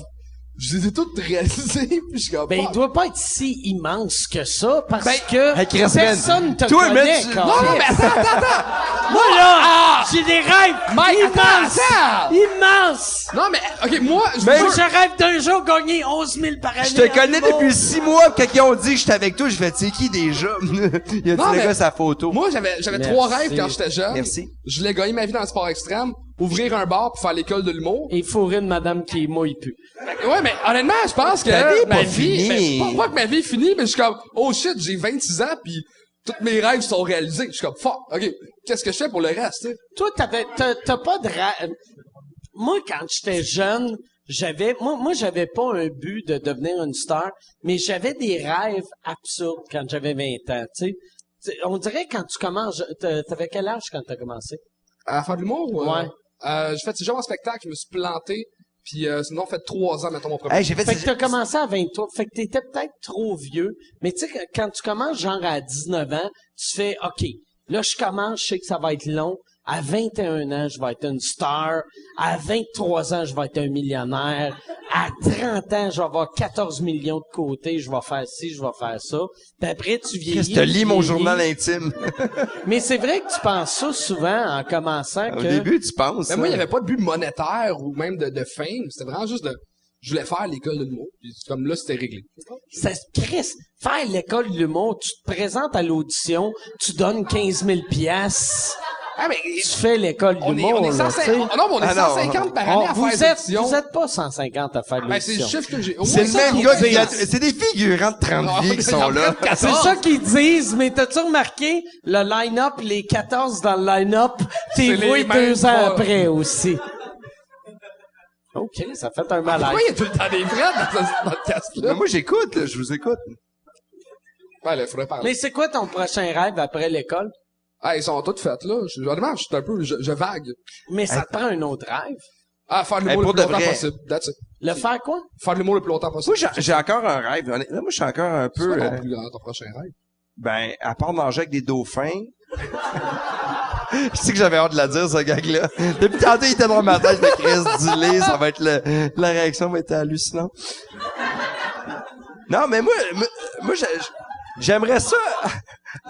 je les ai tous réalisés. Puis je suis comme, Ben, il fuck. doit pas être si immense que ça, parce Ben, que hey, Chris, personne te toi, connaît, mais tu- Carlis. Non, mais attends! Moi, là, j'ai des rêves Mike, immenses! attends! Immenses! Non, mais, ok, moi, je Mais- vous Moi, jure- je rêve d'un jour gagner 11 000 par année. Je te en connais humour. depuis 6 mois, pis quand ils ont dit que j'étais avec toi, je fais, tu sais qui déjà? Il a dit Non, le mais- gars sa photo. moi, j'avais Merci. 3 rêves quand j'étais jeune. Merci. Je voulais gagner ma vie dans le sport extrême, ouvrir un bar pour faire l'école de l'humour. Et fourrer une madame qui mouille plus. Ouais, mais honnêtement, je pense que Ta vie est ma pas vie, finie. ben, pas que ma vie est finie, mais je suis comme, oh shit, j'ai 26 ans pis tous mes rêves sont réalisés. Je suis comme, fuck, ok, qu'est-ce que je fais pour le reste, tu sais? Toi, t'as pas de rêve. Moi, quand j'étais jeune, moi, j'avais pas un but de devenir une star, mais j'avais des rêves absurdes quand j'avais 20 ans, tu sais. On dirait quand tu commences, t'avais quel âge quand t'as commencé? À faire de l'humour ou, Ouais. j'ai fait ce genre de spectacle, je me suis planté, puis sinon, fait 3 ans, mettons, mon premier. Hey, j'ai fait, Fait que t'as commencé à 23. Fait que t'étais peut-être trop vieux. Mais tu sais, quand tu commences genre à 19 ans, tu fais, OK, là, je commence, je sais que ça va être long. À 21 ans, je vais être une star. À 23 ans, je vais être un millionnaire. À 30 ans, je vais avoir 14 millions de côté. Je vais faire ci, je vais faire ça. Puis après, tu vieillis. Chris, te lis mon vieillis. journal intime. Mais c'est vrai que tu penses ça souvent en commençant Au que... début, tu penses. Mais moi, il hein. y avait pas de but monétaire ou même de fame. C'était vraiment juste de, je voulais faire l'école de l'humour. Puis comme là, c'était réglé. Ça, Chris, faire l'école de l'humour, tu te présentes à l'audition, tu donnes 15 000 piastres, Ah, mais, tu fais l'école de on est l'humour, là, 150, tu sais. non, mais on est Ah, non. 150 par année à vous faire êtes, des auditions. vous êtes pas 150 à faire de Ben, c'est le l'audition. chiffre que j'ai. Au C'est moins le ça même qu'ils gars qui disent. c'est des figurants de 30 Non, vies qui sont j'en là. prends C'est 14. ça qu'ils disent, mais t'as-tu remarqué, le line-up, les 14 dans le line-up, t'es C'est les voué mêmes 2 ans pas. après aussi. OK, ça fait un malaise. Pourquoi il y a tout le temps des vrais dans ce podcast-là? Mais moi, j'écoute, là, je vous écoute. Ben, là, faudrait parler. Mais c'est quoi ton prochain rêve après l'école? Ah, ils sont tous faits, là. Honnêtement, je suis un peu, je vague. Mais ça te prend un autre rêve. Ah, faire de Hey, l'humour pour le de plus longtemps vrai. possible. That's it. Le faire quoi? Faire de l'humour le plus longtemps possible. Moi, j'ai encore un rêve. Honnêtement, moi, je suis encore un C'est peu... quoi ton plus grand, ton prochain rêve? Ben, à part manger avec des dauphins... Je sais que j'avais hâte de la dire, ce gag-là. Depuis tantôt, il était dans ma tête, de Chris, dis-le, ça va être la réaction va être hallucinante. Non, mais moi, j'aimerais ça.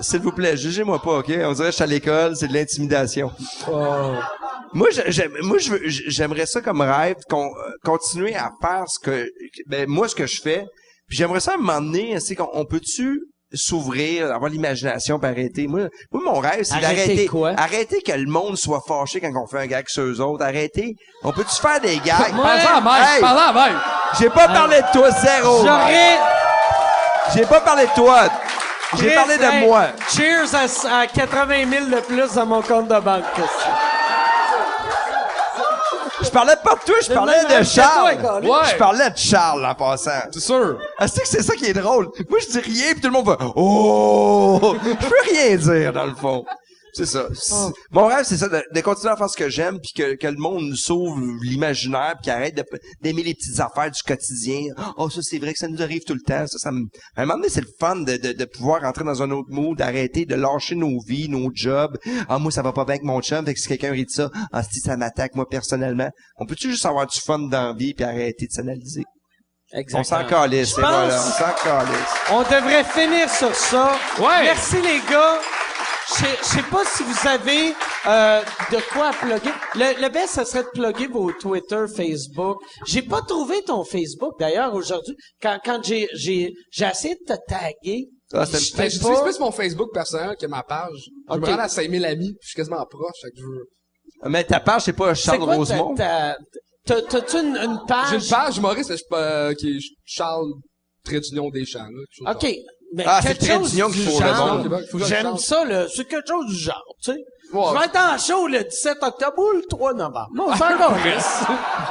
S'il vous plaît, jugez-moi pas, OK? On dirait que je suis à l'école, c'est de l'intimidation. Moi, j'aimerais ça comme rêve, continuer à faire ce que je fais. Puis j'aimerais ça à un moment donné, c'est qu'on peut-tu s'ouvrir, avoir l'imagination pour arrêter. Moi, mon rêve, c'est Arrêter d'arrêter. quoi? Arrêter que le monde soit fâché quand on fait un gag sur eux autres. Arrêter. On peut-tu faire des gags? Parle-en à Mike! Hey! Parle-en à Mike! J'ai pas parlé de toi, zéro. J'aurais... J'ai pas parlé de toi. J'ai parlé de Hey, moi. Cheers à 80 000 de plus dans mon compte de banque. Je parlais pas de toi, je parlais même de avec Charles. toi, Ouais. Je parlais de Charles en passant. C'est sûr. Ah, c'est ça qui est drôle. Moi, je dis rien, puis tout le monde va « Oh! » Je peux rien dire, dans le fond. C'est ça. Mon rêve, c'est ça, de continuer à faire ce que j'aime, puis que le monde s'ouvre l'imaginaire, puis qu'il arrête d'aimer les petites affaires du quotidien. Oh, ça, c'est vrai que ça nous arrive tout le temps. À un moment donné, c'est le fun de pouvoir rentrer dans un autre mood, d'arrêter de lâcher nos vies, nos jobs. Ah, moi, ça va pas bien avec mon chum, fait que si quelqu'un rit de ça, ah, si ça m'attaque, moi, personnellement. On peut-tu juste avoir du fun dans la vie, puis arrêter de s'analyser? On s'en calisse, c'est pense- voilà, on s'en calisse. On devrait finir sur ça. Ouais. Merci les gars. Je sais pas si vous avez de quoi plugger. Le best, ça serait de plugger vos Twitter, Facebook. J'ai pas trouvé ton Facebook, d'ailleurs, aujourd'hui. Quand j'ai essayé de te taguer. Ah, c'est j'étais Ben, j'utilise plus mon Facebook personnel que ma page. Je me rends à 5000 amis, puis je suis quasiment proche, fait que je veux... Mais ta page, c'est pas C'est Charles quoi Rosemont? T'as-tu une page? J'ai une page humoriste, qui est Charles Trédunion Deschamps, là. quelque chose de OK. Mais Ah, c'est quelque très chose d'union du qu'il faut, le genre. monde. Québec. Faut que je J'aime change. ça, là. C'est quelque chose du genre, tu sais. Ouais. Je vais être en show le 17 octobre ou le 3 novembre. Non, c'est encore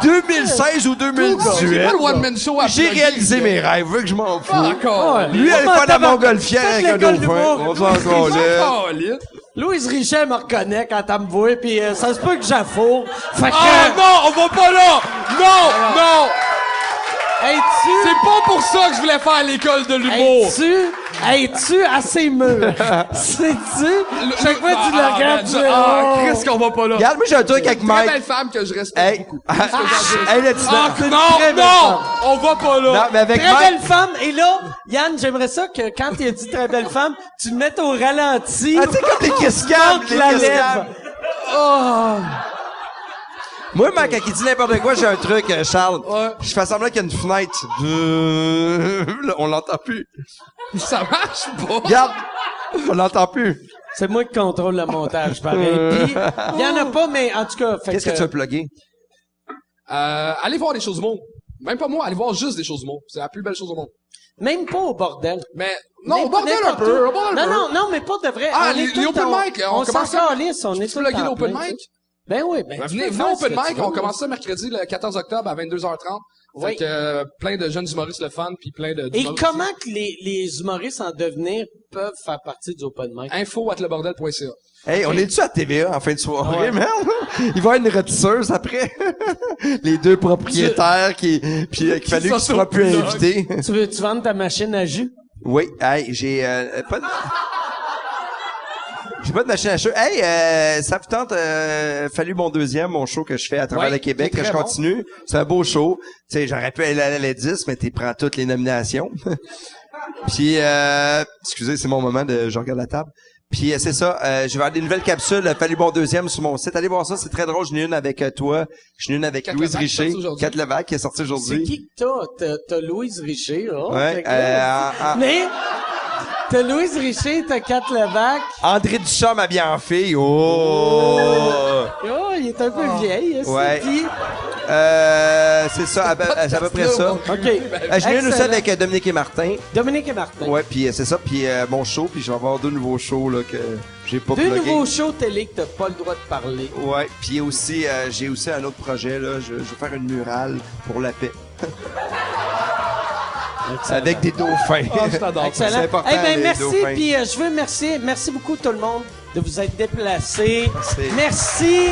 2016 ou J'ai 2018. pas le one-man show à J'ai plugger. réalisé mes rêves, vu que je m'en fous. Encore. Lui, elle est pas la montgolfière avec un l'école dauphin. d'humour. On s'en encore là. Louise Richet me reconnaît quand elle me voit, puis ça se peut que j'affourre. Fait que... Ah non, on va pas là! Non, non! Es-tu... C'est pas pour ça que je voulais faire l'école de l'humour! Es-tu assez mûr? Sais-tu? Chaque fois que tu le regardes, tu fais, Ah, oh. Chris, qu'on va pas là. Regarde, moi, j'ai un truc avec Très Mike. belle femme que je respecte Hey, beaucoup. hey, le petit- Ah, c'est une non, très belle non! femme. On va pas là! Non, mais avec Très Mike. belle femme. Et là, Yann, j'aimerais ça que quand il a dit très belle femme, tu le mettes au ralenti. Ah, tu sais, comme les kiss cam, Entre les la kiss lèvre. cam. Oh. Moi, Mike, quand il dit n'importe quoi, j'ai un truc, Charles. Ouais. Je fais semblant qu'il y a une fenêtre. Là, on l'entend plus. Ça marche pas! Regarde, on l'entend plus. C'est moi qui contrôle le montage, pareil. Puis, il y en a pas, mais en tout cas, fait Qu'est-ce que tu veux plugger? Allez voir des choses du monde. Même pas moi, allez voir juste des choses du monde. C'est la plus belle chose au monde. Même pas au bordel. Mais, non, Mais au bordel un n'importe peu, où. au bordel un Non, peu. non, non, mais pas de vrai. Ah, On est les tout le open temps- mic, on on s'en commence à- calisse, on est Tu tout peux le plugger temps l'open plein, mic? tu sais. Ben oui, ben. tu Venez peux au faire ce open que tu mic, veux. on commence ça mercredi, le 14 octobre à 22h30. Oui. Fait que, plein de jeunes humoristes le fun, puis plein de... Et d'humoristes comment que les humoristes en devenir peuvent faire partie du open mic? info@lebordel.ca. Hey, on est-tu à TVA en fin de soirée, Ouais. merde? Il va y avoir une rétisseuse après. Les deux propriétaires qu'il fallait qu'ils soient plus invités. Tu veux-tu vendre ta machine à jus? Oui, hey, j'ai pas de... J'ai pas de machine à cheveux. Hey, ça vous tente, fallu mon deuxième, mon show que je fais à travers Ouais, le Québec, c'est que je très bon. continue. C'est un beau show. Tu sais, j'aurais pu aller à les 10, mais tu prends toutes les nominations. Puis, excusez, c'est mon moment de, je regarde la table. Puis c'est ça, je vais avoir des nouvelles capsules, fallu bon deuxième sur mon site. Allez voir ça, c'est très drôle. J'en ai une avec toi, j'en ai une avec Kat Louise Levac, Richer, qui est sortie aujourd'hui. Kat Levac qui est sortie C'est aujourd'hui. qui que t'as Louise Richer, là? Ouais, Fait que- Mais, t'as Louise Richer, t'as Kat Levac. André Duchamp m'a bien en fille. Oh! Oh, il est un peu vieil, c'est Ouais. qui? C'est ça, c'est à peu près ça. OK. J'en ai une aussi Excellent. avec Dominique et Martin. Dominique et Martin. Ouais, puis c'est ça, puis mon show, puis je vais avoir deux nouveaux shows là que j'ai pas Deux plugués. nouveaux shows télé que t'as pas le droit de parler. Ouais, puis aussi j'ai aussi un autre projet là, je vais faire une murale pour la paix avec des dauphins. Ah, je t'adore. Excellent. C'est important, Eh ben, les merci, dauphins. puis je veux merci beaucoup tout le monde de vous être déplacés. Merci. Merci.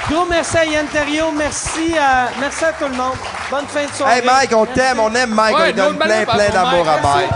Gros merci à Yann Terriot, merci à tout le monde. Bonne fin de soirée. Hey Mike, on t'aime, on aime Mike, on Ouais, lui donne donne plein belle d'amour à Mike, merci. Mike.